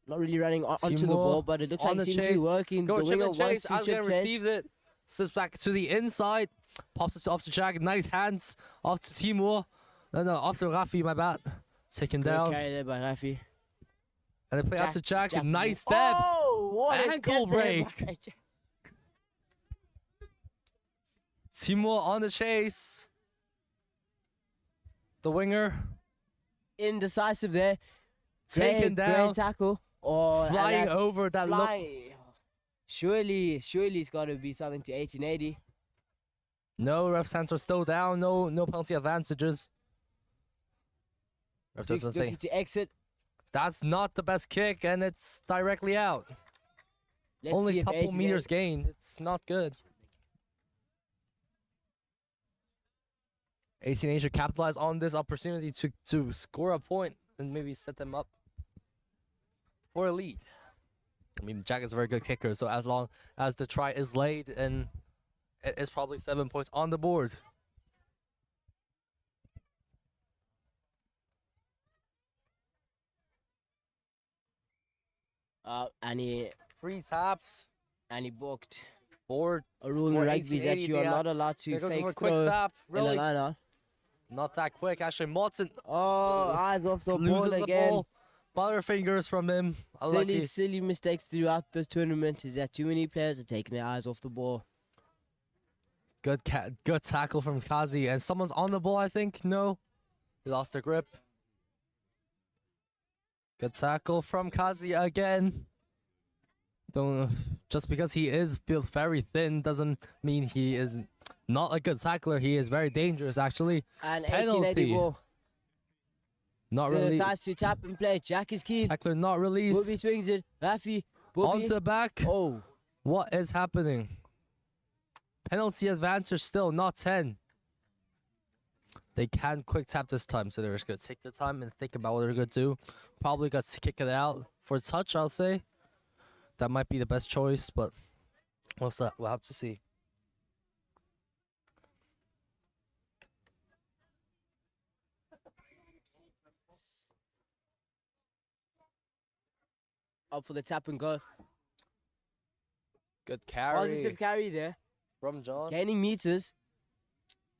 Not really running onto the Timur ball, but it looks on like the it seems to be chase. working. Go The chip winger and wants chase. to Asgard chip chase. received it. Slips back to the inside. Pops it off to Jack. Nice hands. Off to Timur. No, off to Rafi, my bad. Taken Good down. carry there by Rafi. And they play out to Jack. Jack- Nice step. Oh, what a Ankle step there break. by Jack. Timur on the chase. The winger. Indecisive there. Taken Great down. tackle. Oh, and Flying that's over that look. flying. Surely it's got to be something to 1880. No, ref's hands are still down. No penalty advantages. Ref Dukes doesn't looking think. to exit. That's not the best kick, and it's directly out. Let's see Only a if couple 1880 meters gained. It's not good. 18 should capitalize on this opportunity to score a point and maybe set them up for a lead. I mean, Jack is a very good kicker, so as long as the try is laid, and it's probably 7 points on the board. And he Free taps, booked. board. A rule in For rugby is that 1880, you are they not allowed to They're going fake for a quick throw tap. in a Really? line out. Not that quick. Actually, Martin Oh, eyes off the loses ball the again. ball. Butterfingers from him. Unlucky. Silly mistakes throughout this tournament is that too many players are taking their eyes off the ball. Good tackle from Kazi. And someone's on the ball, I think. No. They lost their grip. Good tackle from Kazi again. Just because he is built very thin doesn't mean he is not a good tackler. He is very dangerous, actually. And Penalty. 1880 ball. Not really. Decides to tap and play. Jack is keen. Tackler not released. Bobby swings it. Rafi. Bobby. Onto the back. Oh. What is happening? Penalty advantage still, not 10. They can quick tap this time, so they're just going to take their time and think about what they're going to do. Probably got to kick it out for a touch, I'll say. That might be the best choice, but we'll have to see. Up for the tap and go. Good carry Positive carry there. from John. Gaining meters.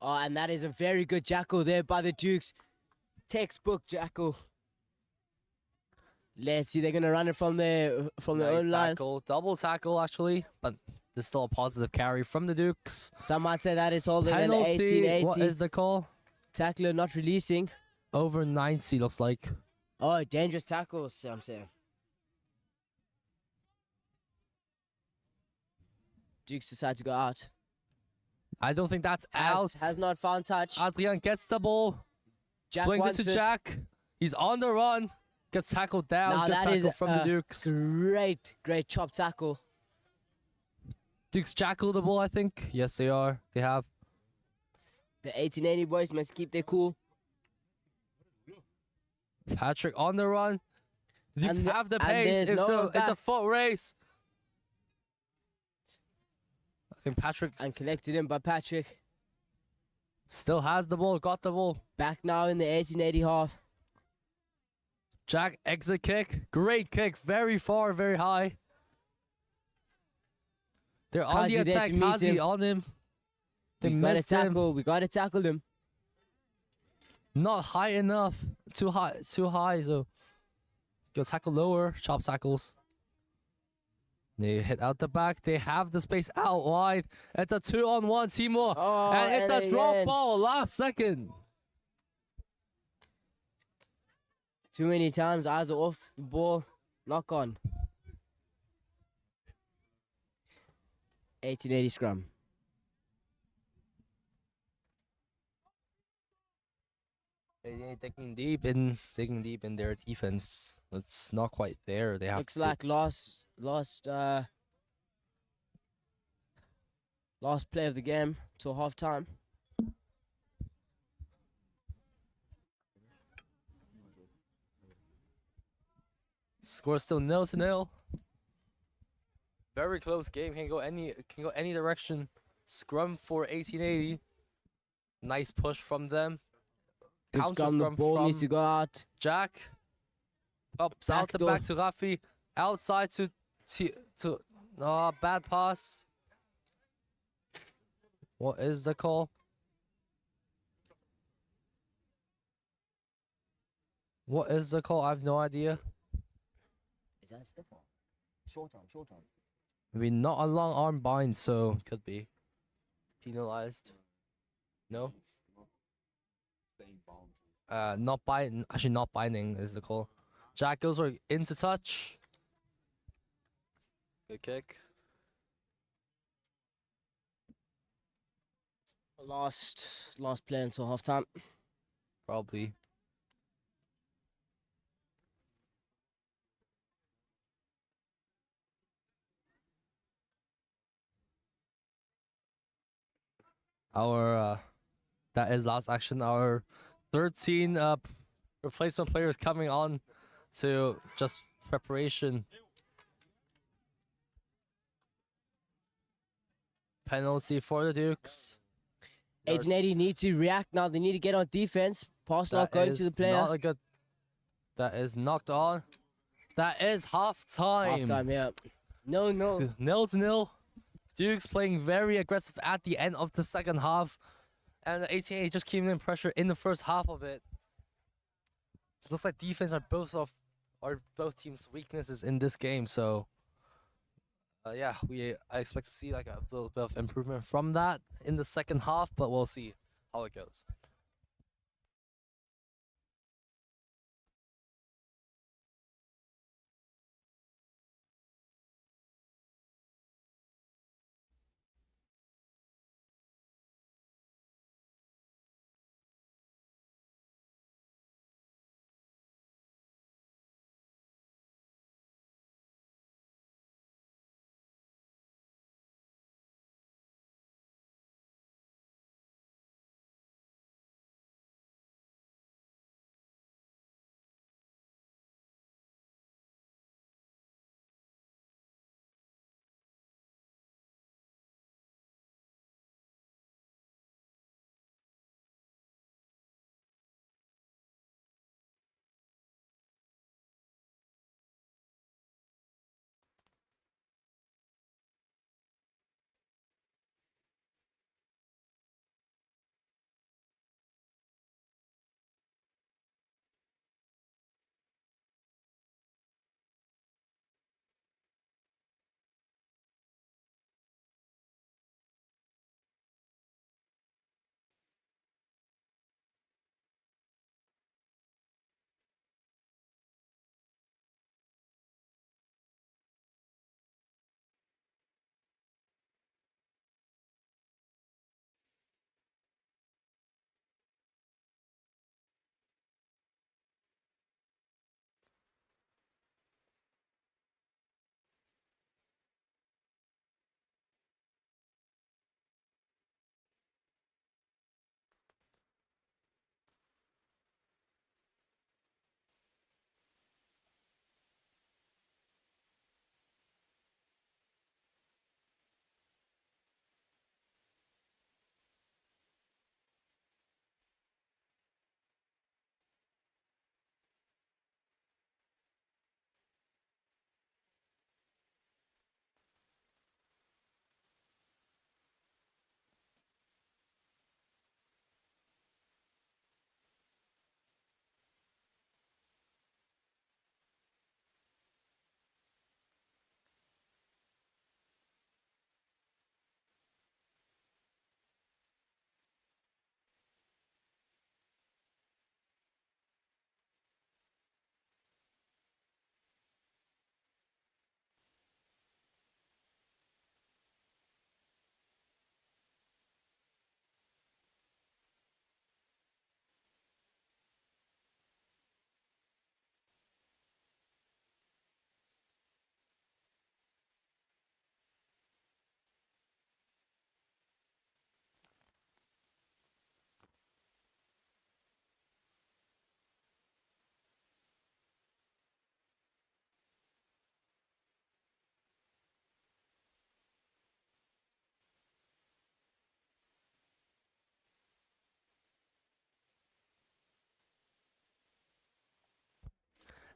Oh, and that is a very good jackal there by the Dukes. Textbook jackal. Let's see, they're gonna run it from their Nice own line. tackle, double tackle actually, but there's still a positive carry from the Dukes. Some might say that is holding an Penalty. 1880. What is the call? Tackler not releasing. Over 90 looks like. Oh, dangerous tackles, some say. Dukes decide to go out. I don't think that's out. Has not found touch. Adrian gets the ball. Jack Swings wants into it. Jack. He's on the run. Gets tackled down. Now Good that is tackle from the a Dukes. Great chop tackle. Dukes jackal the ball, I think. Yes, they are. They have. The 1880 boys must keep their cool. Patrick on the run. The Dukes And have the and pace. there's It's, no the, one it's a back. foot race. I think Patrick And collected in by Patrick. still has the ball. Got the ball. Back now in the 1880 half. Jack exit kick. Great kick. Very far, very high. They're on the Kazi there attack. to meet Kazi him. on him. They We gotta missed him. tackle. We gotta tackle him. Not high enough. Too high. Too high. So go tackle lower. Chop tackles. They hit out the back. They have the space out wide. It's a 2-on-1. Timur. Oh, and it's a drop again. ball. Last second. Too many times. Eyes are off the ball. Knock on. 1880 scrum. They digging deep in their defense. It's not quite there. They have Looks to like last play of the game till half time. score still 0-0. Very close game. Can go any direction. Scrum for 1880. Nice push from them. Good Counter scrum. The scrum ball from needs to go out. Jack. Pops out the Backdoor. back to Rafi. Outside to bad pass. What is the call? What is the call? I have no idea. Is that a stiff arm? Short arm. Maybe not a long arm bind, so could be penalized. No. Not binding. Actually, not binding is the call. Jack goes for into touch. Good kick. Last play until half time. Probably. Our that is last action. Our 13 replacement players coming on to just preparation. Penalty for the Dukes. 1880 need to react now. They need to get on defense. Pass not going to the player. Not a good. That is knocked on. That is half time. Half time, yeah. No. 0-0. Dukes playing very aggressive at the end of the second half. And the 1880 just keeping in pressure in the first half of it. It looks like defense are both teams' weaknesses in this game. So, yeah, I expect to see like a little bit of improvement from that in the second half, but we'll see how it goes.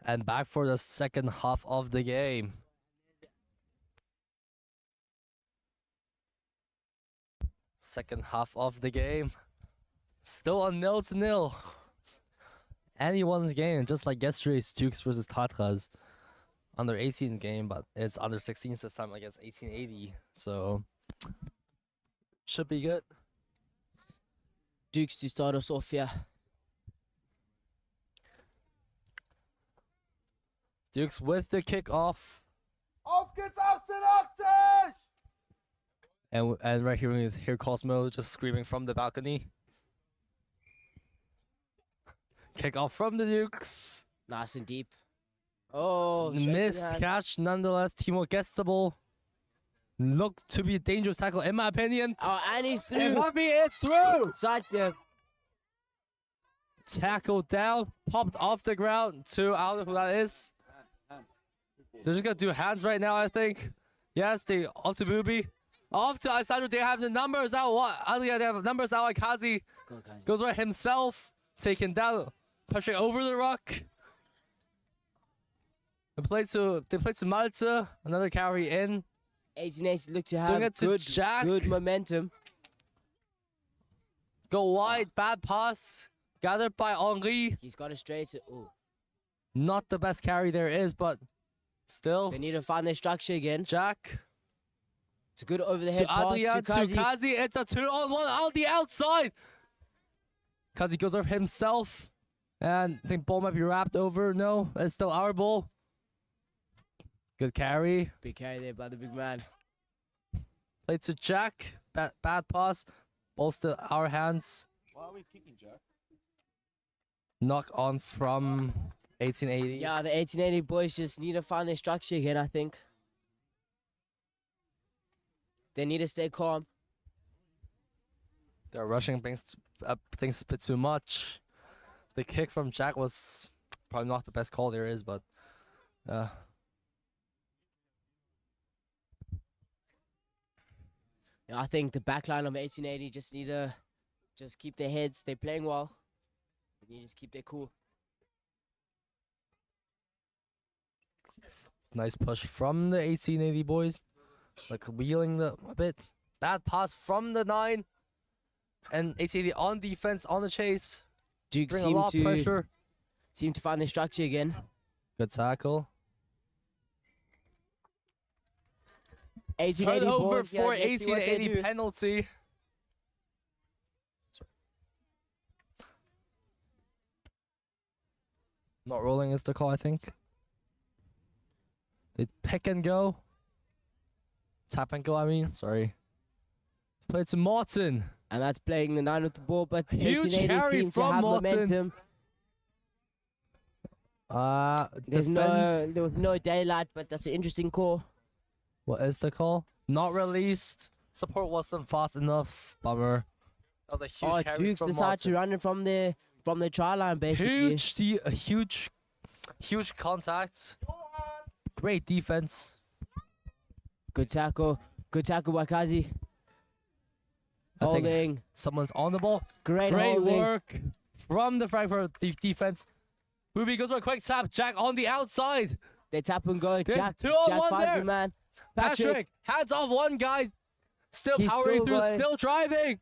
And back for the second half of the game. Second half of the game. Still a 0-0. Anyone's game, just like yesterday's Dukes versus Tatra's under 18 game, but it's under 16 this time against 1880. So should be good. Dukes to start us off here. Dukes with the kickoff. Auf geht's 1880! And right here we hear Cosmo just screaming from the balcony. Kickoff from the Dukes. Nice and deep. Oh, Missed catch nonetheless. Timo gets the ball. Looked to be a dangerous tackle in my opinion. Oh, and he's And through. Harvey is through. Sidestep. Tackled down, popped off the ground to I don't know who that is. They're just gonna do hands right now, I think. Yes, they off to Booby. Off to Alessandro. They have the numbers out. What? They have numbers out. Kazi goes right himself. Taken down. Pushing over the rock. They play to Malta. Another carry in. 1880 look to Swing have it to Jack. good momentum. Go wide. Bad pass. Gathered by Henri. He's got it straight to. Oh, Not the best carry there is, but still. they need to find their structure again. Jack. It's a good over the To head pass Adrian, to to Kazi. Kazi. It's a 2-on-1 on the outside. Kazi goes over himself. And I think ball might be wrapped over. No, it's still our ball. Good carry. Big carry there by the big man. Play to Jack. Bad pass. Ball still our hands. Why are we kicking, Jack? Knock on from 1880. Yeah, the 1880 boys just need to find their structure again, I think. They need to stay calm. They're rushing things a bit too much. The kick from Jack was probably not the best call there is, but Yeah, I think the back line of 1880 just need to just keep their heads. They're playing well. They need to just keep their cool. nice push from the 1880 boys. Like wheeling a bit. Bad pass from the 9. And 1880 on defense, on the chase. Duke Bring a lot of pressure. seem to find their structure again. Good tackle. 1880 Turnover boys, yeah, for let's see what they 1880 do. penalty. Not rolling is the call, I think. They pick and go. Tap and go, I mean. Sorry. Play to Martin. And that's playing the 9 with the ball, but Huge 1880 carry seem to from have Martin. momentum. There was no daylight, but that's an interesting call. What is the call? Not released. Support wasn't fast enough. Bummer. That was a huge Oh, carry Dukes from decide to Martin. run it from the try line, basically. Huge contact. Great defense. Good tackle by Kazi. I think Holding. someone's on the ball. Great Great holding. work from the Frankfurt defense. Booby goes for a quick tap. Jack on the outside. They tap and go. There's Jack 2-on-1 finds there. the man. Patrick, hands off one guy. Still He's powering still through, going. still driving.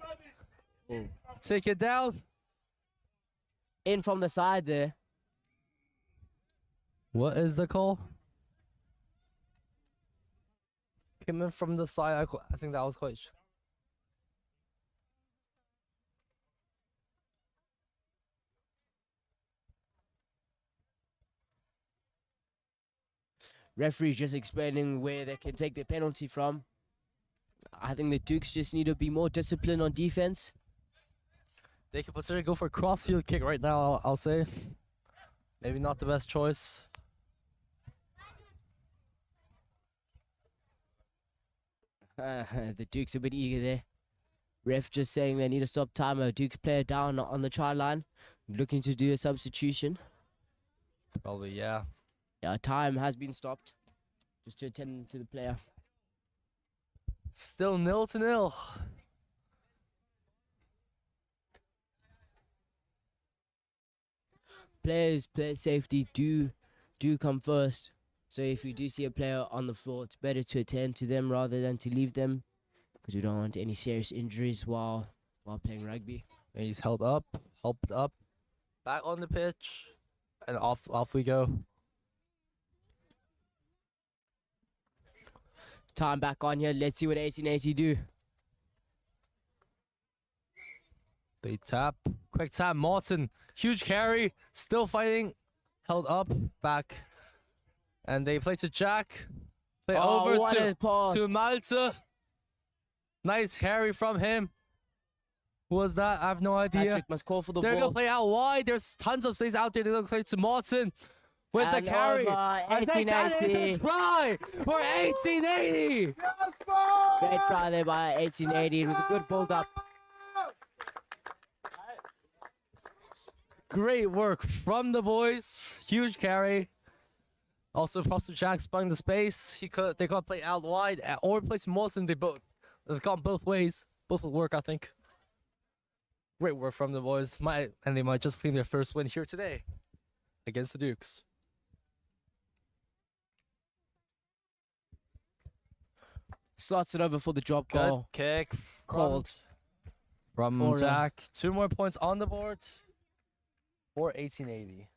Oh. Take it down. In from the side there. What is the call? Came in from the side. I think that was quite. Referee just explaining where they can take the penalty from. I think the Dukes just need to be more disciplined on defense. They could potentially go for a crossfield kick right now, I'll say. Maybe not the best choice. The Dukes a bit eager there. Ref just saying they need to stop time. A Dukes player down on the try line. Looking to do a substitution. Probably, yeah. Yeah, time has been stopped. Just to attend to the player. Still 0-0. Player safety do do come first. So if we do see a player on the floor, it's better to attend to them rather than to leave them, because we don't want any serious injuries while playing rugby. And he's held up, helped up, back on the pitch, and off we go. Time back on here. Let's see what 1880 do. They tap, quick tap, Martin, huge carry, still fighting, held up, back, and they play to Jack, play over what a pass. to Malte. Nice carry from him. Who was that? I have no idea. Patrick must call for the They're ball. gonna play out wide. There's tons of space out there. They're gonna play to Martin with the And carry. over, I think that is 1880. a try for 1880. Great try there by 1880. It was a good build up. Great work from the boys. Huge carry. Also, props to Jack spying the space. They could play out wide or play to Martin. They've gone both ways. Both will work, I think. Great work from the boys. And they might just claim their first win here today against the Dukes. Slots it over for the drop Good goal. kick Called. from Or, Jack. 2 more points on the board for 1880.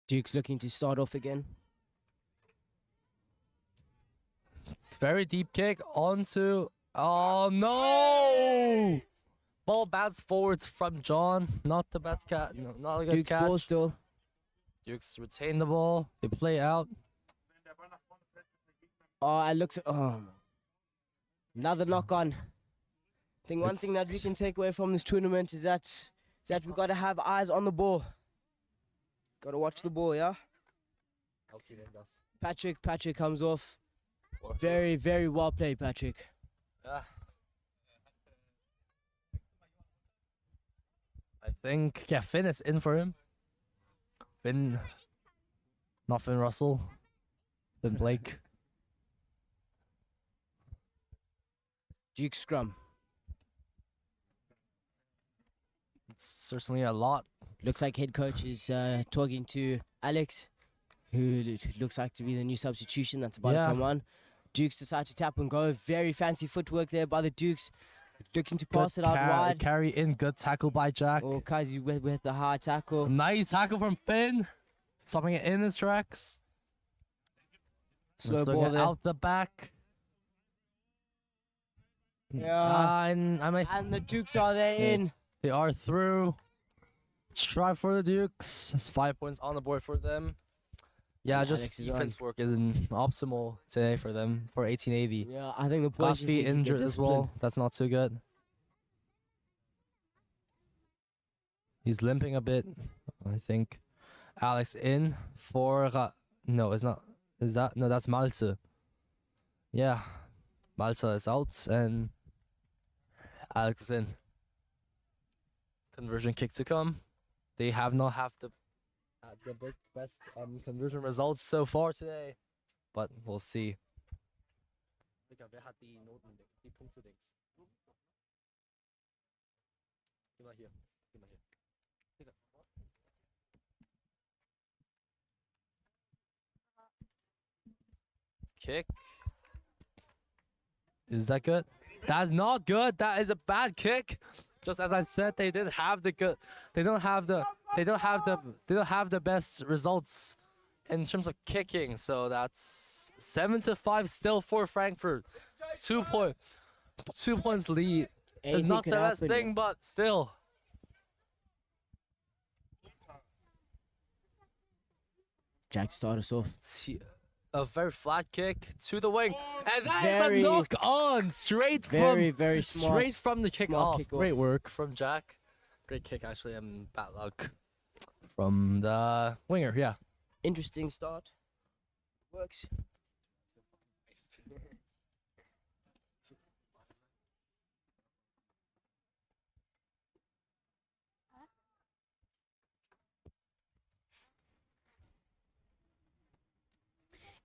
Duke's looking to start off again. Very deep kick onto. Oh no! Ball bounce forwards from John. Not the best cat. No, not a good Duke's catch. ball still. Dukes retain the ball. They play out. Oh, it looks. Oh, another knock on. I think one thing that we can take away from this tournament is that we got to have eyes on the ball. Got to watch the ball, yeah? Patrick comes off. Very, very well played, Patrick. Yeah. I think, yeah, Finn is in for him. Finn, not Finn Russell. Finn Blake. Duke scrum. It's certainly a lot. Looks like head coach is talking to Alex, who looks like to be the new substitution that's about to come on. Dukes decide to tap and go. Very fancy footwork there by the Dukes. Looking to pass it out wide. Carry in, good tackle by Jack. Oh, Kazi with the hard tackle. Nice tackle from Finn. Stopping it in his tracks. Slow Let's look ball at there. out the back. Yeah. And And the Dukes are there in. they are through. Try for the Dukes. That's 5 points on the board for them. Yeah, And just Alex is on. defense work isn't optimal today for them for 1880. Yeah, I think the boys just need Coffee to get injured as well. disciplined. That's not too good. He's limping a bit, I think. Alex in for no, it's not. Is that no? That's Malte. Yeah, Malte is out and Alex is in. Conversion kick to come. They have not had the best conversion results so far today, but we'll see. Digga, wer hat die Noten, die Punkte-Dings? Geh mal hier. Geh mal hier. Digga. Kick. Is that good? That's not good. That is a bad kick. Just as I said, they didn't have the good. They don't have the best results in terms of kicking. So that's 7-5 still for Frankfurt. 2 points lead. It's Anything not could the best happen. thing, but still. Jack start us off. A very flat kick to the wing, and that is Very- a knock on straight Very, from very smart. straight from the kick smart off. kick off. Great work from Jack. Great kick actually, and bad luck from the winger. Yeah. Interesting start. Works.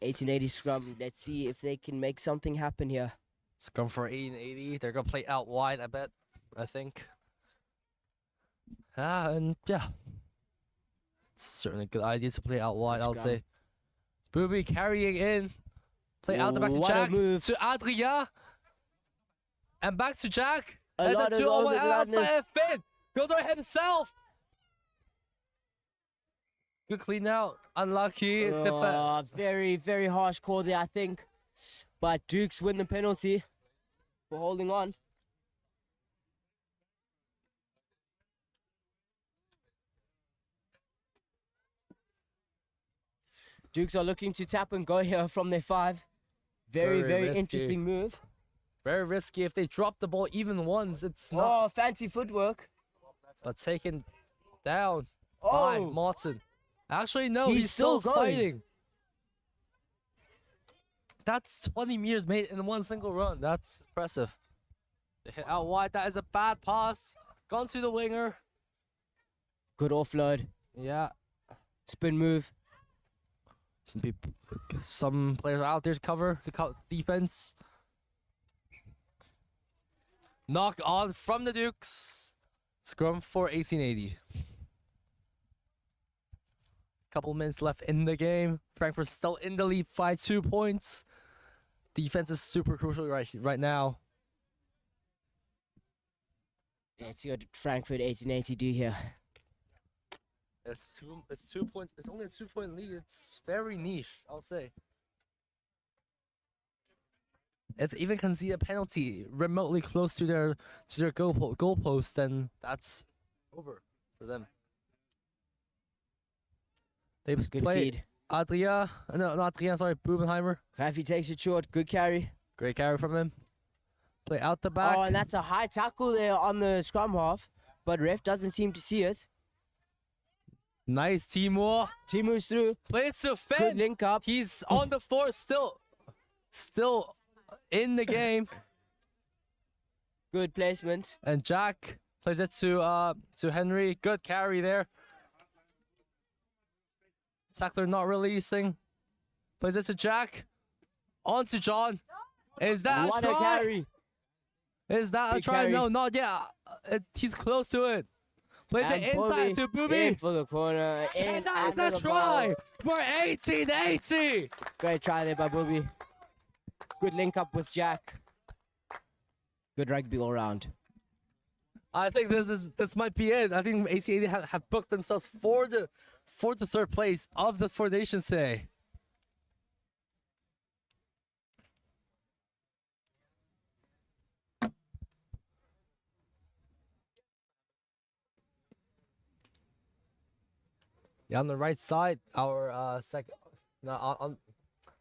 1880 scrum. Let's see if they can make something happen here. Scrum for 1880. They're gonna play out wide, I bet. I think. And yeah. It's certainly a good idea to play out wide, Good I'll scrum. say. Booby carrying in. Play out the back to What a Jack. move. To Adrien. And back to Jack. A and lot then of to Owen overgroundness. outside. Finn goes over himself. Good clean out. Unlucky. Very, very harsh call there, I think. But Dukes win the penalty for holding on. Dukes are looking to tap and go here from their 5. Very, Very very risky. interesting move. Very risky. If they drop the ball even once, it's not. Oh, fancy footwork. But taken down Oh. by Martin. Actually, no, He's he's still still going. fighting. That's 20 meters made in one single run. That's impressive. They hit out wide. That is a bad pass. Gone to the winger. Good offload. Yeah. Spin move. Some players are out there to cover the defense. Knock on from the Dukes. Scrum for 1880. Couple minutes left in the game. Frankfurt's still in the lead by 2 points. Defense is super crucial right now. Let's see what Frankfurt 1880 do here. It's 2 points. It's only a 2-point lead. It's very niche, I'll say. If they even concede a penalty remotely close to their goalpost, then that's over for them. They Good play feed. Adria. No, not Adria. Sorry, Bubenheimer. Rafi takes it short. Good carry. Great carry from him. Play out the back. Oh, and that's a high tackle there on the scrum half. But ref doesn't seem to see it. Nice Timur. Team moves through. Plays to Good Finn. link up. He's on the floor still in the game. Good placement. And Jack plays it to Henry. Good carry there. Tackler not releasing. Plays it to Jack. On to John. Is that What a a try? carry. Is that a Big try? carry. No, not yet. He's close to it. Plays And it inside to In Booby. for the corner. In And that is under a the try bar. for 1880. Great try there by Booby. Good link up with Jack. Good rugby all round. I think this might be it. I think 1880 have booked themselves for the third place of the Four Nations today. Yeah, on the right side, our on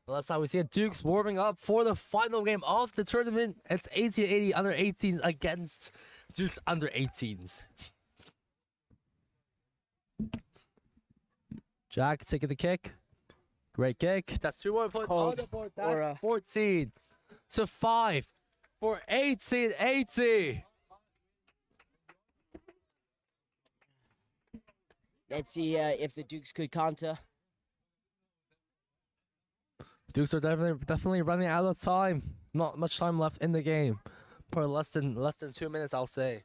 the left side, we see Dukes warming up for the final game of the tournament. It's 1880 under 18s against Dukes under 18s. Jack taking the kick. Great kick. That's 2 more points on Cold the board. aura. That's 14 to 5 for 1880. Let's see if the Dukes could counter. Dukes are definitely running out of time. Not much time left in the game. Probably less than 2 minutes, I'll say.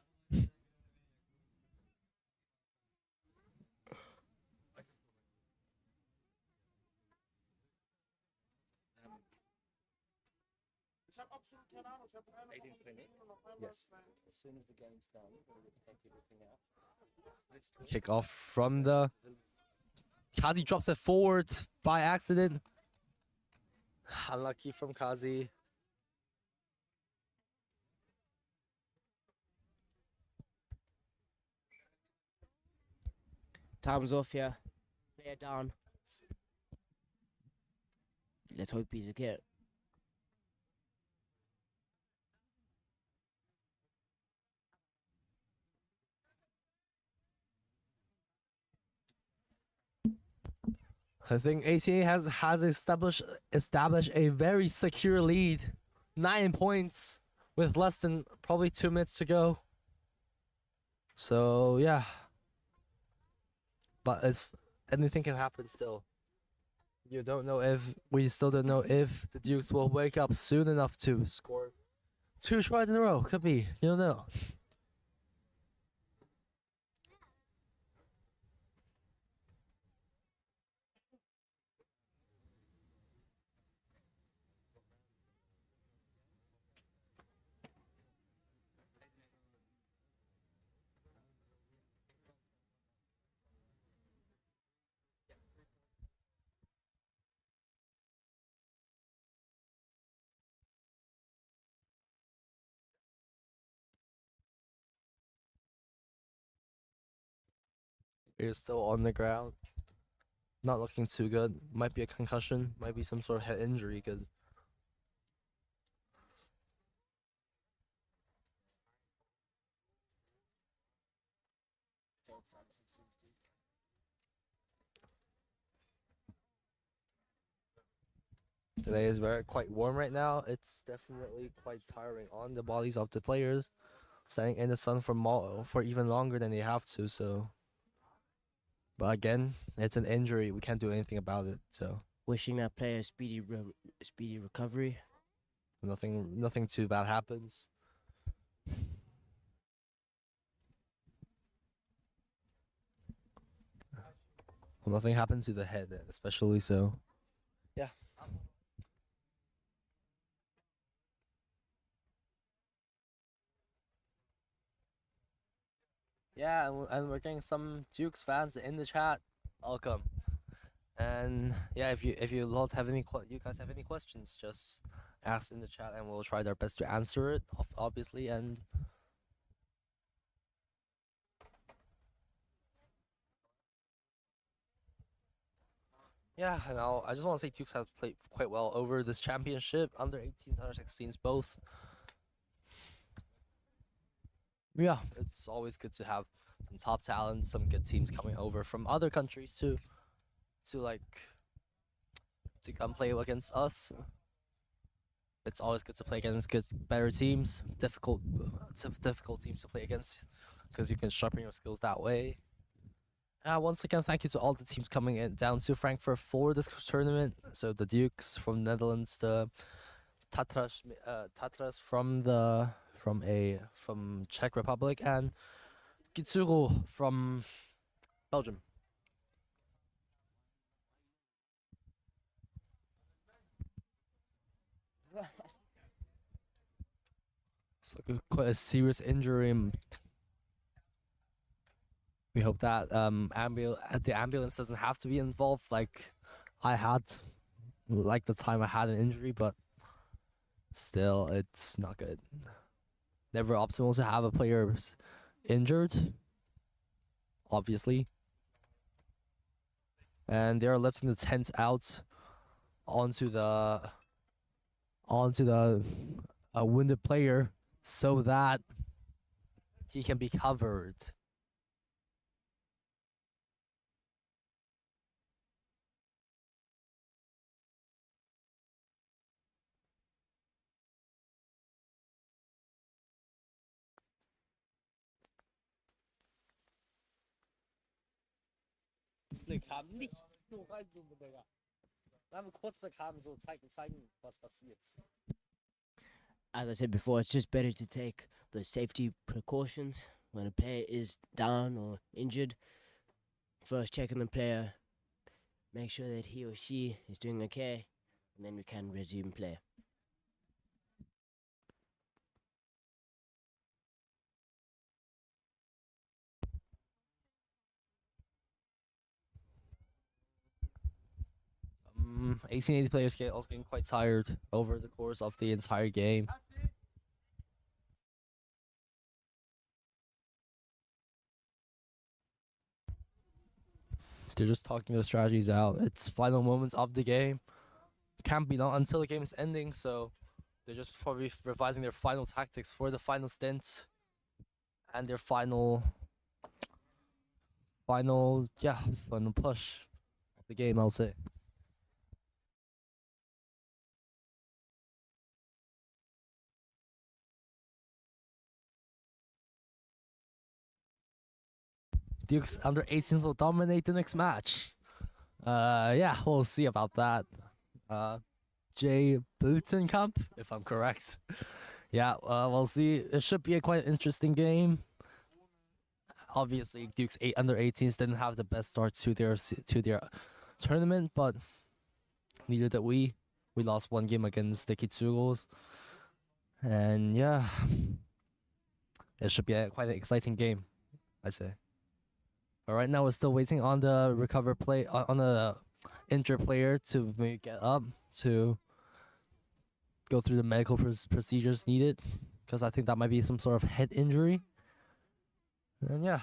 Yes. As soon as the game's done, we'll take everything out. Kick off from the. Kazi drops it forward by accident. Unlucky from Kazi. Time's off here. Player down. Let's hope he's okay. I think ATA has established a very secure lead, 9 points with less than probably 2 minutes to go. So yeah, but anything can happen still. We still don't know if the Dukes will wake up soon enough to score 2 tries in a row. Could be, you don't know. He's still on the ground. Not looking too good. Might be a concussion. Might be some sort of head injury because today is quite warm right now. It's definitely quite tiring on the bodies of the players, standing in the sun for even longer than they have to. So, but again, it's an injury. We can't do anything about it. So Wishing that player speedy recovery. nothing too bad happens. Well, nothing happened to the head, especially so. Yeah. Yeah, and we're getting some Dukes fans in the chat. Welcome. And yeah, if you lot have you guys have any questions, just ask in the chat, and we'll try our best to answer it. Obviously, and yeah, and I just want to say Dukes have played quite well over this championship, under 18s, under 16s, both. Yeah, it's always good to have some top talent, some good teams coming over from other countries to come play against us. It's always good to play against better teams, difficult teams to play against, because you can sharpen your skills that way. Once again, thank you to all the teams coming down to Frankfurt for this tournament. So the Dukes from Netherlands, the Tatras from Czech Republic, and Kituro from Belgium. It's like quite a serious injury. We hope that the ambulance doesn't have to be involved like the time I had an injury, but still, it's not good. Never optimal to have a player injured, obviously. And they're lifting the tent out onto the wounded player so that he can be covered. Blick haben, nicht so reinzoomen, Digga. Dann Kurzblick haben, so zeigen, was passiert. As I said before, it's just better to take the safety precautions when a player is down or injured. First, check on the player, make sure that he or she is doing okay, and then we can resume play. Some 1880 players also getting quite tired over the course of the entire game. They're just talking their strategies out. It's final moments of the game. Can't be done until the game is ending, so they're just probably revising their final tactics for the final stint and their final push. the game, I'll say. Dukes under 18s will dominate the next match. Yeah, we'll see about that. Jay Bootenkamp, if I'm correct. Yeah, we'll see. It should be a quite interesting game. Obviously, Dukes under 18s didn't have the best start to their tournament, but neither did we. We lost one game against the Kituro, and yeah, it should be quite an exciting game, I say. But right now, we're still waiting on the recover play on the injured player to maybe get up to go through the medical procedures needed, because I think that might be some sort of head injury. And yeah.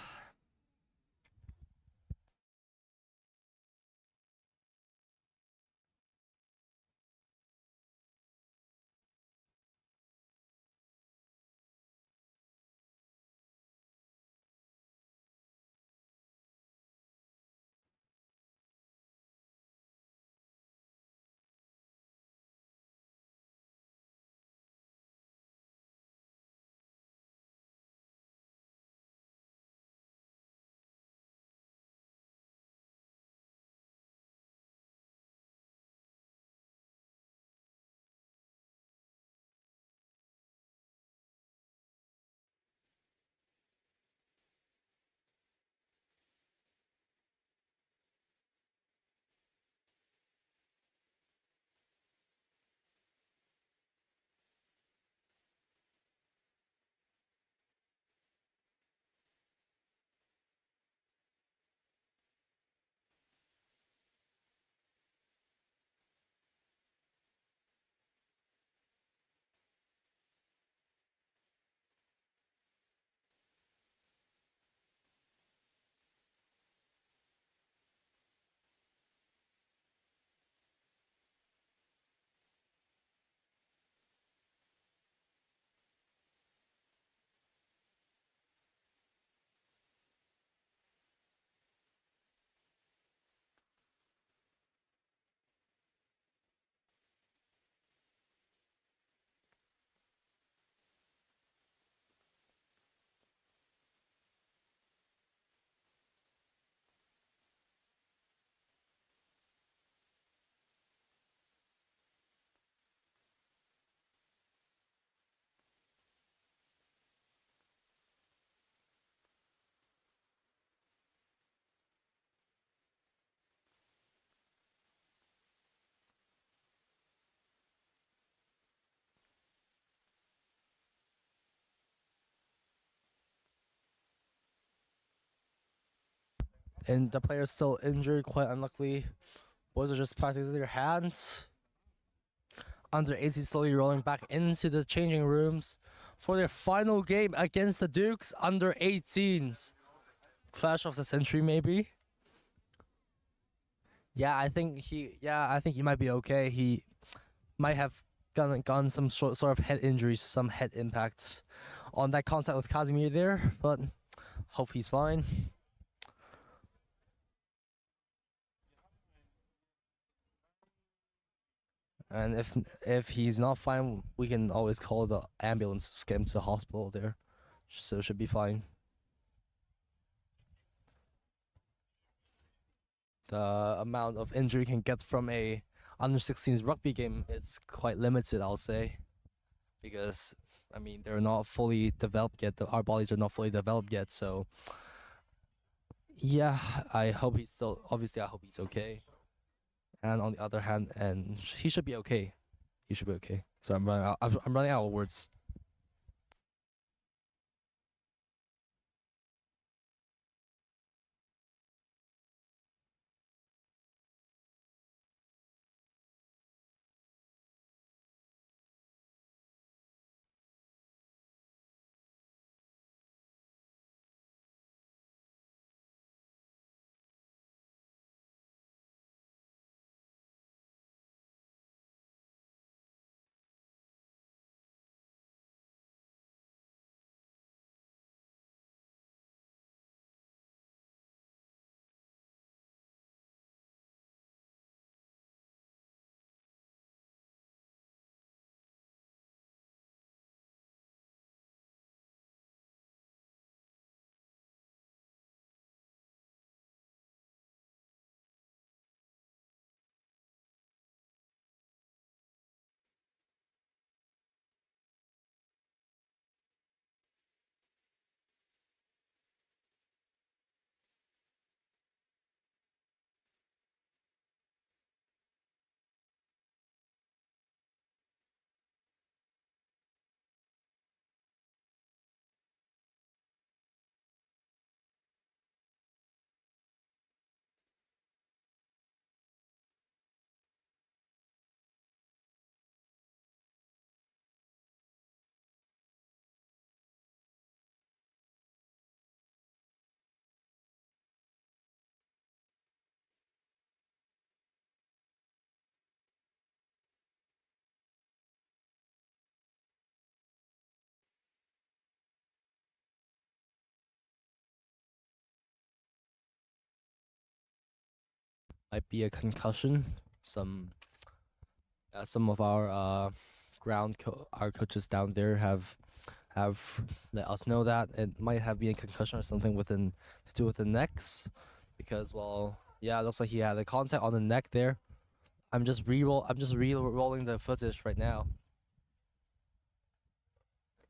And the player's still injured, quite unluckily. Boys are just practicing their hands. Under 18 slowly rolling back into the changing rooms for their final game against the Dukes under 18s. Clash of the century, maybe. I think he might be okay. He might have gotten some sort of head injuries, some head impacts on that contact with Casimir there, but hope he's fine. And if he's not fine, we can always call the ambulance, get him to the hospital there. So it should be fine. The amount of injury you can get from a under 16s rugby game is quite limited, I'll say, because I mean they're not fully developed yet. Our bodies are not fully developed yet. So yeah, I hope he's okay. And on the other hand, and he should be okay. He should be okay. So I'm running out of words. might be a concussion. Some of our our coaches down there have let us know that it might have been a concussion or something to do with the necks, because well, yeah, it looks like he had a contact on the neck there. I'm just re-rolling the footage right now.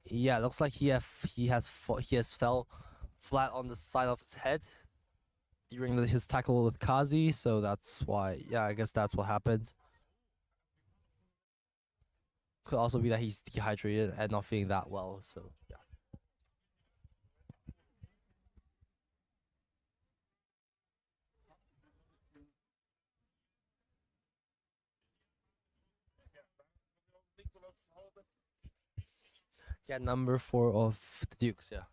Yeah, it looks like he has fell flat on the side of his head during his tackle with Kazi, so that's why. Yeah, I guess that's what happened. Could also be that he's dehydrated and not feeling that well. So yeah. Yeah, number 4 of the Dukes. Yeah.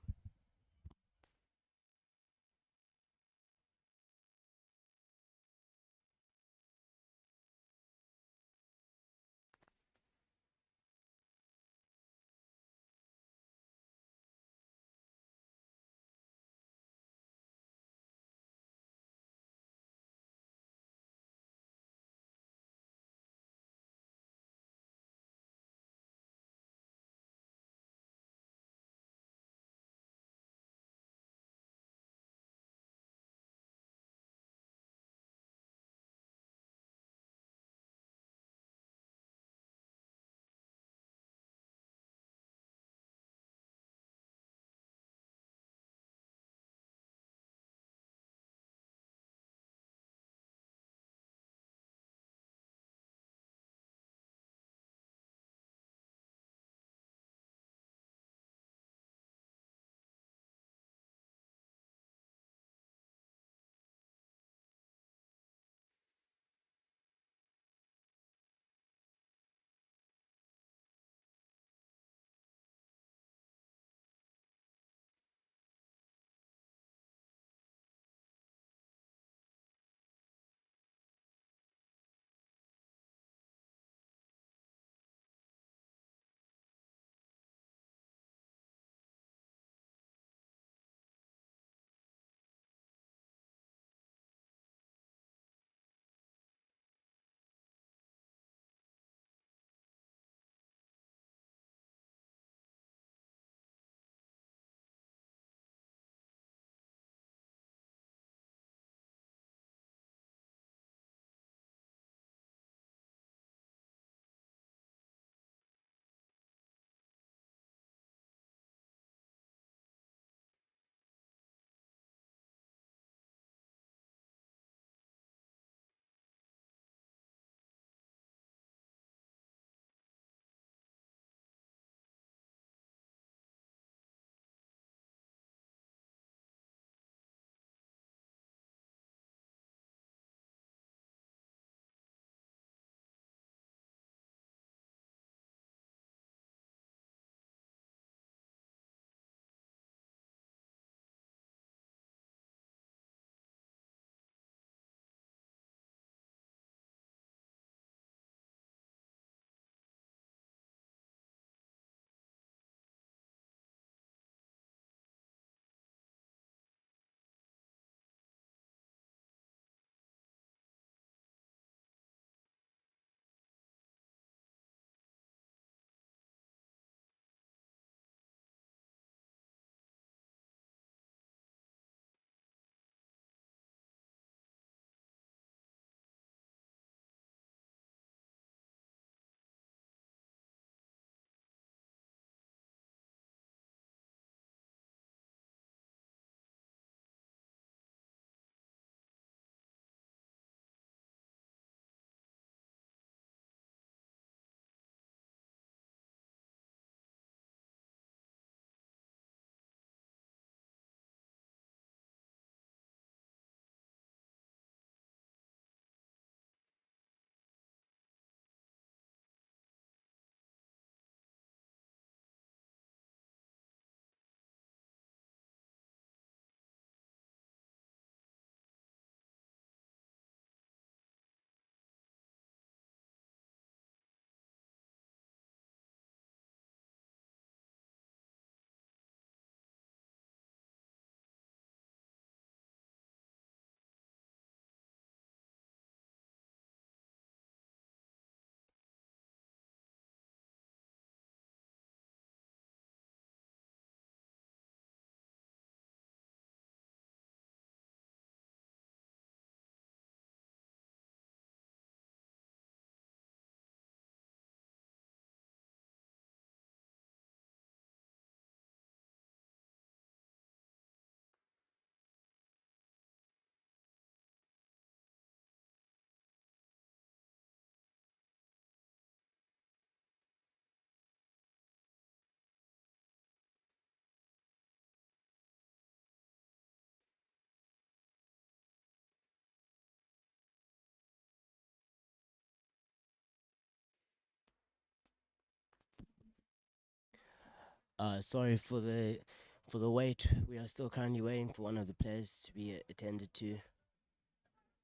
Sorry for the wait. We are still currently waiting for one of the players to be attended to.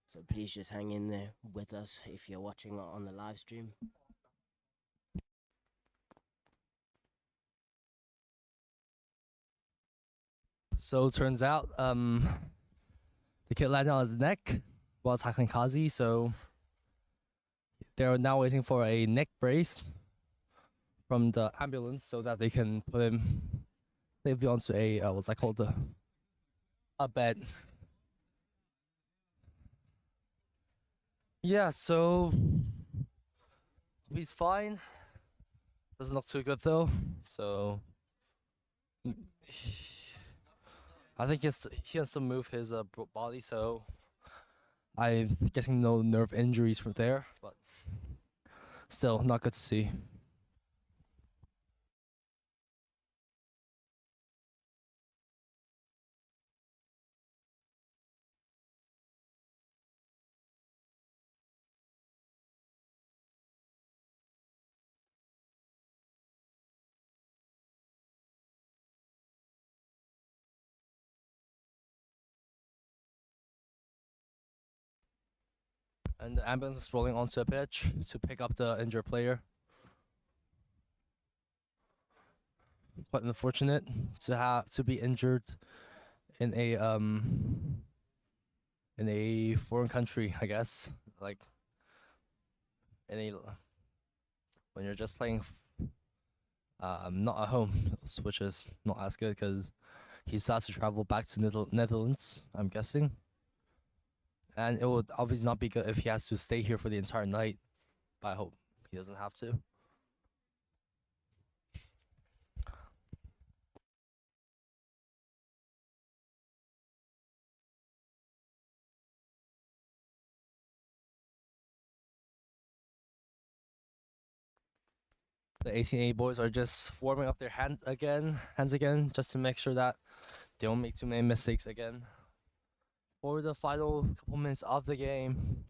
So please just hang in there with us if you're watching on the live stream. So turns out, the kid landed on his neck while tackling Kazi, so they're now waiting for a neck brace from the ambulance so that they can put him safely onto a what's that called, a bed. Yeah, so he's fine. Doesn't look too good though. So I think he has to move his body. So I'm guessing no nerve injuries from there, but still not good to see. And the ambulance is rolling onto a pitch to pick up the injured player. Quite unfortunate to be injured in a foreign country, I guess. Like when you're just playing not at home, which is not as good because he starts to travel back to Netherlands, I'm guessing. And it would obviously not be good if he has to stay here for the entire night, but I hope he doesn't have to. The 18A boys are just warming up their hands again, just to make sure that they don't make too many mistakes again for the final couple minutes of the game.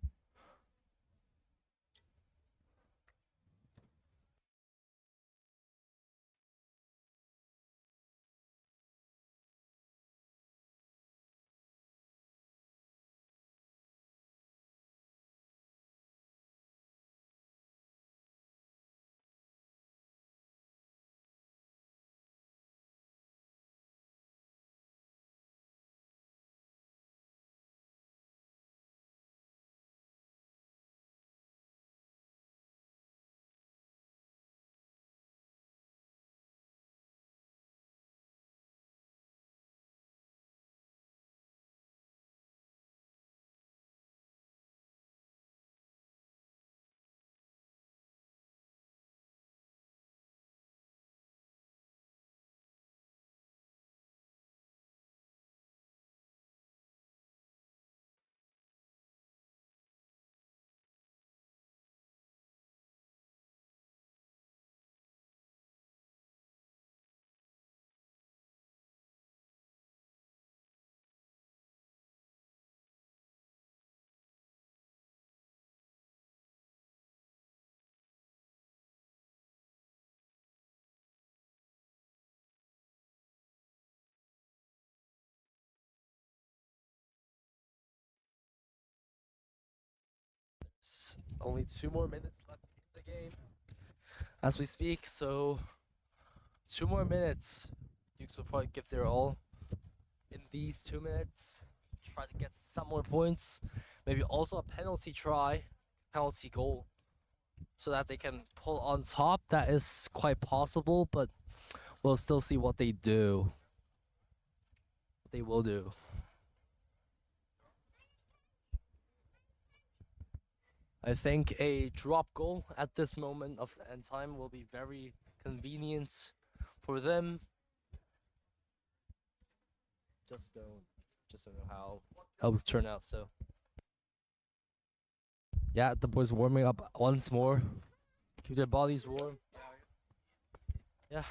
Only 2 more minutes left in the game as we speak, so 2 more minutes. Dukes will probably give their all in these 2 minutes, try to get some more points, maybe also a penalty goal, so that they can pull on top. That is quite possible, but we'll still see what they do. What they will do. I think a drop goal at this moment of end time will be very convenient for them. Just don't know how it will turn out. So yeah, the boys warming up once more. Keep their bodies warm. Yeah.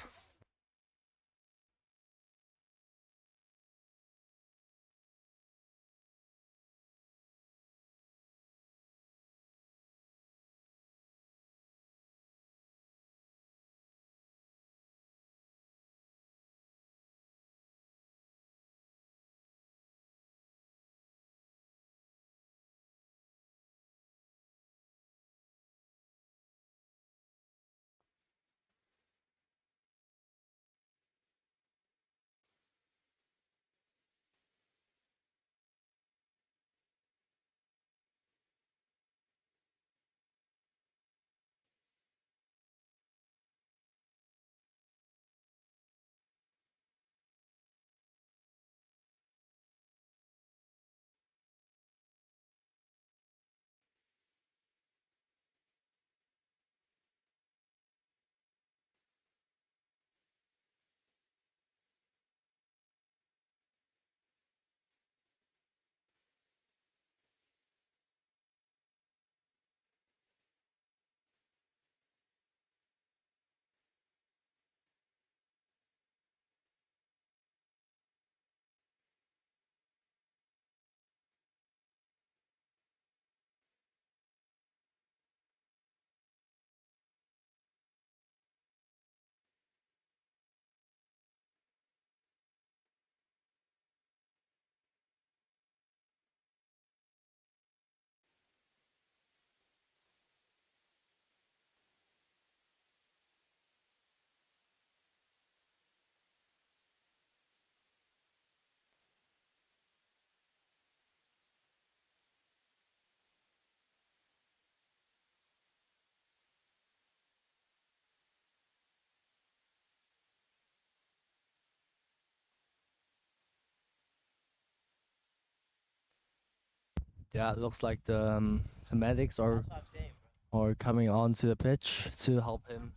Yeah, it looks like the medics are That's what I'm saying, bro. are coming onto the pitch to help him,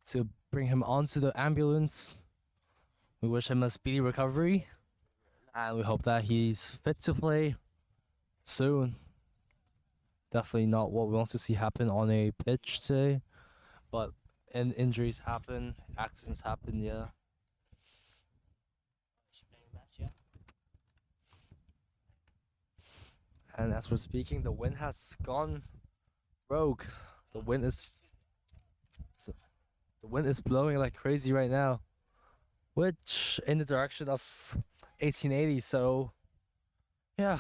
to bring him onto the ambulance. We wish him a speedy recovery, and we hope that he's fit to play soon. Definitely not what we want to see happen on a pitch today, but injuries happen, accidents happen, yeah. And as we're speaking, the wind has gone rogue. The wind is the wind is blowing like crazy right now, which in the direction of 1880. So, yeah.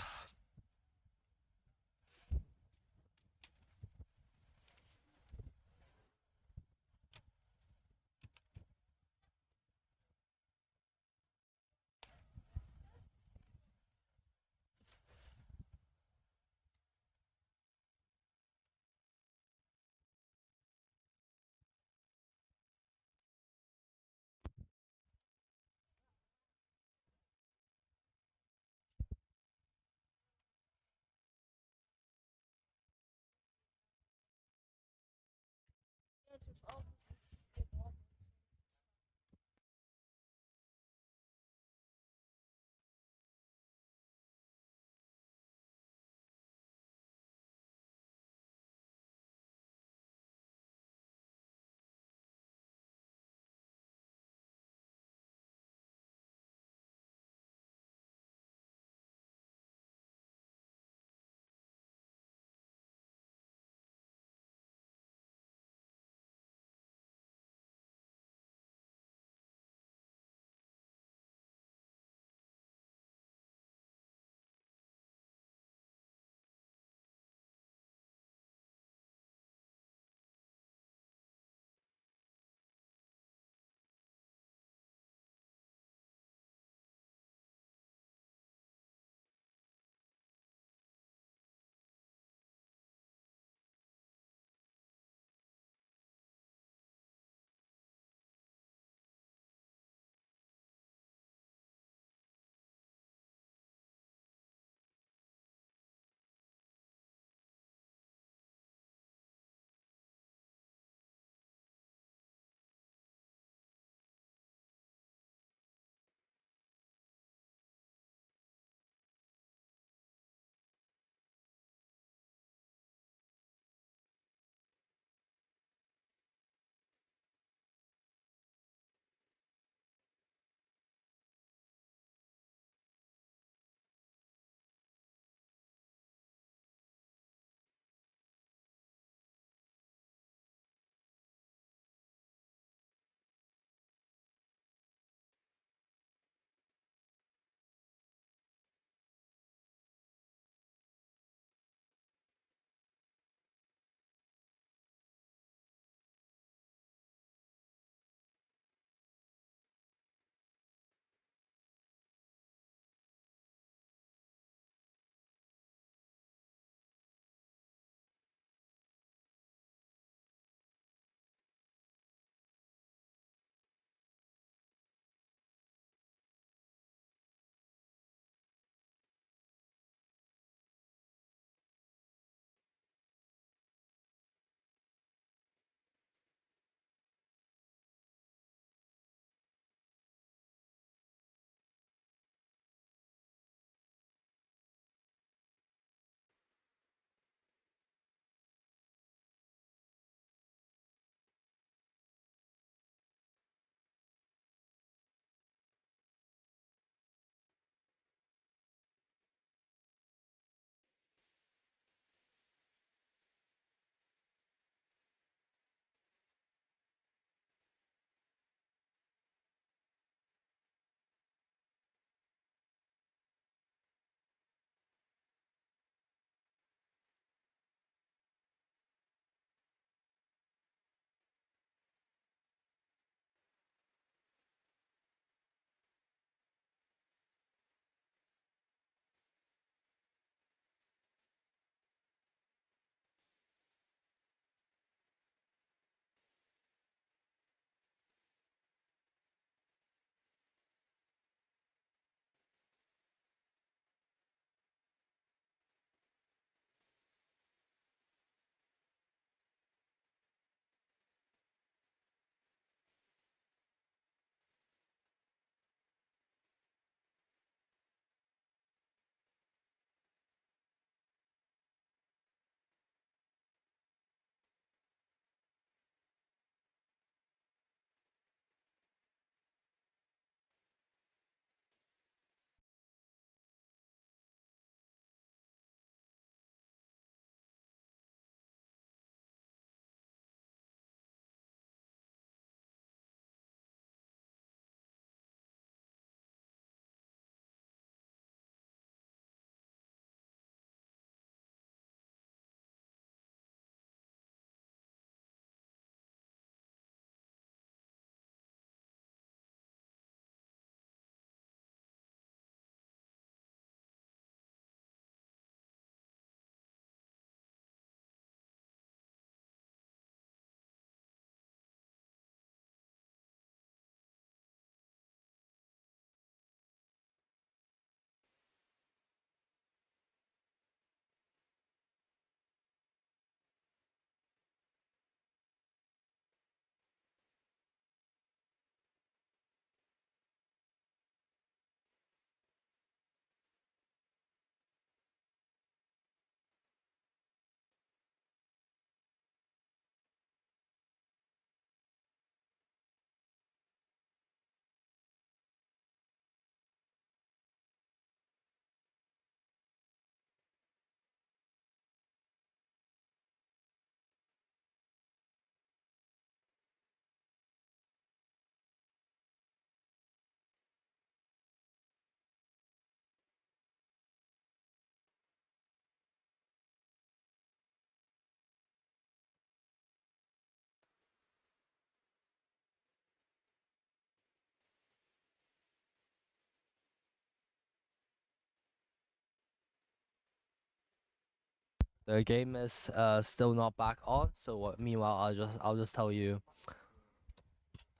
The game is still not back on. So meanwhile, I'll just tell you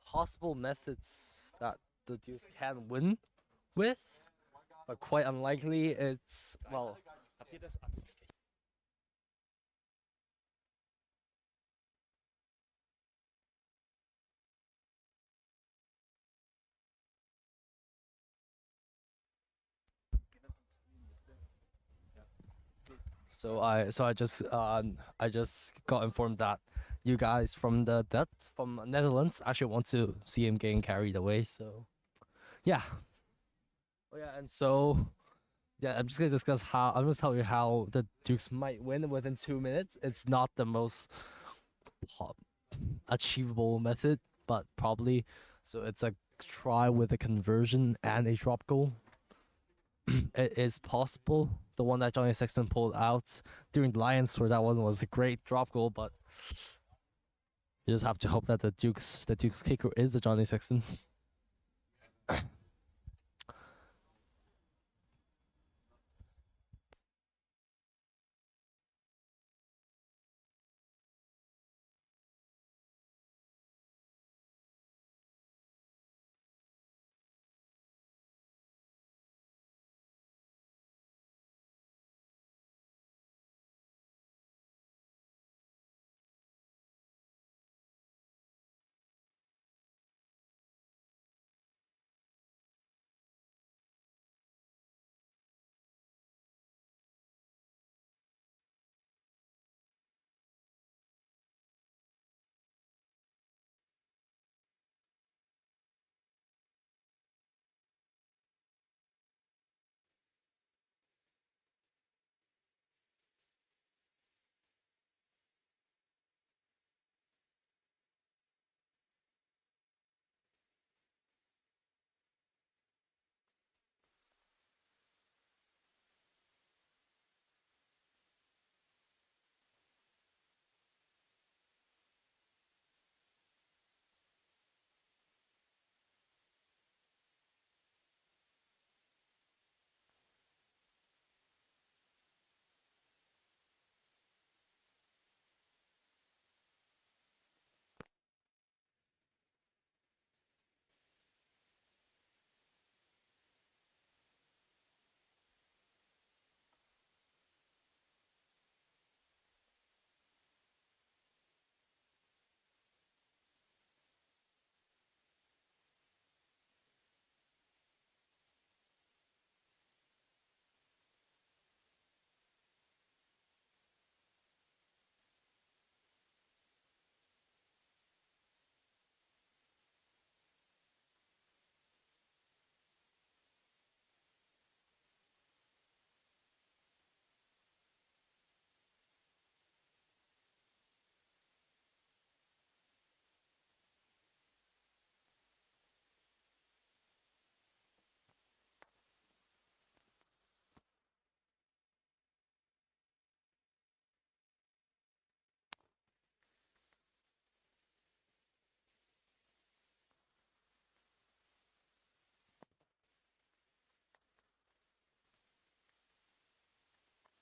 possible methods that the Dukes can win with, but quite unlikely. It's well. Habt ihr das absichtlich? So I just got informed that you guys from from Netherlands actually want to see him getting carried away. So yeah. Oh yeah, and so yeah, I'm just gonna discuss how I'm just tell you how the Dukes might win within 2 minutes. It's not the most po- achievable method, but probably. So it's a try with a conversion and a drop goal. It is possible. The one that Johnny Sexton pulled out during the Lions tour, that one was a great drop goal, but you just have to hope that the Dukes kicker is the Johnny Sexton.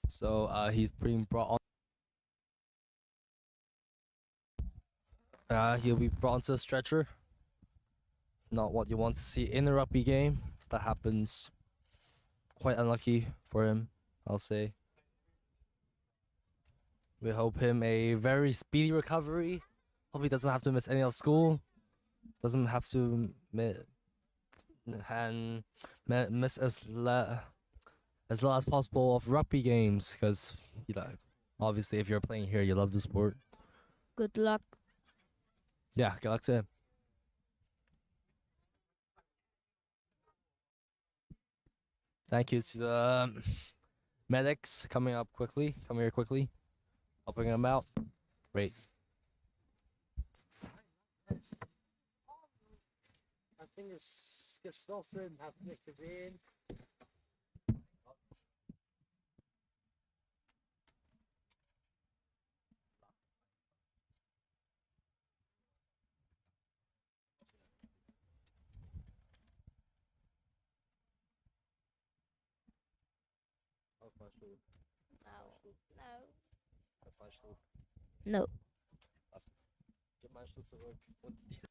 So he's being brought on. He'll be brought onto a stretcher. Not what you want to see in a rugby game. That happens. Quite unlucky for him, I'll say. We hope him a very speedy recovery. Hope he doesn't have to miss any of school. Doesn't have to miss as little as possible of rugby games, because obviously if you're playing here, you love the sport. Good luck. Yeah, good luck to him. Thank you to the medics coming here quickly, helping him out. Great. I think it's geschlossen, hast du nicht gesehen. No, no. jetzt meinst du? No. Was meinst du zurück? Und diese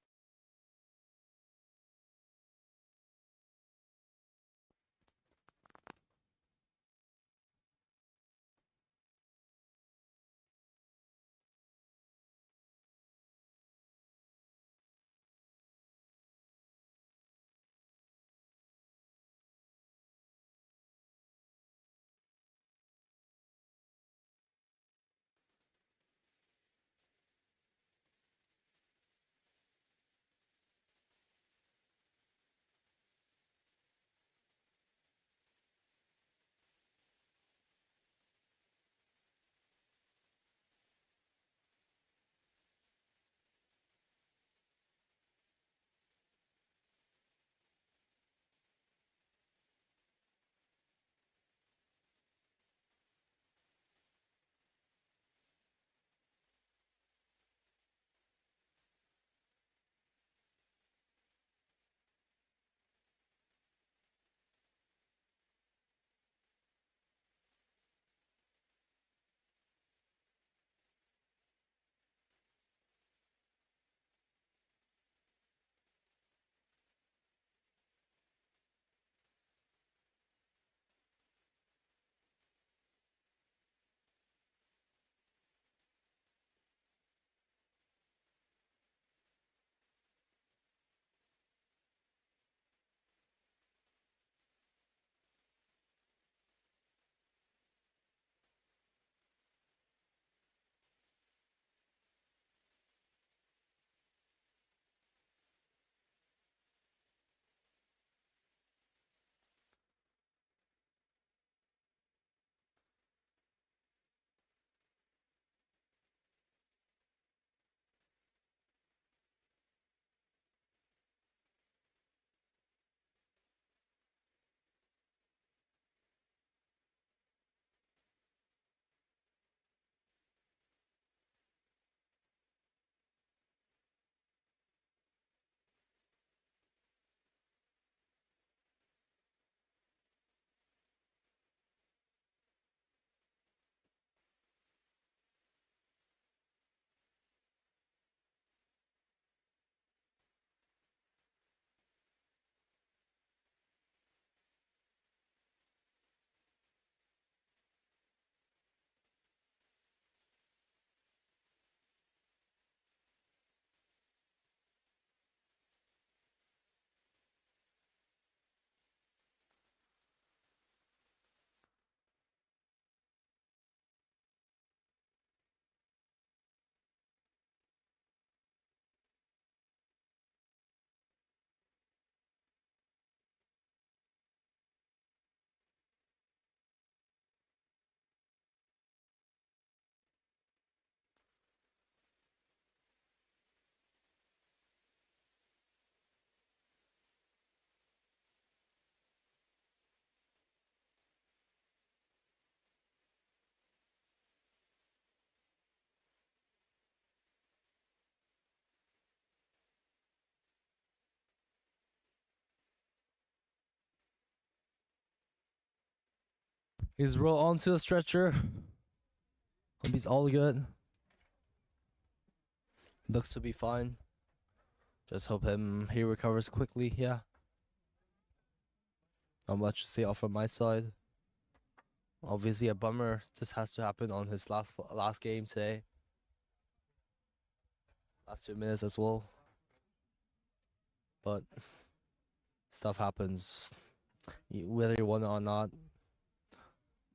he's rolled onto the stretcher. Hope he's all good. Looks to be fine. Just hope he recovers quickly. Yeah. Not much to say off from my side. Obviously a bummer. This has to happen on his last game today. Last 2 minutes as well. But stuff happens. Whether you want it or not.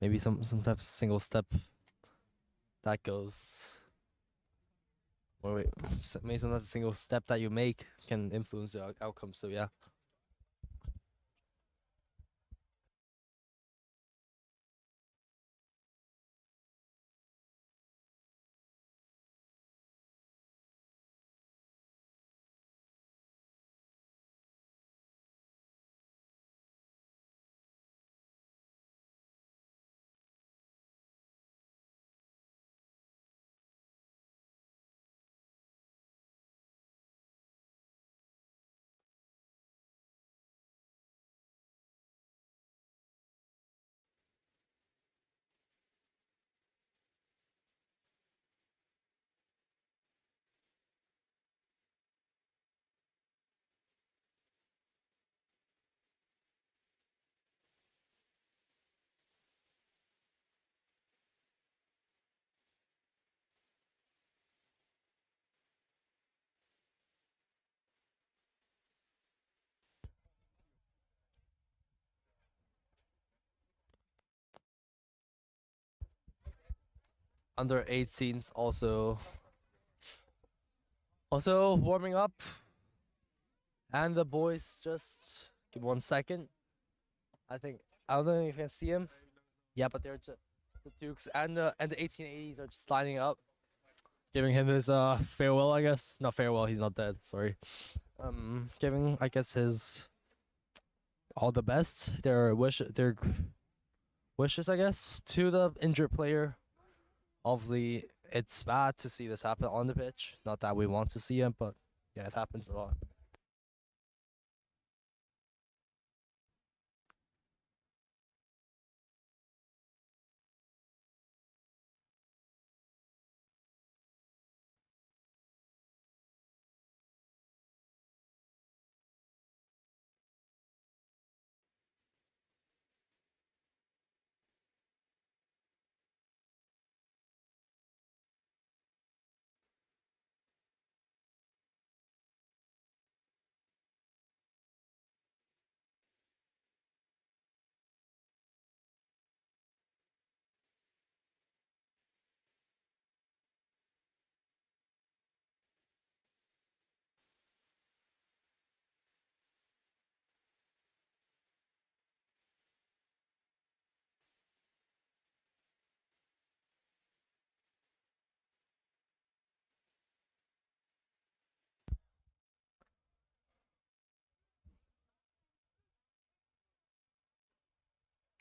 Maybe some type of single step that goes. Or wait, maybe sometimes a single step that you make can influence the outcome. So yeah. under 18s also warming up, and the boys just give 1 second. I don't know if you can see him. Yeah, but they're just the Dukes and the 1880s are just lining up, giving him his farewell. I guess not farewell. He's not dead. Sorry. Giving I guess his all the best. Their wishes I guess to the injured player. Obviously, it's bad to see this happen on the pitch. Not that we want to see it, but yeah, it happens a lot.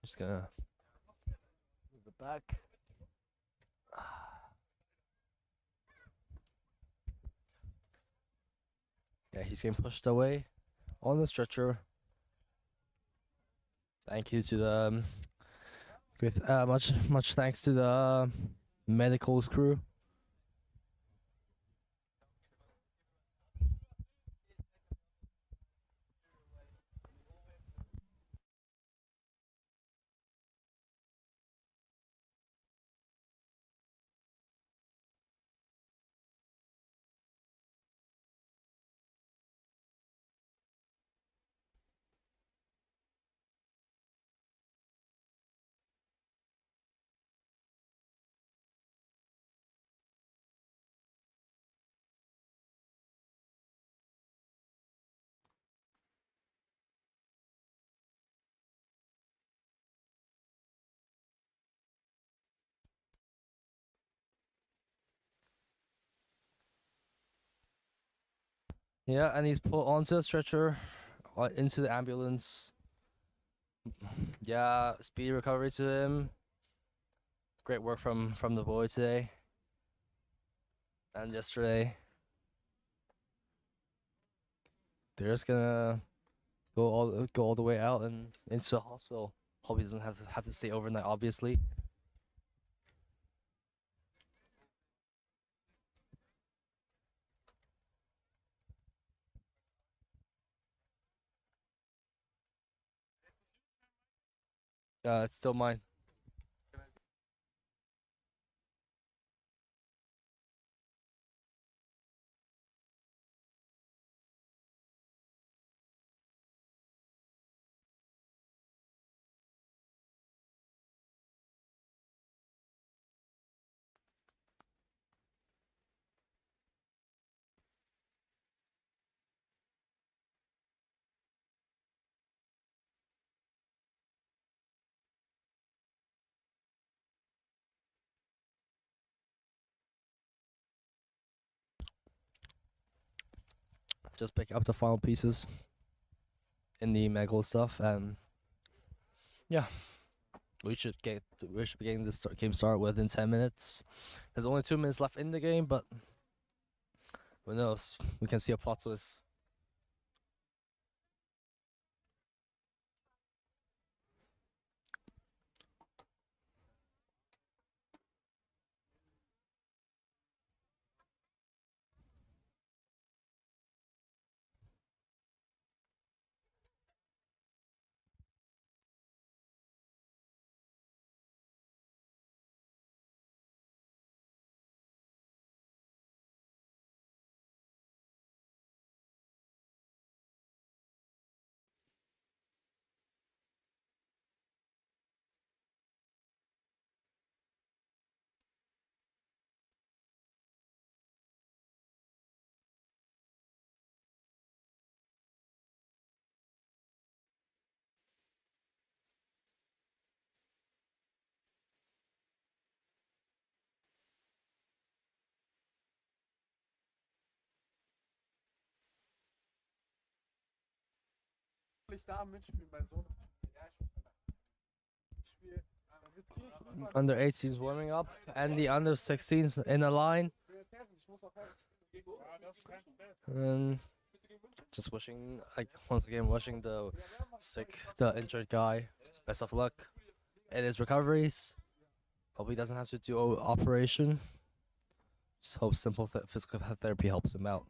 Just gonna move it back. Yeah, he's getting pushed away on the stretcher. Thank you to the much thanks to the medicals crew. Yeah, and he's put onto a stretcher, into the ambulance. Yeah, speedy recovery to him. Great work from the boy today and yesterday. They're just gonna go all the way out and into the hospital. Hope he doesn't have to stay overnight, obviously. It's still mine. Just pick up the final pieces in the medical stuff, and yeah, we should be getting this game started within 10 minutes. There's only 2 minutes left in the game, but who knows? We can see a plot twist. Under 18s warming up, and the under 16s in a line. And just wishing, like, once again, wishing the the injured guy best of luck in his recoveries. Hope he doesn't have to do operation. Just hope simple physical therapy helps him out.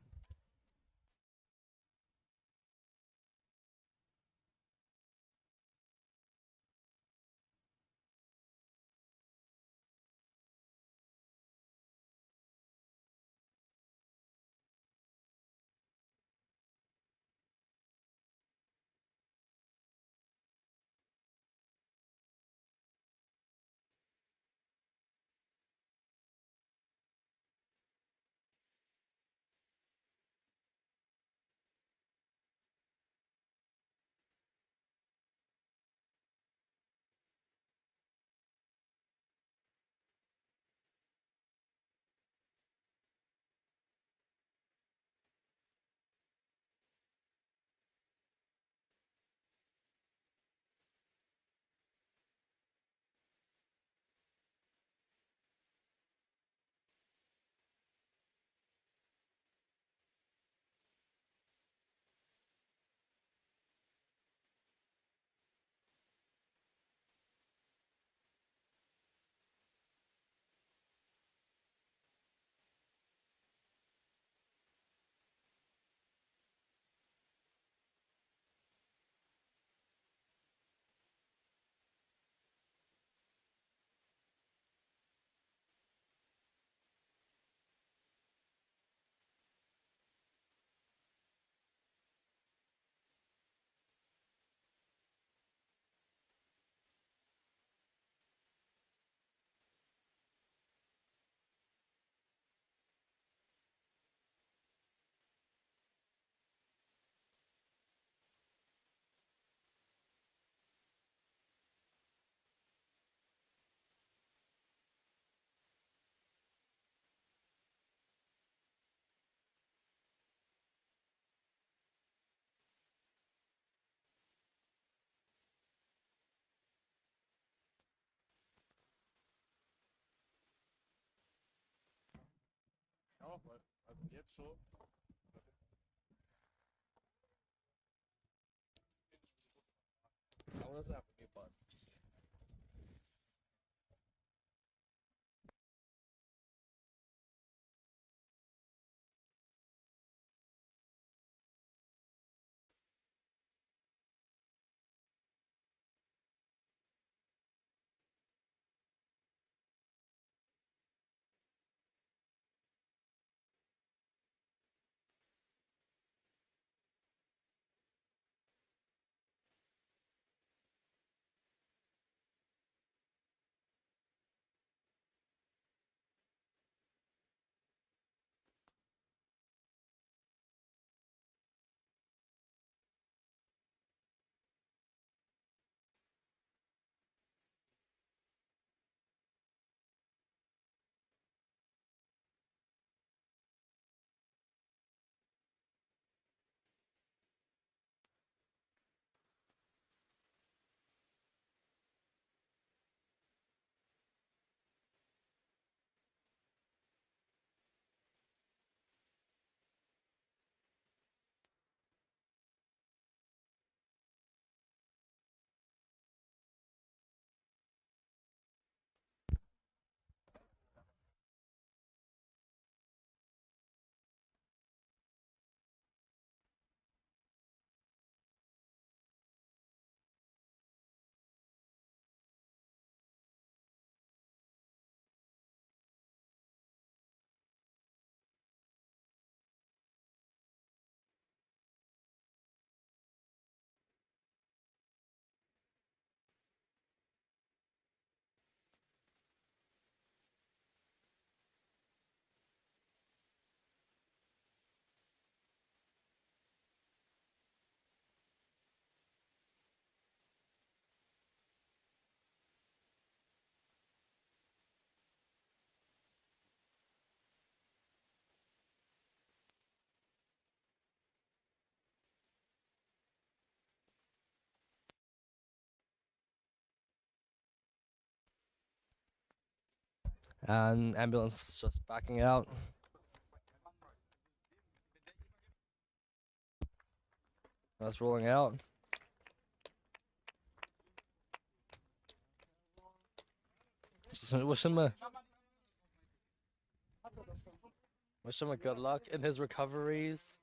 And ambulance just backing out. That's rolling out. Wish him a good luck in his recoveries.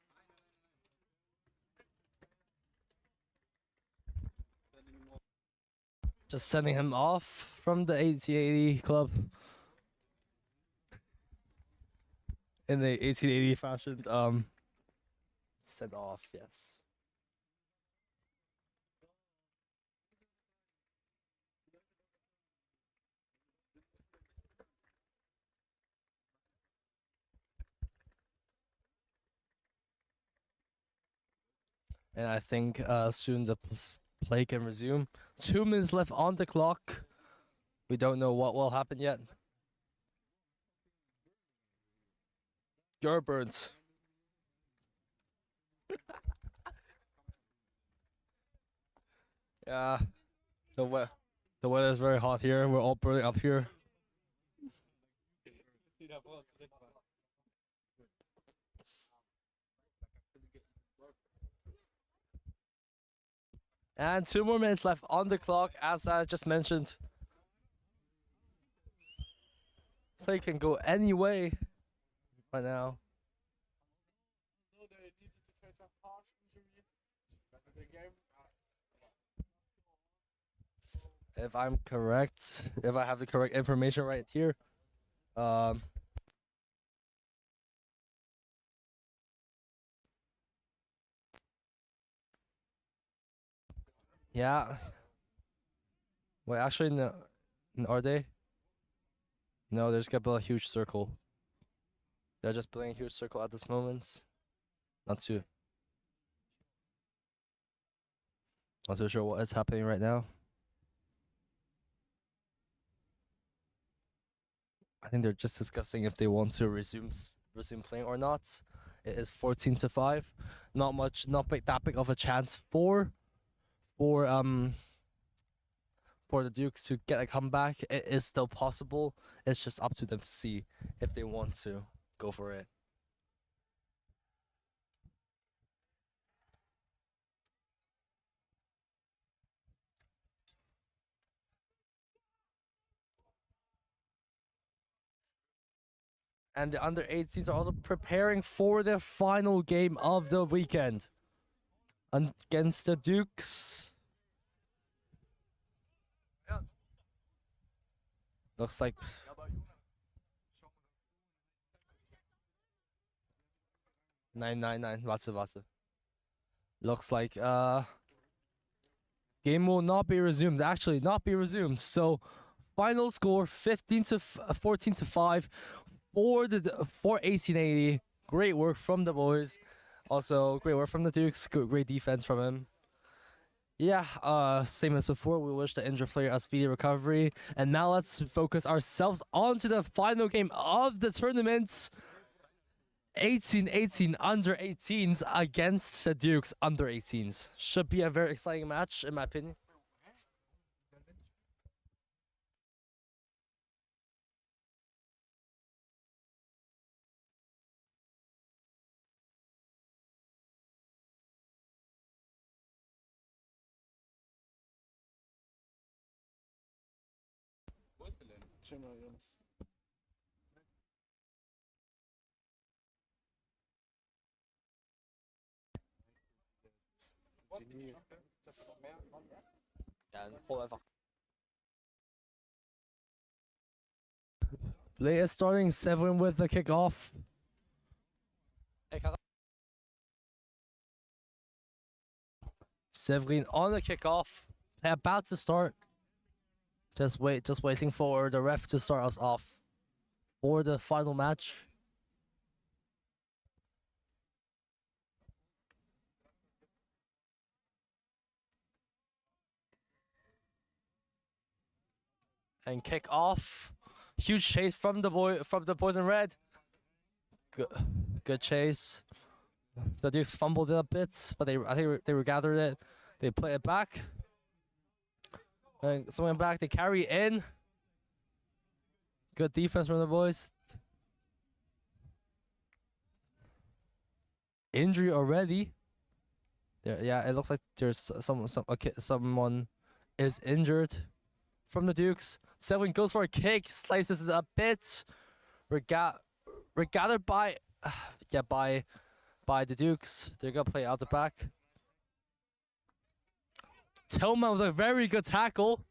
Just sending him off from the 1880 club. In the 1880 fashion, sent off, yes. And I think soon the play can resume. 2 minutes left on the clock. We don't know what will happen yet. Gerbert. Yeah, the weather is very hot here. We're all burning up here. And 2 more minutes left on the clock, as I just mentioned. Play can go any way right now. If I'm correct, if I have the correct information right here, yeah. Wait, actually, no. Are they? No, they're just gonna build a huge circle. They're just building a huge circle at this moment. Not too sure what is happening right now. I think they're just discussing if they want to resume playing or not. It is 14-5. Not that big of a chance for the Dukes to get a comeback. It is still possible. It's just up to them to see if they want to go for it. And the under-18s are also preparing for their final game of the weekend against the Dukes. Looks like nine. Warte. Looks like game will not be resumed. Actually, not be resumed. So final score 14-5 for 1880. Great work from the boys. Also, great work from the Dukes. Great defense from him. Yeah, same as before, we wish the injured player a speedy recovery. And now let's focus ourselves onto the final game of the tournament. 18-18 under 18s against the Dukes under 18s. Should be a very exciting match, in my opinion. Play is starting 7 with the kickoff. Severin on the kickoff. They're about to start. Just waiting for the ref to start us off for the final match. And kick off. Huge chase from the boys in red. Good chase. The Dukes fumbled it a bit, but I think they regathered it. They play it back. And someone back. They carry in. Good defense from the boys. Injury already. There, yeah, it looks like there's someone is injured from the Dukes. Selwyn goes for a kick, slices it a bit. We're gathered by, yeah, by the Dukes. They're gonna play out the back. Tillman with a very good tackle.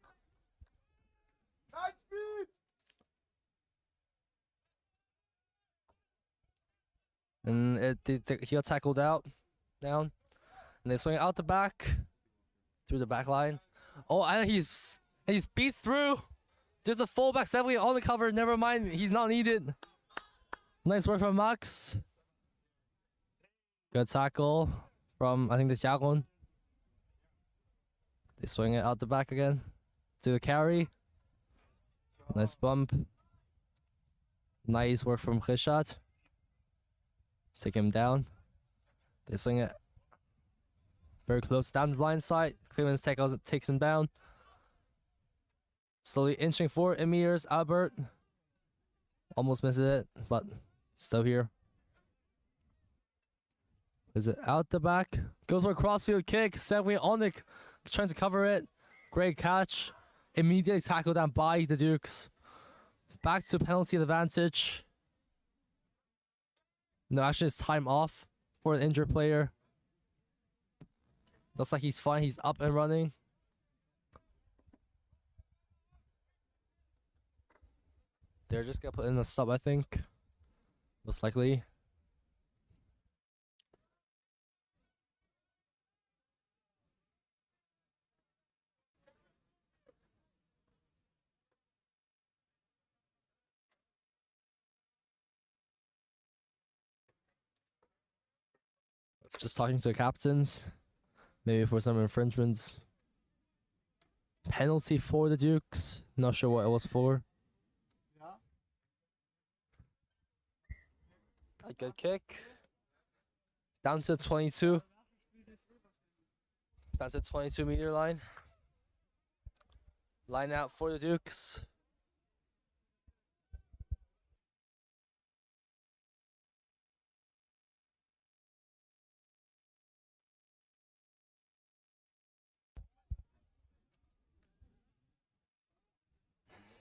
And he got tackled down. And they swing it out the back. Through the back line. Oh, and he's beat through. There's a fullback definitely on the cover. Never mind, he's not needed. Nice work from Max. Good tackle from, I think this Jagon. They swing it out the back again. To the carry. Nice bump. Nice work from Khishad. Take him down. They swing it very close down the blind side. Clemens takes him down. Slowly inching forward. Emirs, Albert. Almost misses it, but still here. Is it out the back? Goes for a crossfield kick. Segway on the trying to cover it. Great catch. Immediately tackled down by the Dukes. Back to penalty advantage. No, actually it's time off for an injured player. Looks like he's fine. He's up and running. They're just gonna put in a sub, I think. Most likely. Just talking to the captains. Maybe for some infringements. Penalty for the Dukes. Not sure what it was for. A good kick. Down to 22. Down to 22-meter line. Line out for the Dukes.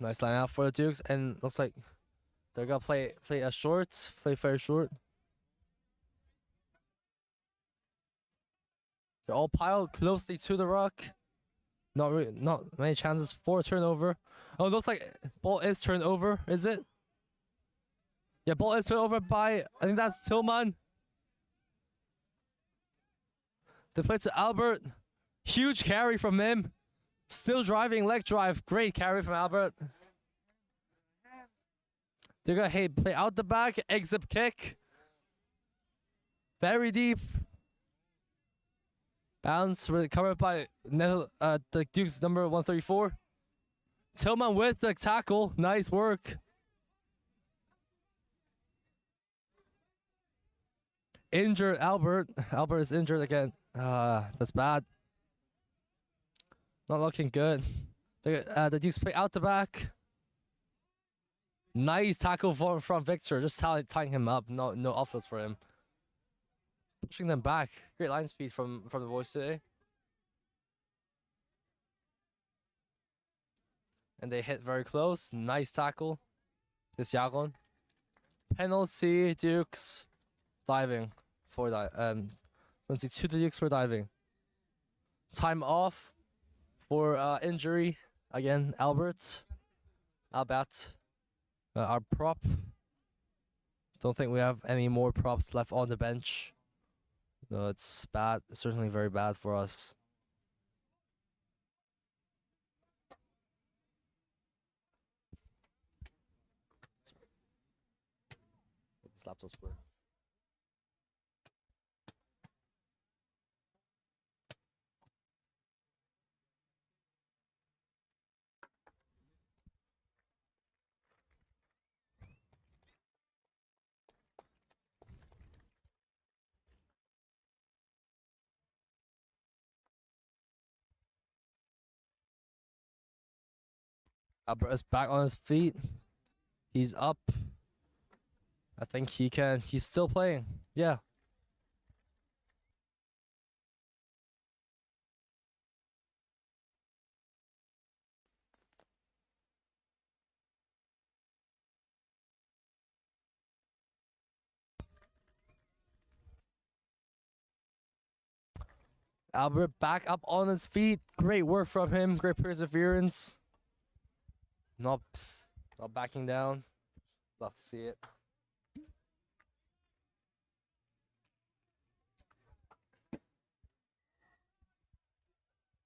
Nice line out for the Dukes, and looks like they're gonna play a short, play very short. They're all piled closely to the rock. Not many chances for a turnover. Oh, it looks like ball is turned over. Is it? Yeah, ball is turned over by, I think that's Tillman. They play to Albert. Huge carry from him. Still driving, leg drive. Great carry from Albert. They're gonna play out the back, exit kick. Very deep. Bounce recovered by the Duke's number 134. Tillman with the tackle. Nice work. Injured Albert. Albert is injured again. That's bad. Not looking good. The Dukes play out the back. Nice tackle from Victor. Just tying him up. No offloads for him. Pushing them back. Great line speed from the boys today. And they hit very close. Nice tackle. This Jagon. Penalty Dukes. Diving for that. 22 the Dukes for diving. Time off for injury. Again, Albert. Our prop. Don't think we have any more props left on the bench. No, it's bad. It's certainly very bad for us. This laptop's blurry. Albert is back on his feet. He's up. I think he can. He's still playing. Yeah. Albert back up on his feet. Great work from him. Great perseverance. Not backing down. Love to see it.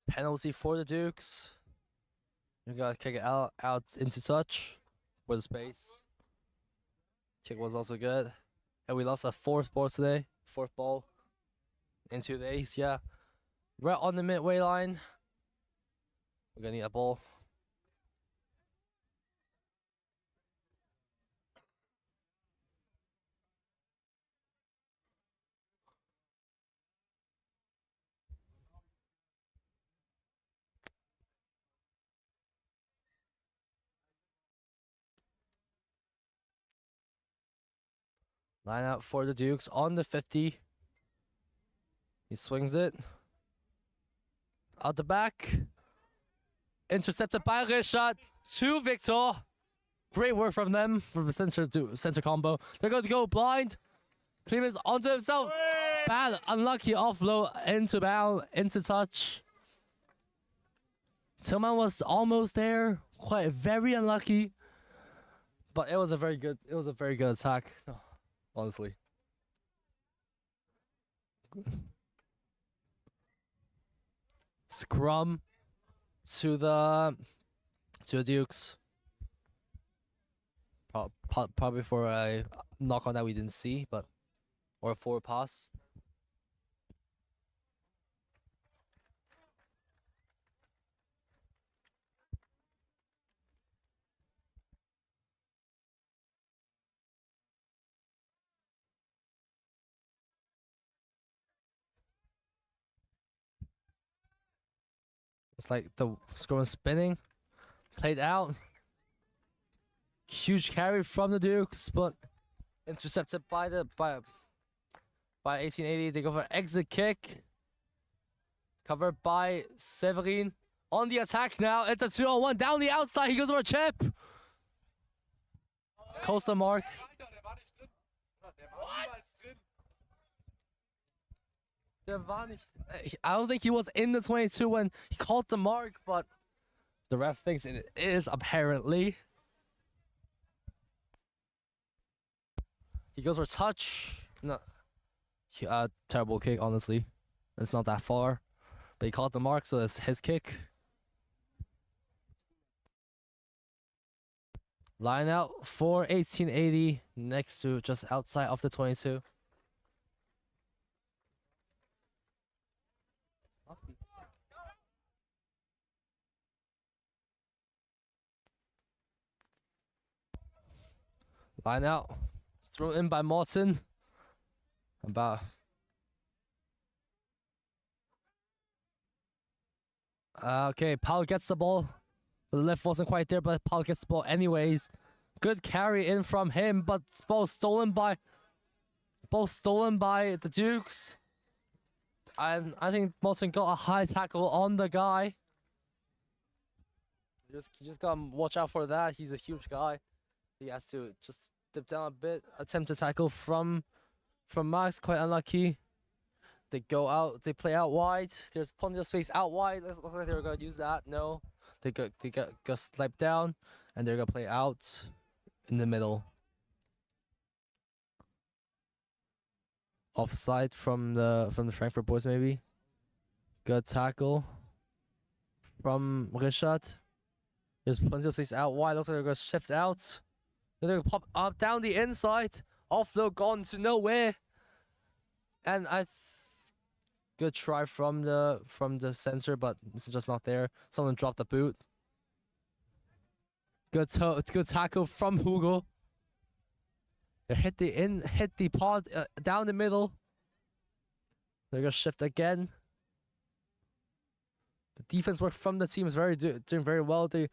Penalty for the Dukes. You gotta kick it out into touch for the space. Kick was also good. And we lost a fourth ball today. Fourth ball in 2 days, yeah. Right on the midway line. We're gonna need a ball. Line out for the Dukes on the 50. He swings it. Out the back. Intercepted by Richard to Victor. Great work from them from the center combo. They're going to go blind. Clemens onto himself. Bad, unlucky offload into touch. Tillman was almost there. Quite very unlucky. But it was a very good attack. Honestly. Scrum to the Dukes. Probably for a knock on that we didn't see, but or a forward pass. It's like the scrum is spinning, played out. Huge carry from the Dukes, but intercepted by 1880. They go for exit kick. Covered by Severin. On the attack now. It's a 2-on-1 down the outside. He goes for a chip. Coastal mark. I don't think he was in the 22 when he called the mark, but the ref thinks it is apparently. He goes for touch. No, terrible kick, honestly. It's not that far, but he called the mark, so it's his kick. Line out for 1880 next to just outside of the 22. Line out. Thrown in by Morton. Okay, Powell gets the ball. The left wasn't quite there, but Powell gets the ball anyways. Good carry in from him, but both stolen by the Dukes. And I think Morton got a high tackle on the guy. You just gotta watch out for that. He's a huge guy. He has to just dip down a bit. Attempt to tackle from Max. Quite unlucky. They go out. They play out wide. There's plenty of space out wide. It looks like they're gonna use that. No, they got sniped down, and they're gonna play out in the middle. Offside from the Frankfurt boys maybe. Good tackle from Richard. There's plenty of space out wide. Looks like they're gonna shift out. Then they're gonna pop up down the inside. Offload gone to nowhere. And good try from the sensor, but it's just not there. Someone dropped the boot. Good tackle from Hugo. They hit the pod down the middle. They're gonna shift again. The defense work from the team is doing very well. They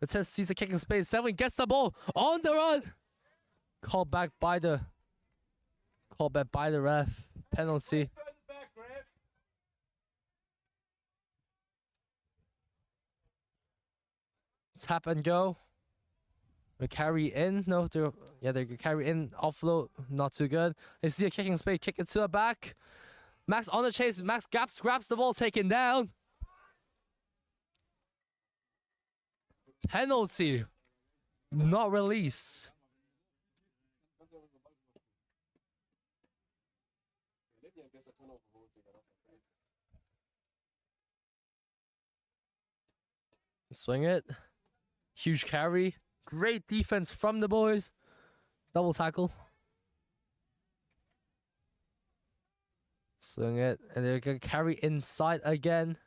The 10 sees the kicking space. 7 gets the ball on the run. Called back by the ref. Penalty. Tap and go. They carry in. No, they're carry in. Offload. Not too good. They see a kicking space. Kick it to the back. Max on the chase. Max grabs the ball. Taken down. Penalty. Not release. Swing it. Huge carry. Great defense from the boys. Double tackle. Swing it. And they're going to carry inside again.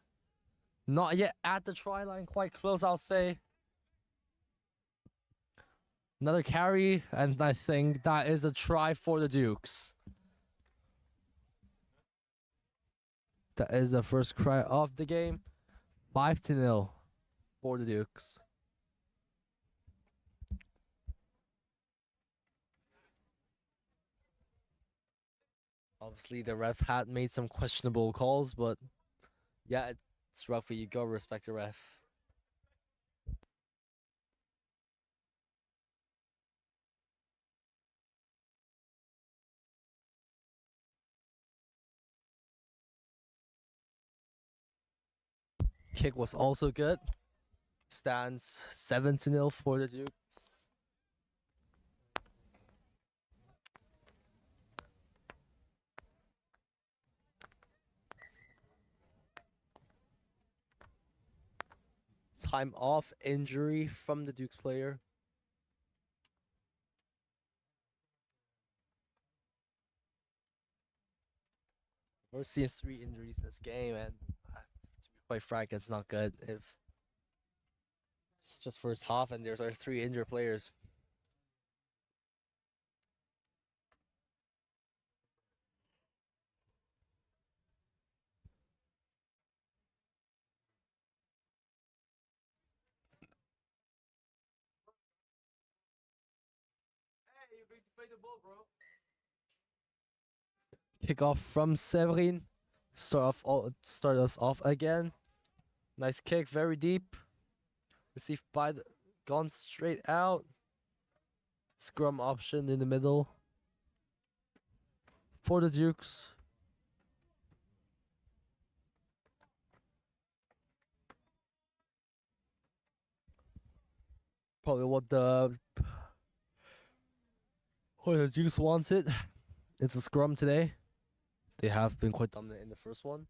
Not yet at the try line. Quite close, I'll say. Another carry. And I think that is a try for the Dukes. That is the first try of the game. 5-0 for the Dukes. Obviously, the ref had made some questionable calls, but yeah, it's rugby. You go respect the ref. Kick was also good. Stands 7-0 for the Dukes. Time off injury from the Dukes player. We're seeing 3 injuries in this game, and to be quite frank, it's not good if it's just first half and there's 3 injured players. Kick off from Severin. Start us off again. Nice kick, very deep. Received by the, gone straight out. Scrum option in the middle for the Dukes. Probably what the Dukes wanted. It's a scrum today. They have been quite dominant in the first one.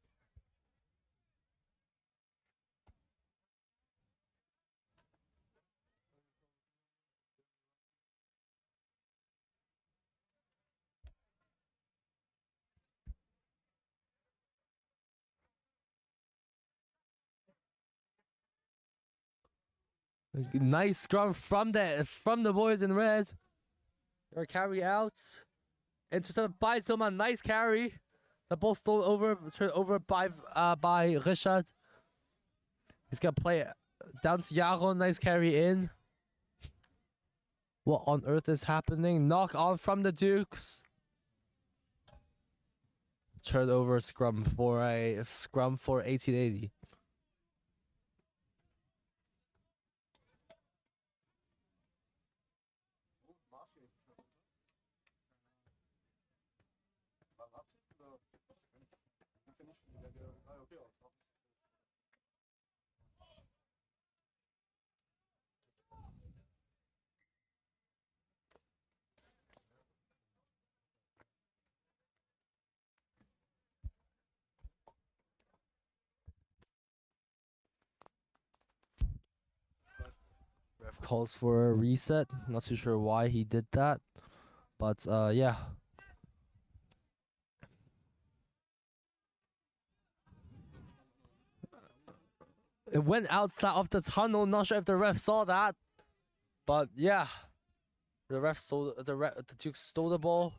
Nice scrum from the boys in red. Their carry out. Intercepted by Tillman. Nice carry. The ball stole over, turned over by Richard. He's gonna play it down to Yaron. Nice carry in. What on earth is happening? Knock on from the Dukes. Turnover scrum for 1880. Ref calls for a reset. Not too sure why he did that, but yeah. It went outside of the tunnel. Not sure if the ref saw that, but yeah, the Duke stole the ball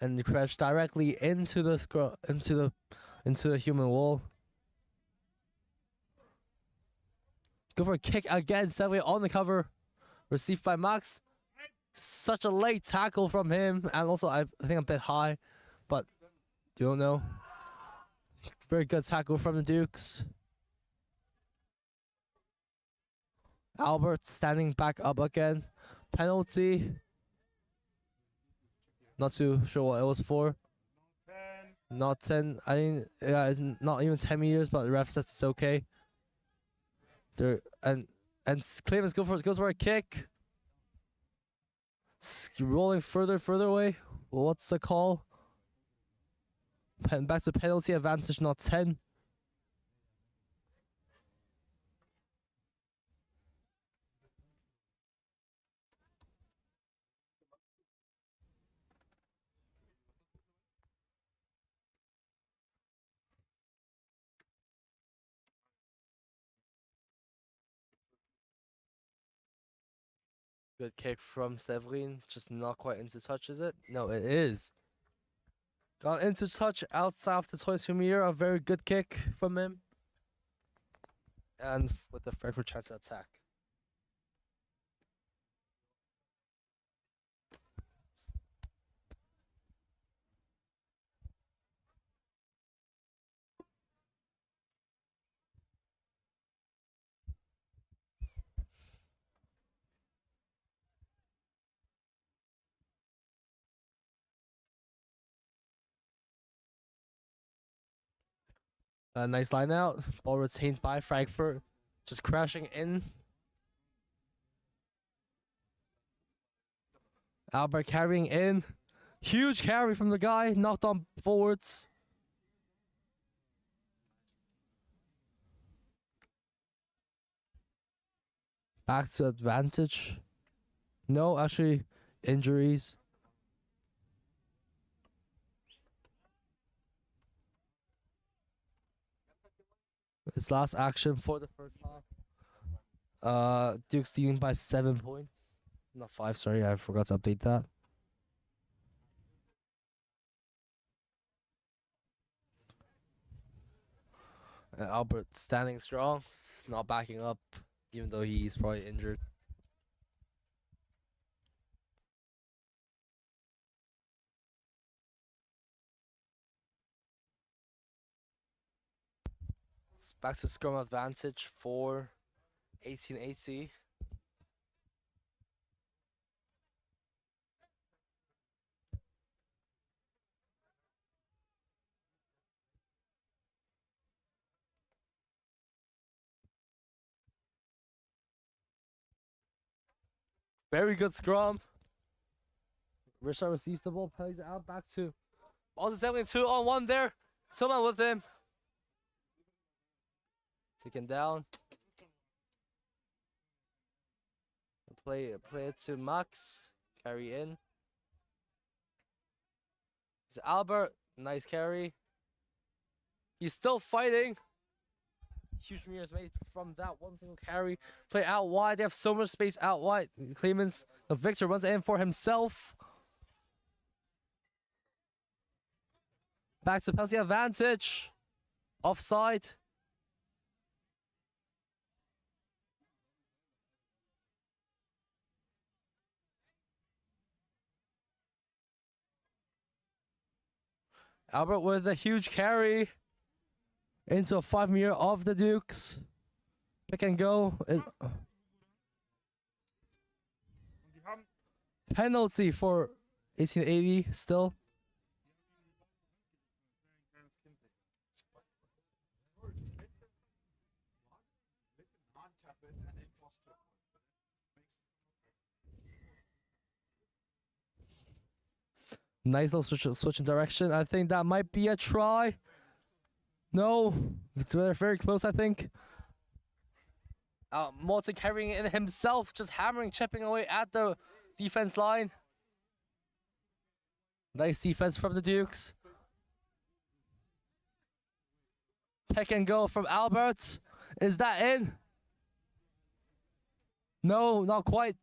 and crashed directly into the human wall. Go for a kick again. Sevely on the cover. Received by Max. Such a late tackle from him. And also, I think a bit high. But, you don't know. Very good tackle from the Dukes. Albert standing back up again. Penalty. Not too sure what it was for. 10. Not 10. I think it's not even 10 meters, but the ref says it's okay. There and Clemens goes for a kick. Rolling further away. Well, what's the call? Back to penalty advantage, not 10. Good kick from Severin, just not quite into touch, is it? No, it is. Got into touch outside of the 22-meter, a very good kick from him. And with the Frankfurt chance to attack. A nice line out. Ball retained by Frankfurt. Just crashing in. Albert carrying in. Huge carry from the guy. Knocked on forwards. Back to advantage. No, actually, injuries. His last action for the first half. Duke's leading by 7 points. Not 5, sorry, I forgot to update that. And Albert standing strong, not backing up, even though he's probably injured. Back to scrum advantage for 1880. Very good scrum. Richard receives the ball, plays it out back to also 2-on-1 there. Someone with him. Taken down. Play it to Max. Carry in. It's Albert. Nice carry. He's still fighting. Huge meters made from that one single carry. Play out wide. They have so much space out wide. Clemens, the Victor runs in for himself. Back to penalty advantage. Offside. Albert with a huge carry into a 5-meter of the Dukes. Pick and go is penalty for 1880 still. Nice little switch in direction. I think that might be a try. No, they're very close, I think. Morton carrying it in himself, just hammering, chipping away at the defense line. Nice defense from the Dukes. Pick and go from Albert. Is that in? No, not quite.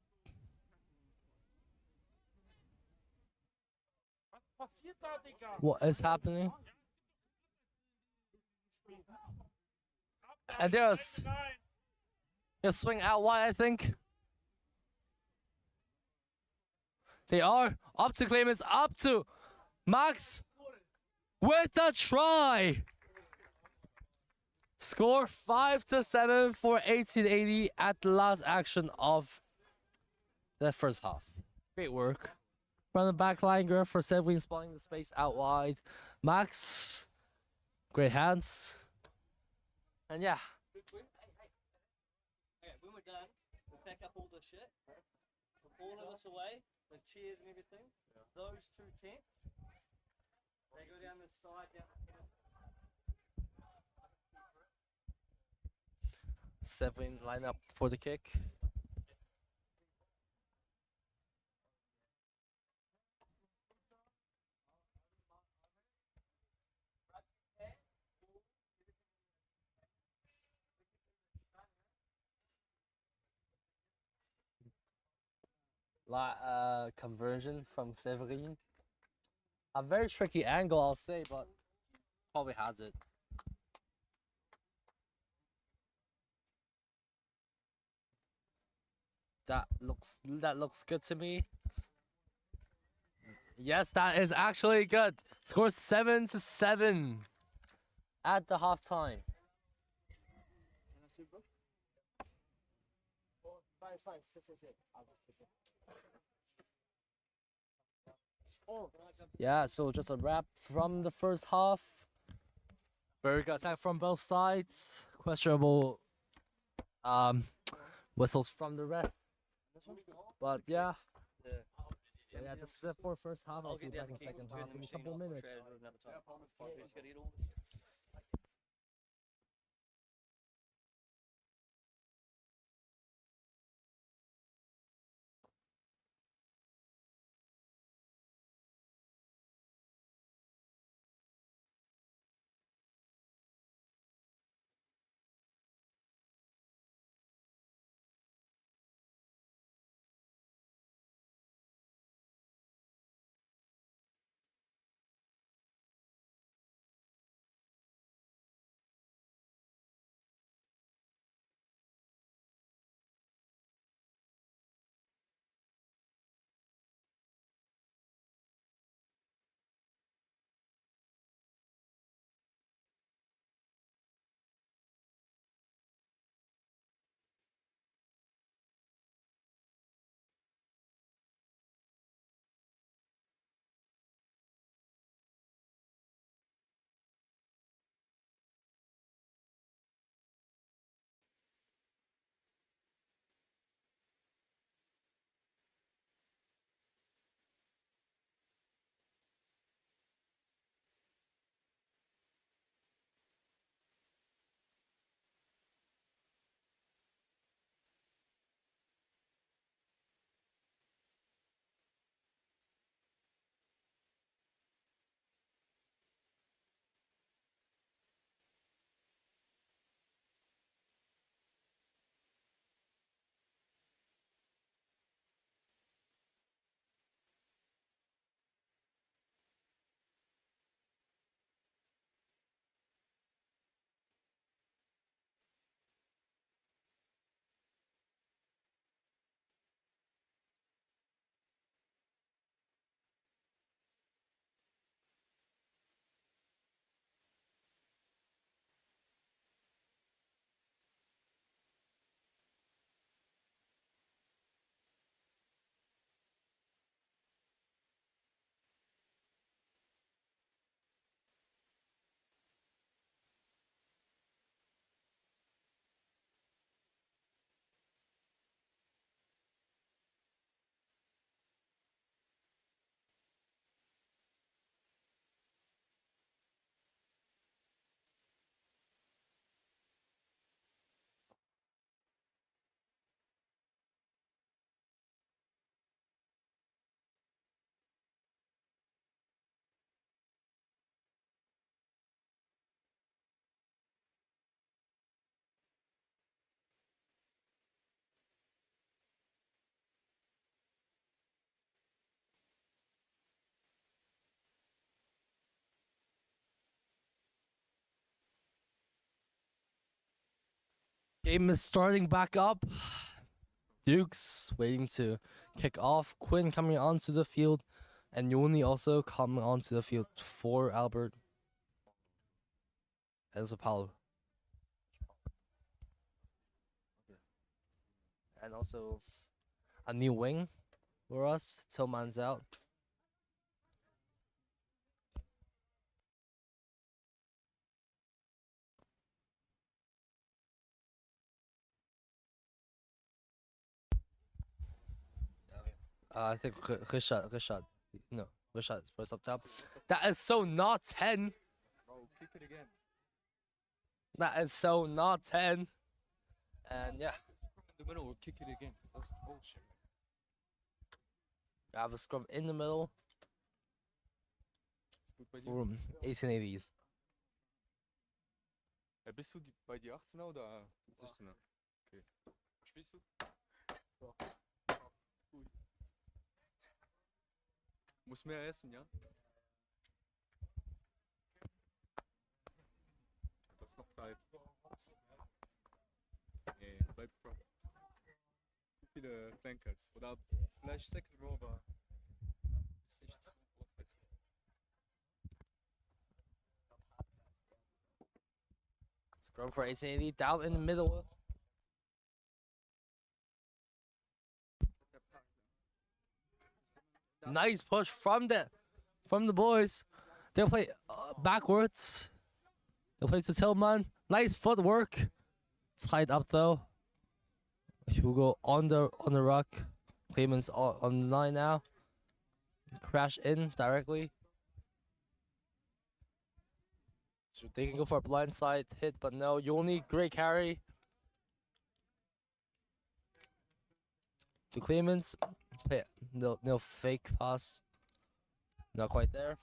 What is happening? And Gonna swing out wide, I think. They are up to claim. It's up to Max with the try. Score 5-7 for 1880 at the last action of the first half. Great work from the back line girl for Severine spawning the space out wide. Max, great hands. And yeah. Okay, when we're done, we'll pack up all the shit. We'll all of us away, the chairs and everything. Those two tents, they go down the side, down the Severine line up for the kick. Conversion from Severine. A very tricky angle, I'll say, but probably has it. That looks good to me. Yes, that is actually good. Score 7-7 at the halftime. Fine. Sit. I'll just take it. Yeah, so just a wrap from the first half. Very good attack from both sides. Questionable whistles from the ref. But yeah. So yeah, this is it for first half. I'll see you back in second half in a couple minutes. Game is starting back up. Dukes waiting to kick off. Quinn coming onto the field, and Yoni also coming onto the field for Albert. And so Paulo. And also a new wing for us. Tillman's out. I think Rishad. No, Rishad was up top. That is so not 10. Bro, kick it again. That is so not 10. And yeah, In the middle or kick it again. That's bullshit. I have a scrum in the middle Gut bei dir. for 1880s. Bist du bei die 18er oder 16er? Okay. Spielst du? Ja. Gut. Muss mehr essen, ja? Das ist noch Zeit. Nee, bleib dran. Zu viele Flankers. Oder vielleicht Second Row, aber ist nicht so groß. Scrum for 1880 down in the middle. Nice push from the boys. They'll play backwards. They'll play to Tillman. Nice footwork. Tied up though. Hugo on the ruck. Clemens on the line now. Crash in directly. So they can go for a blindside hit, but no. Yoni, great carry. To Clemens. No fake pass. Not quite there.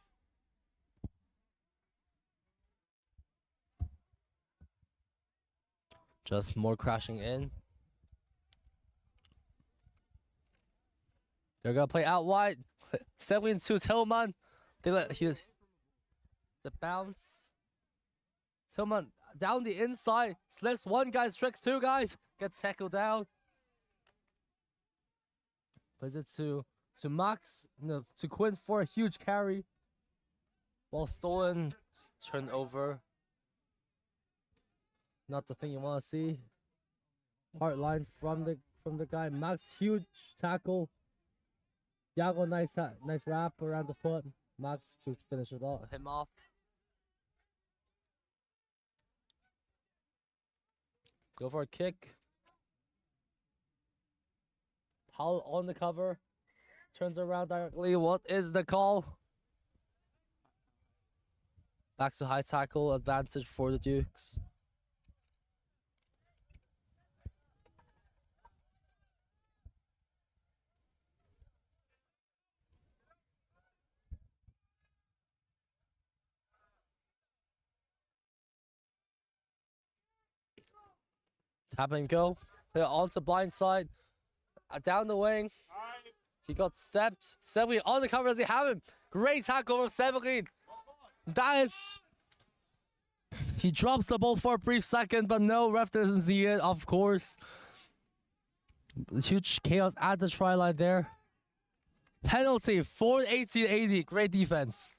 Just more crashing in. They're gonna play out wide. 7-2 Tillman. They let it's a bounce. Tillman down the inside. Slips one guy, tricks two guys. Gets tackled down. Plays it to Max. No, to Quinn for a huge carry. Ball stolen. Turnover. Not the thing you want to see. Hard line from the guy. Max, huge tackle. Yago, nice wrap around the foot. Max to finish it off, him off. Go for a kick. Paul on the cover. Turns around directly. What is the call? Back to high tackle. Advantage for the Dukes. Tap and go. They're onto blind side. Down the wing. He got stepped. Severin on the cover. Does he have him? Great tackle from Severin. That is. He drops the ball for a brief second, but no, ref doesn't see it, of course. Huge chaos at the try line there. Penalty for 1880. Great defense.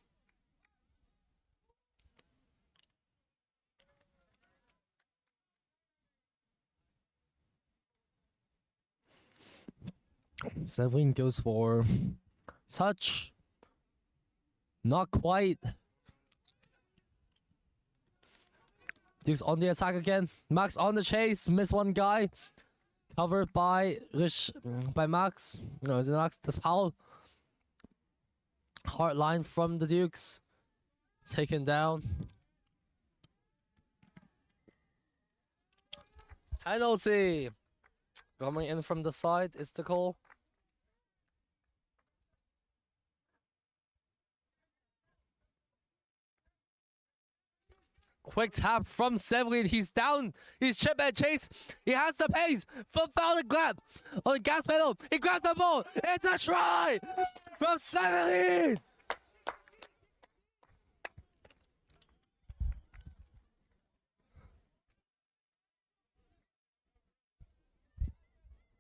Severin goes for touch. Not quite. Dukes on the attack again. Max on the chase. Miss one guy. Covered by Max. No, is it Max? That's Powell. Hard line from the Dukes. Taken down. Penalty. Coming in from the side is the call. Quick tap from Severin. He's down. He's chip and chase. He has the pace. Found a grab on the gas pedal. He grabs the ball. It's a try from Severin.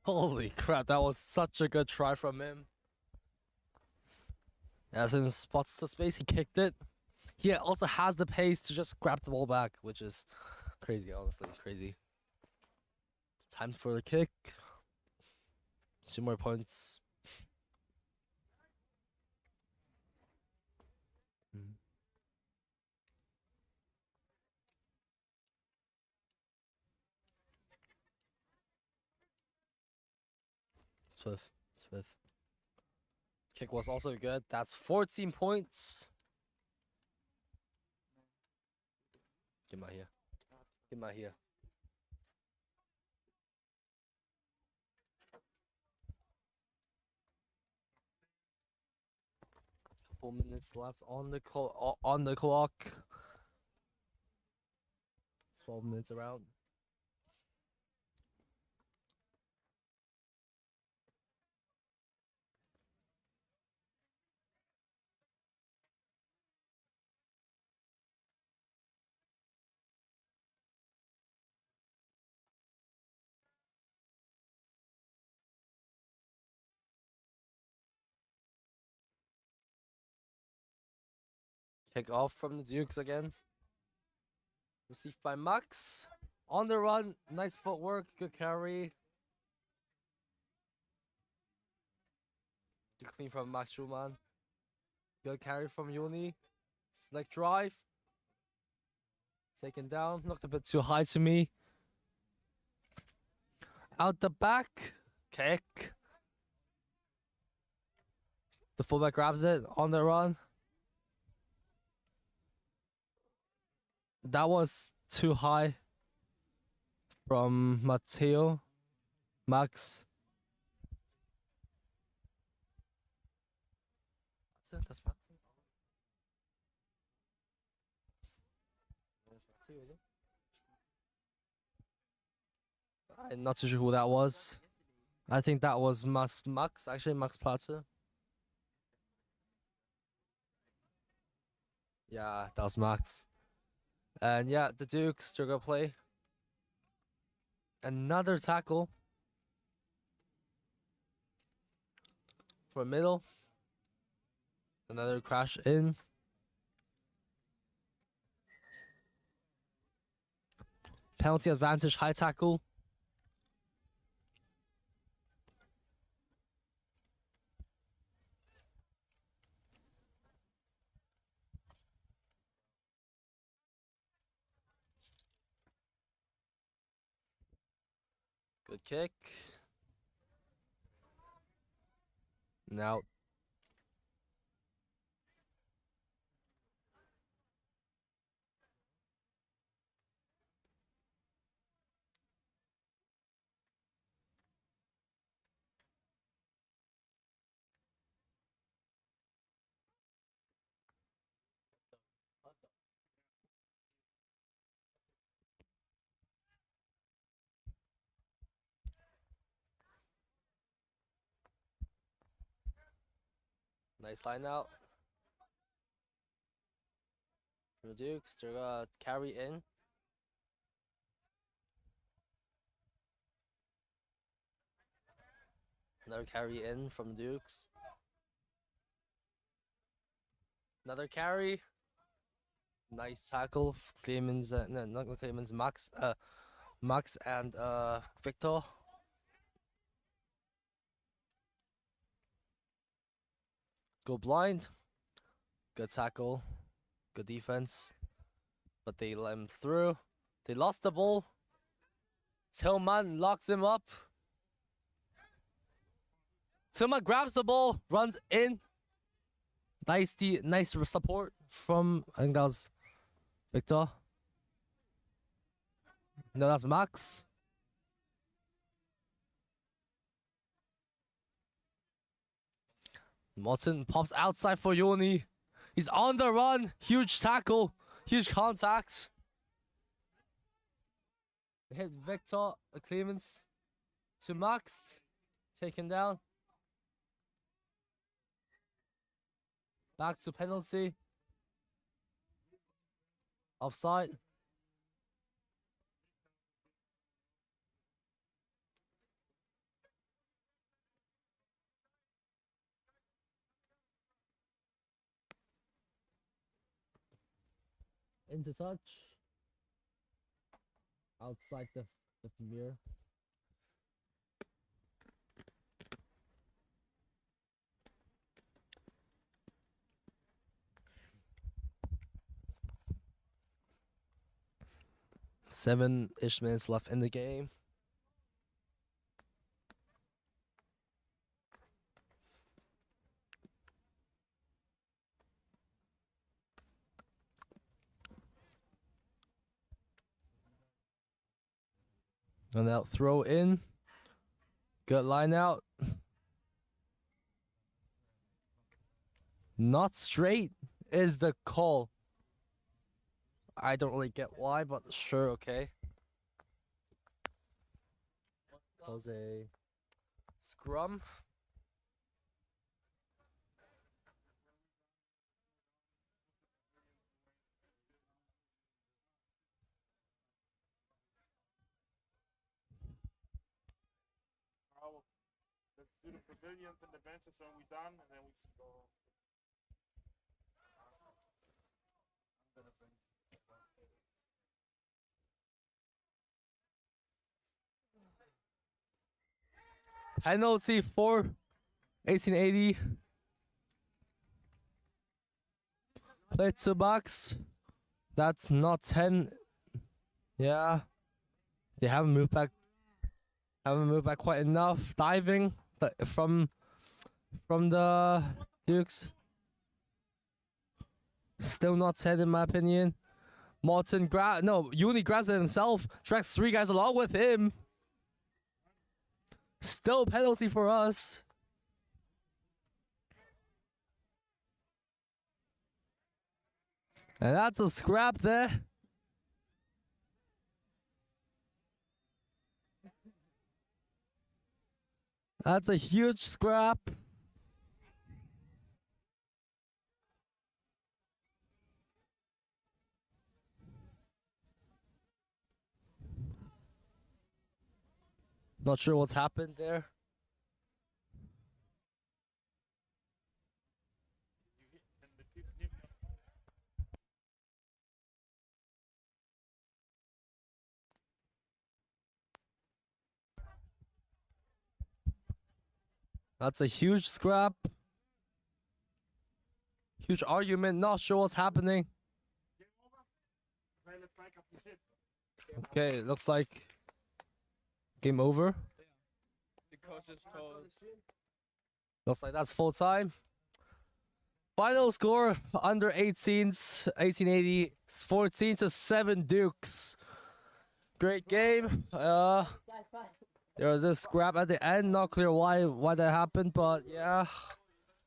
Holy crap, that was such a good try from him. As in spots the space, he kicked it. He also has the pace to just grab the ball back, which is crazy, honestly, crazy. Time for the kick. 2 more points. 12. Kick was also good. That's 14 points. Get my here. Get my here. Couple minutes left on the clock. 12 minutes around. Kick off from the Dukes again. Received by Max. On the run. Nice footwork. Good carry. Good clean from Max Schumann. Good carry from Uni. Slick drive. Taken down. Looked a bit too high to me. Out the back. Kick. The fullback grabs it on the run. That was too high from Matteo. Max. That's Matteo. I'm not too sure who that was. I think that was Max, actually Max Platte. Yeah, that was Max. And yeah, the Dukes, they're gonna play. Another tackle. For middle. Another crash in. Penalty advantage, high tackle. Good kick. Now. Nice line out. For the Dukes, they're gonna carry in. Another carry in from the Dukes. Another carry. Nice tackle. Clemens, no, not Clemens, Max and Victor. Go blind. Good tackle. Good defense. But they let him through. They lost the ball. Tillman locks him up. Tillman grabs the ball, runs in. Nice support from, I think that was Victor. No, that's Max. Martin pops outside for Yoni. He's on the run. Huge tackle. Huge contact. Hit Victor Clemens to Max. Taken down. Back to penalty. Offside. into touch. Outside the mirror. Seven-ish minutes left in the game. And out throw in. Good line out. Not straight is the call. I don't really get why, but sure, okay. That was a scrum. Let's do the pavilions and the benches when we're done, and then we can go. I'm gonna bring. Penalty for 1880. Play to box. That's not 10. Yeah. They haven't moved back. Haven't moved back quite enough. Diving from the Dukes. Still not 10 in my opinion. Martin Uni grabs it himself. Drags 3 guys along with him. Still penalty for us. And that's a scrap there. That's a huge scrap. Not sure what's happened there. That's a huge scrap. Huge argument. Not sure what's happening. Okay, looks like game over. The coach just told. Looks like that's full time. Final score under 18s, 1880, 14-7 Dukes. Great game. There was this scrap at the end. Not clear why that happened, but yeah,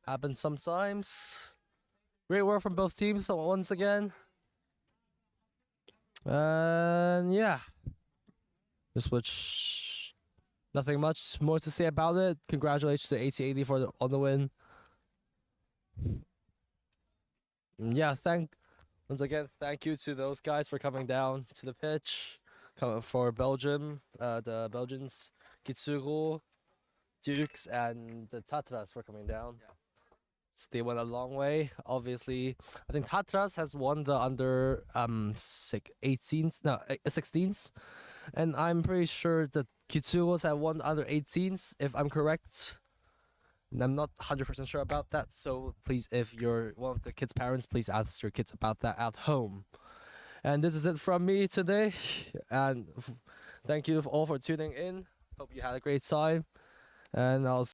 happens sometimes. Great work from both teams once again. And yeah, just which nothing much more to say about it. Congratulations to 1880 on the win. Yeah, once again, thank you to those guys for coming down to the pitch. Coming for Belgium, the Belgians, Kituro, Dukes, and the Tatras for coming down. Yeah. They went a long way. Obviously, I think Tatras has won the under 16s, and I'm pretty sure that Kituros have won under 18s, if I'm correct. And I'm not 100% sure about that. So please, if you're one of the kids' parents, please ask your kids about that at home. And this is it from me today. And thank you all for tuning in. Hope you had a great time. And I'll